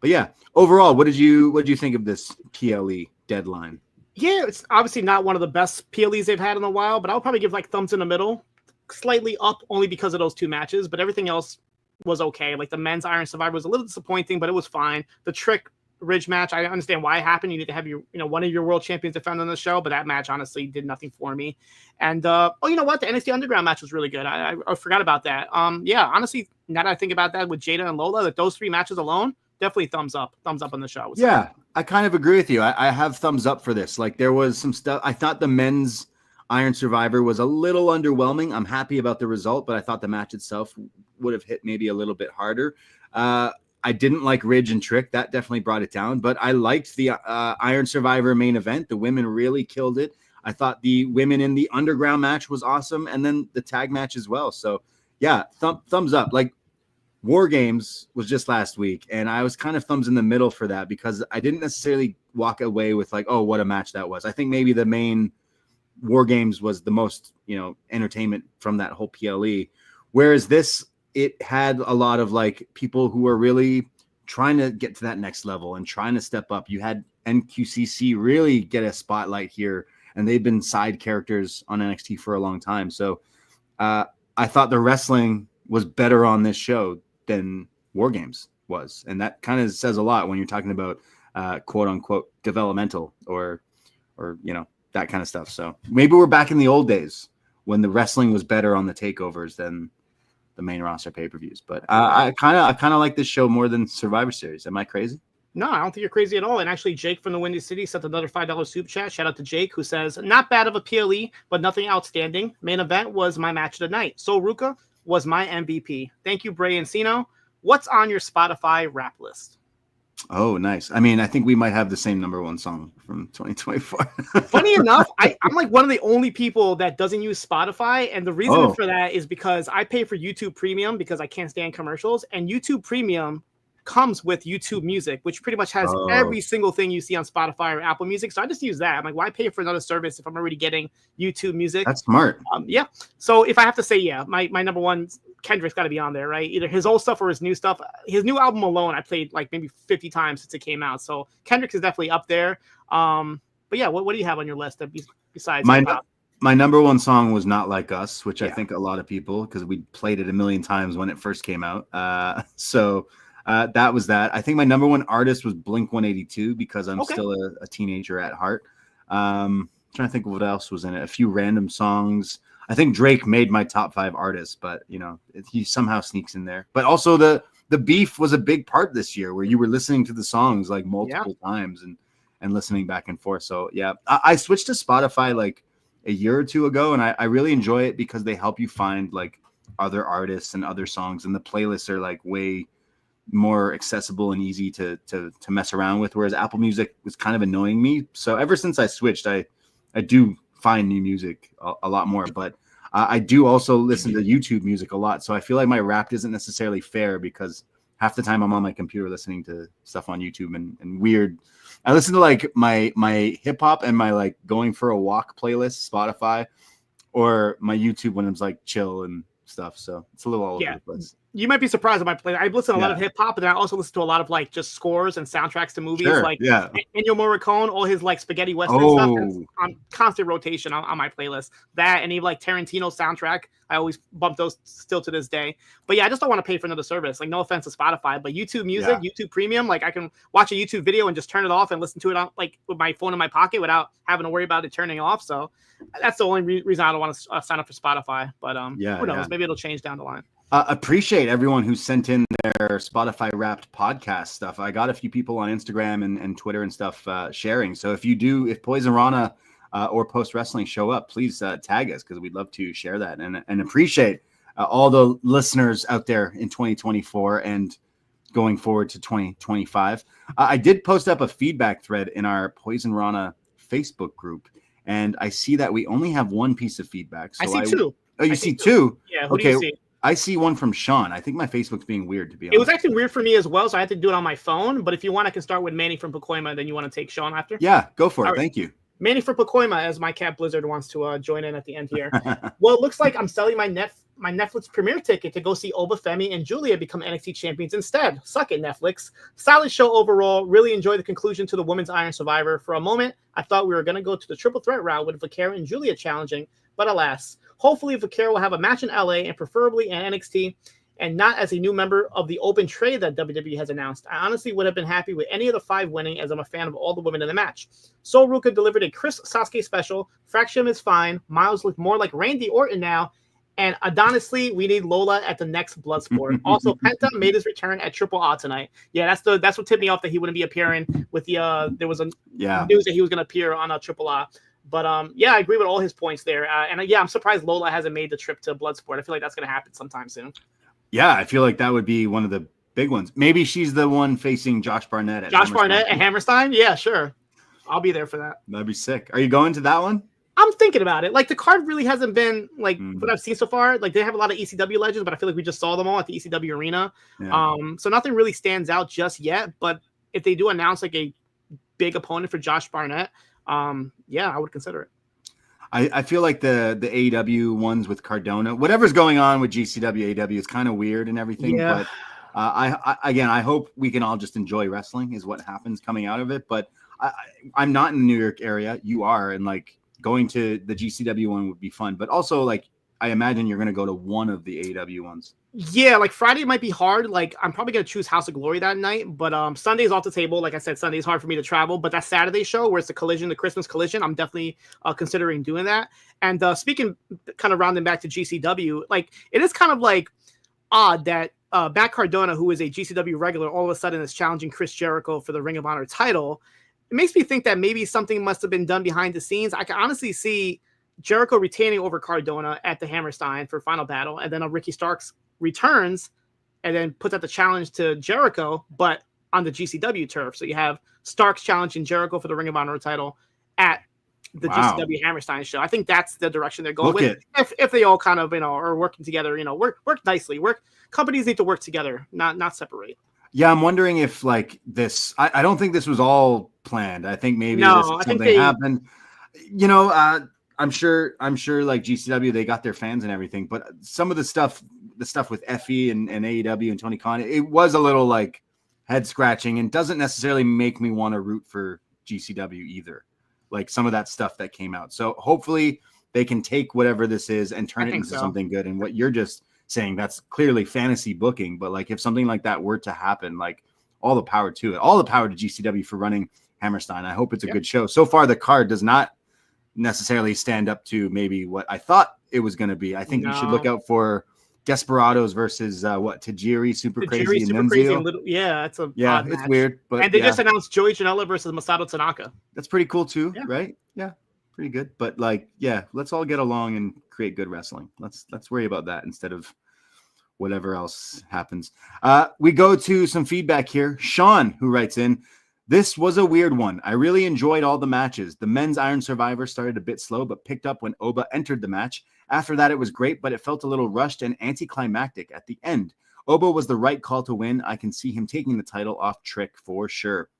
yeah, overall, what did you think of this PLE deadline? Yeah, it's obviously not one of the best PLEs they've had in a while, but I'll probably give like thumbs in the middle, slightly up only because of those 2 matches, but everything else was okay. Like the men's Iron Survivor was a little disappointing, but it was fine. The Trick Ridge match, I understand why it happened. You need to have your, one of your world champions defend on the show, but that match honestly did nothing for me. And you know what? The NXT Underground match was really good. I forgot about that. Yeah, honestly, now that I think about that with Jaida and Lola, that those 3 matches alone, definitely thumbs up on the show. Yeah, I kind of agree with you. I have thumbs up for this. Like there was some stuff. I thought the men's Iron Survivor was a little underwhelming. I'm happy about the result, but I thought the match itself would have hit maybe a little bit harder. I didn't like Ridge and Trick. That definitely brought it down, but I liked the Iron Survivor main event. The women really killed it. I thought the women in the Underground match was awesome, and then the tag match as well. So yeah, thumbs up. Like War Games was just last week, and I was kind of thumbs in the middle for that because I didn't necessarily walk away with like, oh, what a match that was. I think maybe the main War Games was the most, entertainment from that whole PLE. Whereas this, it had a lot of like people who were really trying to get to that next level and trying to step up. You had NQCC really get a spotlight here, and they've been side characters on NXT for a long time. So I thought the wrestling was better on this show than War Games was. And that kind of says a lot when you're talking about quote unquote developmental or that kind of stuff. So maybe we're back in the old days when the wrestling was better on the takeovers than the main roster pay-per-views. But I kind of like this show more than Survivor Series. Am I crazy? No, I don't think you're crazy at all. And actually, Jake from the Windy City sent another $5 super chat. Shout out to Jake, who says, not bad of a PLE, but nothing outstanding. Main event was my match of the night. Sol Ruca was my MVP. Thank you, Braden Herrington. What's on your Spotify rap list? Oh, nice. I mean, I think we might have the same number 1 song from 2024. Funny enough, I'm like one of the only people that doesn't use Spotify. And the reason for that is because I pay for YouTube Premium because I can't stand commercials. And YouTube Premium comes with YouTube Music, which pretty much has every single thing you see on Spotify or Apple Music. So I just use that. I'm like, why pay for another service if I'm already getting YouTube Music? That's smart. Yeah. So if I have to say, yeah, my number one, Kendrick's got to be on there, right? Either his old stuff or his new stuff. His new album alone, I played like maybe 50 times since it came out. So Kendrick is definitely up there. But yeah, what do you have on your list besides my number one song was Not Like Us, which I think a lot of people, because we played it a million times when it first came out. So that was that. I think my number one artist was Blink-182 because I'm still a teenager at heart. Trying to think of what else was in it. A few random songs. I think Drake made my top 5 artists, but he somehow sneaks in there. But also the beef was a big part this year, where you were listening to the songs like multiple times and listening back and forth. So yeah, I switched to Spotify like a year or two ago, and I really enjoy it because they help you find like other artists and other songs, and the playlists are like way more accessible and easy to mess around with, whereas Apple Music was kind of annoying me. So ever since I switched, I do find new music a lot more, but I do also listen to YouTube Music a lot. So I feel like my Wrapped isn't necessarily fair because half the time I'm on my computer listening to stuff on YouTube and weird. I listen to like my hip hop and my like going for a walk playlist, Spotify, or my YouTube when it's like chill and stuff. So it's a little all over the place. You might be surprised at my play. I listen to a lot of hip hop, and I also listen to a lot of like just scores and soundtracks to movies, like Ennio Morricone, all his like spaghetti western stuff. It's on constant rotation on my playlist. That and even like Tarantino soundtrack, I always bump those still to this day. But yeah, I just don't want to pay for another service. Like, no offense to Spotify, but YouTube Music, YouTube Premium, like I can watch a YouTube video and just turn it off and listen to it on like with my phone in my pocket without having to worry about it turning off. So that's the only reason I don't want to sign up for Spotify. But who knows? Maybe it'll change down the line. Appreciate everyone who sent in their Spotify Wrapped podcast stuff. I got a few people on Instagram and Twitter and stuff sharing. So if Poison Rana or Post Wrestling show up, please tag us because we'd love to share that and appreciate all the listeners out there in 2024 and going forward to 2025. I did post up a feedback thread in our Poison Rana Facebook group, and I see that we only have one piece of feedback. So I see two. Oh, you see two? Yeah. Who do you see? I see one from Sean. I think my Facebook's being weird, to be honest. It was actually weird for me as well, so I had to do it on my phone. But if you want, I can start with Manny from Pacoima, then you want to take Sean after? Yeah, go for it. Right. Thank you. Manny from Pacoima, as my cat Blizzard wants to join in at the end here. Well, it looks like I'm selling my Netflix premiere ticket to go see Oba Femi and Giulia become NXT champions instead. Suck it, Netflix. Solid show overall. Really enjoyed the conclusion to the Women's Iron Survivor. For a moment, I thought we were going to go to the triple threat route with Vaquer and Giulia challenging, but alas. Hopefully, Vaquer will have a match in LA and preferably in NXT and not as a new member of the open trade that WWE has announced. I honestly would have been happy with any of the 5 winning, as I'm a fan of all the women in the match. Sol Ruka delivered a Chris Sasuke special. Fraction is fine. Miles looked more like Randy Orton now. And honestly, we need Lola at the next Bloodsport. Also, Penta made his return at Triple A tonight. Yeah, that's what tipped me off that he wouldn't be appearing with the there was a news that he was going to appear on a Triple A. But yeah, I agree with all his points there. And yeah, I'm surprised Lola hasn't made the trip to Bloodsport. I feel like that's going to happen sometime soon. Yeah, I feel like that would be one of the big ones. Maybe she's the one facing Josh Barnett at Hammerstein? Yeah, sure. I'll be there for that. That'd be sick. Are you going to that one? I'm thinking about it. Like, the card really hasn't been like what I've seen so far. Like, they have a lot of ECW legends, but I feel like we just saw them all at the ECW arena. Yeah. So nothing really stands out just yet. But if they do announce like a big opponent for Josh Barnett, yeah, I would consider it. I feel like the AEW ones with Cardona, whatever's going on with GCW, AEW is kind of weird and everything. Yeah. But I hope we can all just enjoy wrestling is what happens coming out of it. But I'm not in the New York area. You are, and like going to the GCW one would be fun. But also, like, I imagine you're going to go to one of the AEW ones. Yeah, like Friday might be hard. Like, I'm probably going to choose House of Glory that night. But Sunday's off the table. Like I said, Sunday's hard for me to travel. But that Saturday show where it's the Christmas collision, I'm definitely considering doing that. And speaking, kind of rounding back to GCW, like, it is kind of like odd that Matt Cardona, who is a GCW regular, all of a sudden is challenging Chris Jericho for the Ring of Honor title. It makes me think that maybe something must have been done behind the scenes. I can honestly see Jericho retaining over Cardona at the Hammerstein for Final Battle, and then Ricky Starks returns and then puts out the challenge to Jericho, but on the GCW turf. So you have Starks challenging Jericho for the Ring of Honor title at the GCW Hammerstein show. I think that's the direction they're going with. If they all kind of, are working together, work nicely. Companies need to work together, not separate. Yeah, I'm wondering if like this. I don't think this was all planned. I think maybe something happened. You know, I'm sure like GCW, they got their fans and everything, but some of the stuff with Effie and AEW and Tony Khan, it was a little like head scratching and doesn't necessarily make me want to root for GCW either. Like some of that stuff that came out. So hopefully they can take whatever this is and turn it into something good. And what you're just saying, that's clearly fantasy booking. But like if something like that were to happen, like all the power to it, all the power to GCW for running Hammerstein. I hope it's a good show. So far, the card does not necessarily stand up to maybe what I thought it was going to be. I think you should look out for Desperados versus Tajiri, Super Crazy, and Nunzio. It's it's weird, but and they just announced Joey Janela versus Masato Tanaka. That's pretty cool too, right? Yeah, pretty good. But like, let's all get along and create good wrestling. Let's worry about that instead of whatever else happens. We go to some feedback here. Sean, who writes in, this was a weird one. I really enjoyed all the matches. The men's Iron Survivor started a bit slow, but picked up when Oba entered the match. After that, it was great, but it felt a little rushed and anticlimactic at the end. Oba was the right call to win. I can see him taking the title off Trick for sure.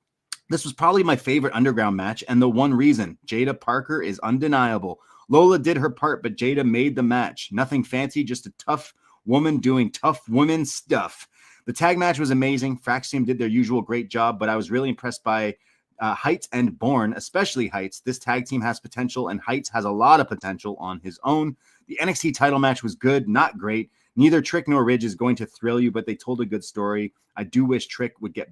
This was probably my favorite underground match, and the one reason. Jaida Parker is undeniable. Lola did her part, but Jaida made the match. Nothing fancy, just a tough woman doing tough women stuff. The tag match was amazing. Axiom did their usual great job, but I was really impressed by Heights and Bourne, especially Heights. This tag team has potential, and Heights has a lot of potential on his own. The NXT title match was good, not great. Neither Trick nor Ridge is going to thrill you, but they told a good story. I do wish Trick would get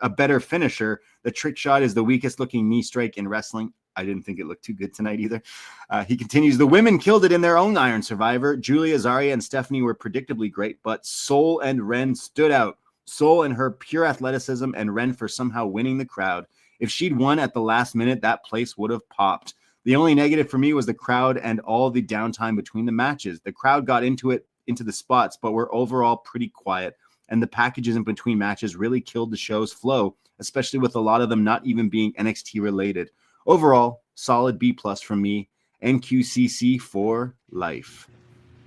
a better finisher. The Trick shot is the weakest looking knee strike in wrestling. I didn't think it looked too good tonight either. He continues, the women killed it in their own Iron Survivor. Giulia, Zaria, and Stephanie were predictably great, but Soul and Wren stood out. Soul and her pure athleticism, and Wren for somehow winning the crowd. If she'd won at the last minute, that place would have popped. The only negative for me was the crowd and all the downtime between the matches. The crowd got into the spots, but were overall pretty quiet. And the packages in between matches really killed the show's flow, especially with a lot of them not even being NXT related. Overall, solid B+ from me. NQCC for life.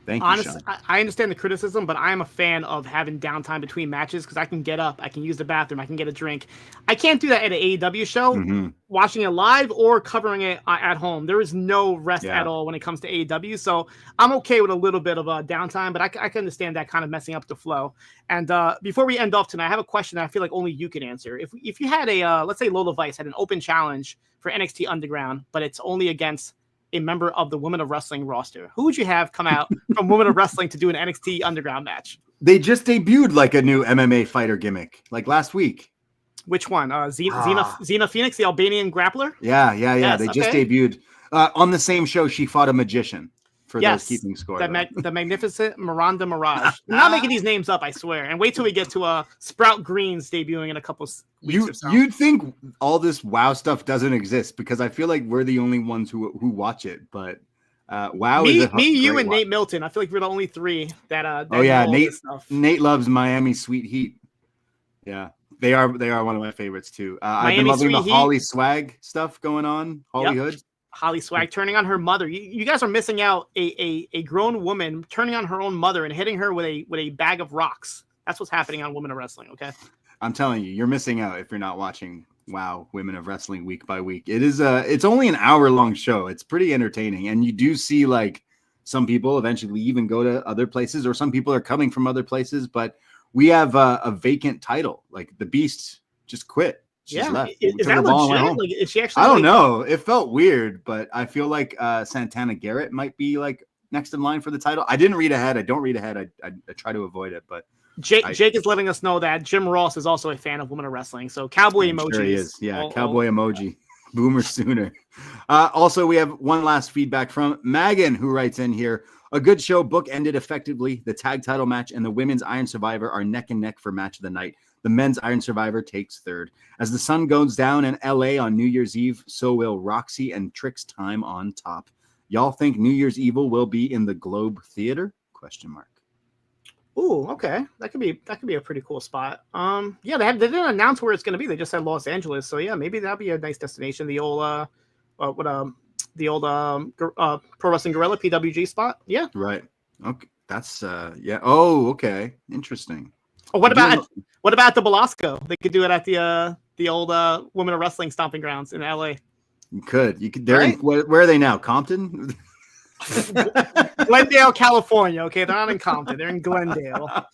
Thank you, honestly, Sean. I understand the criticism, but I'm a fan of having downtime between matches because I can get up, I can use the bathroom, I can get a drink. I can't do that at an AEW show, watching it live or covering it at home. There is no rest at all when it comes to AEW, so I'm okay with a little bit of a downtime, but I can understand that kind of messing up the flow. And before we end off tonight, I have a question that I feel like only you can answer. If you had let's say Lola Vice had an open challenge for NXT Underground, but it's only against a member of the Women of Wrestling roster, who would you have come out from Women of Wrestling to do an NXT Underground match? They just debuted like a new MMA fighter gimmick, like last week. Which one? Xena Phoenix, the Albanian grappler? Yeah. Yes, they just debuted. On the same show, she fought a magician for those keeping score. The magnificent Miranda Mirage. I'm not making these names up, I swear. And wait till we get to Sprout Greens debuting in a couple weeks or so. You'd think all this WoW stuff doesn't exist because I feel like we're the only ones who watch it. But WoW is you and Nate Milton. I feel like we're the only three that Nate loves Miami Sweet Heat. Yeah, they are one of my favorites too. I've been loving the Holly Swag stuff going on. Holly Hood. Holly Swag turning on her mother. You guys are missing out. A grown woman turning on her own mother and hitting her with a bag of rocks. That's what's happening on Women of Wrestling. Okay, I'm telling you, you're missing out if you're not watching WoW Women of Wrestling week by week. It's only an hour-long show. It's pretty entertaining, and you do see like some people eventually even go to other places, or some people are coming from other places. But we have a vacant title. Like the Beast just quit. She's left. Is that legit? Like, is she actually? I don't know. It felt weird, but I feel like Santana Garrett might be like next in line for the title. I didn't read ahead. I don't read ahead. I try to avoid it, but Jake is letting us know that Jim Ross is also a fan of Women of Wrestling. So cowboy emoji. Sure he is. Yeah, cowboy emoji. Boomer sooner. Also, we have one last feedback from Megan, who writes in here. A good show, book ended effectively. The tag title match and the women's Iron Survivor are neck and neck for match of the night. The men's Iron Survivor takes third. As the sun goes down in LA on New Year's Eve, so will Roxy and Trick's time on top. Y'all think New Year's Evil will be in the Globe Theater? ? Ooh, okay. That could be a pretty cool spot. They didn't announce where it's going to be. They just said Los Angeles. So yeah, maybe that'd be a nice destination. The old Pro Wrestling Guerrilla PWG spot. Yeah. Right. Okay. That's yeah. Oh, okay. Interesting. Oh, what What about the Belasco? They could do it at the old Women of Wrestling stomping grounds in LA. You could. They're Right? where are they now? Compton? Glendale, California. Okay, they're not in Compton. They're in Glendale.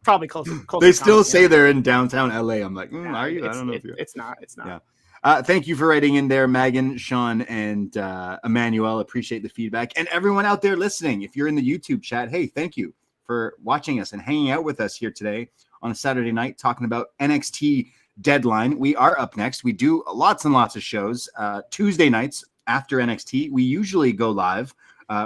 Probably closer. They to still Compton, say they're in downtown LA. I'm like, Nah, are you? I don't know if you're. It's not. It's not. Yeah. Thank you for writing in there, Megan, Sean, and Emmanuel. Appreciate the feedback. And everyone out there listening, if you're in the YouTube chat, hey, thank you for watching us and hanging out with us here today on a Saturday night talking about NXT Deadline. We are up next. We do lots and lots of shows. Tuesday nights after NXT, we usually go live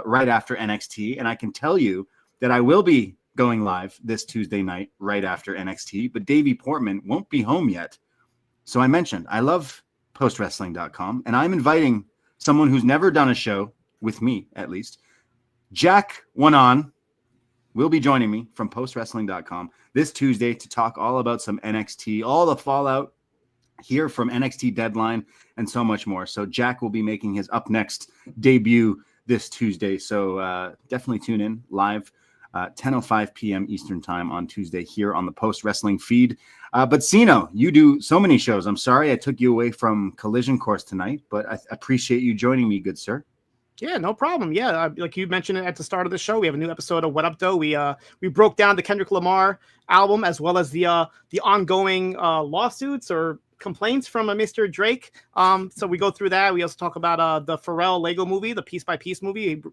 right after NXT. And I can tell you that I will be going live this Tuesday night right after NXT, but Davie Portman won't be home yet. So I mentioned I love postwrestling.com, and I'm inviting someone who's never done a show with me, at least. Jack One will be joining me from postwrestling.com this Tuesday to talk all about some NXT, all the fallout here from NXT Deadline, and so much more. So Jack will be making his Up Next debut this Tuesday. So definitely tune in live 10:05 p.m. Eastern time on Tuesday here on the Post Wrestling feed. But Siino, you do so many shows. I'm sorry I took you away from Collision Course tonight, but I appreciate you joining me, good sir. Yeah, no problem. Yeah, like you mentioned at the start of the show, we have a new episode of What Up Doe. We broke down the Kendrick Lamar album as well as the ongoing lawsuits or complaints from Mr. Drake. So we go through that. We also talk about the Pharrell Lego movie, the Piece by Piece movie.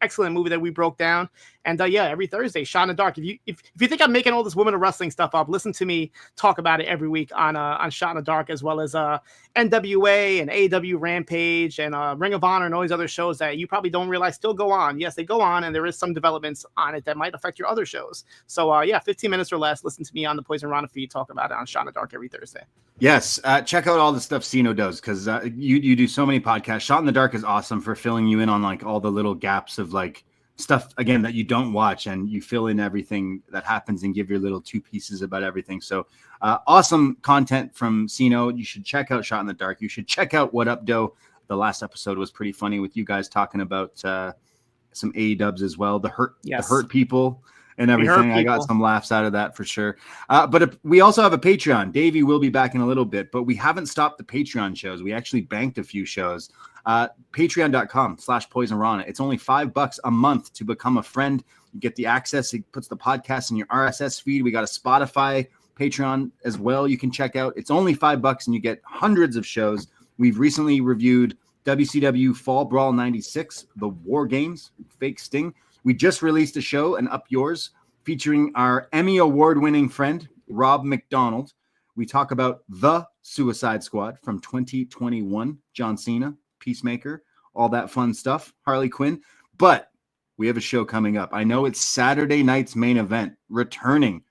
Excellent movie that we broke down. And every Thursday, Shot in the Dark. If you think I'm making all this Women of Wrestling stuff up, listen to me talk about it every week on Shot in the Dark, as well as NWA and AEW Rampage and Ring of Honor and all these other shows that you probably don't realize still go on. Yes, they go on, and there is some developments on it that might affect your other shows. So 15 minutes or less, listen to me on the Poisonrana feed talk about it on Shot in the Dark every Thursday. Yes, check out all the stuff Siino does, because you do so many podcasts. Shot in the Dark is awesome for filling you in on like all the little gaps of like stuff again that you don't watch, and you fill in everything that happens and give your little two pieces about everything. So awesome content from Siino. You should check out Shot in the Dark. You should check out What Up Doe. The last episode was pretty funny with you guys talking about some AEWs as well. The hurt people and everything. I got some laughs out of that for sure. But we also have a Patreon. Davey will be back in a little bit, but we haven't stopped the Patreon shows. We actually banked a few shows. Patreon.com/Poisonrana. It's only $5 a month to become a friend. You get the access. It puts the podcast in your RSS feed. We got a Spotify Patreon as well. You can check out. It's only $5 and you get hundreds of shows. We've recently reviewed WCW Fall Brawl 96, the War Games, Fake Sting. We just released a show, and Up Yours, featuring our Emmy Award-winning friend, Rob McDonald. We talk about The Suicide Squad from 2021, John Siino, Peacemaker, all that fun stuff, Harley Quinn. But we have a show coming up. I know it's Saturday night's main event, returning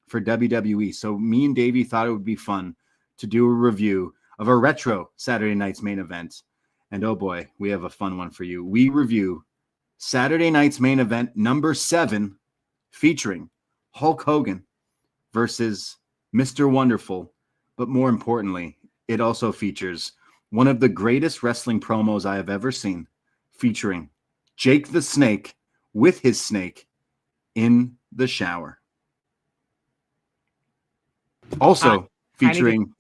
for WWE. So me and Davey thought it would be fun to do a review of a retro Saturday night's main event. And oh boy, we have a fun one for you. We review Saturday night's main event number 7, featuring Hulk Hogan versus Mr. Wonderful. But more importantly, it also features one of the greatest wrestling promos I have ever seen, featuring Jake the Snake with his snake in the shower. Also featuring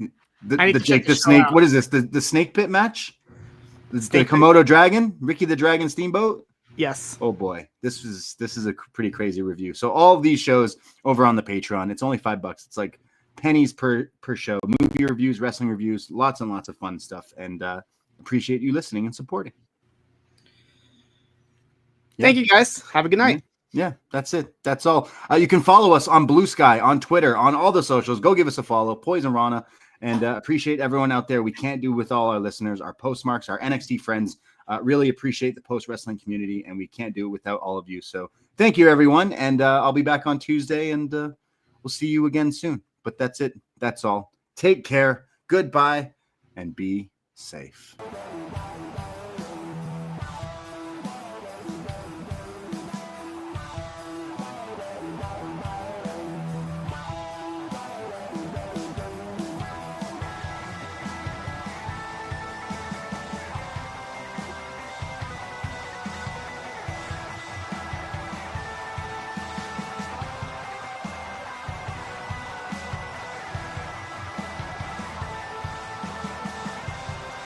the Jake the Snake. What is this? The Snake Pit match? The Komodo Dragon? Ricky the Dragon Steamboat? Yes. Oh boy, this is a pretty crazy review. So all of these shows over on the Patreon. It's only $5. It's like pennies per show. Movie reviews, wrestling reviews, lots and lots of fun stuff. And appreciate you listening and supporting. Yeah. Thank you guys. Have a good night. Yeah, that's it. That's all. You can follow us on Blue Sky, on Twitter, on all the socials. Go give us a follow. Poisonrana. And appreciate everyone out there. We can't do with all our listeners, our postmarks, our NXT friends. Really appreciate the post wrestling community, and we can't do it without all of you. So thank you, everyone. And I'll be back on Tuesday, and we'll see you again soon. But that's it. That's all. Take care. Goodbye, and be safe.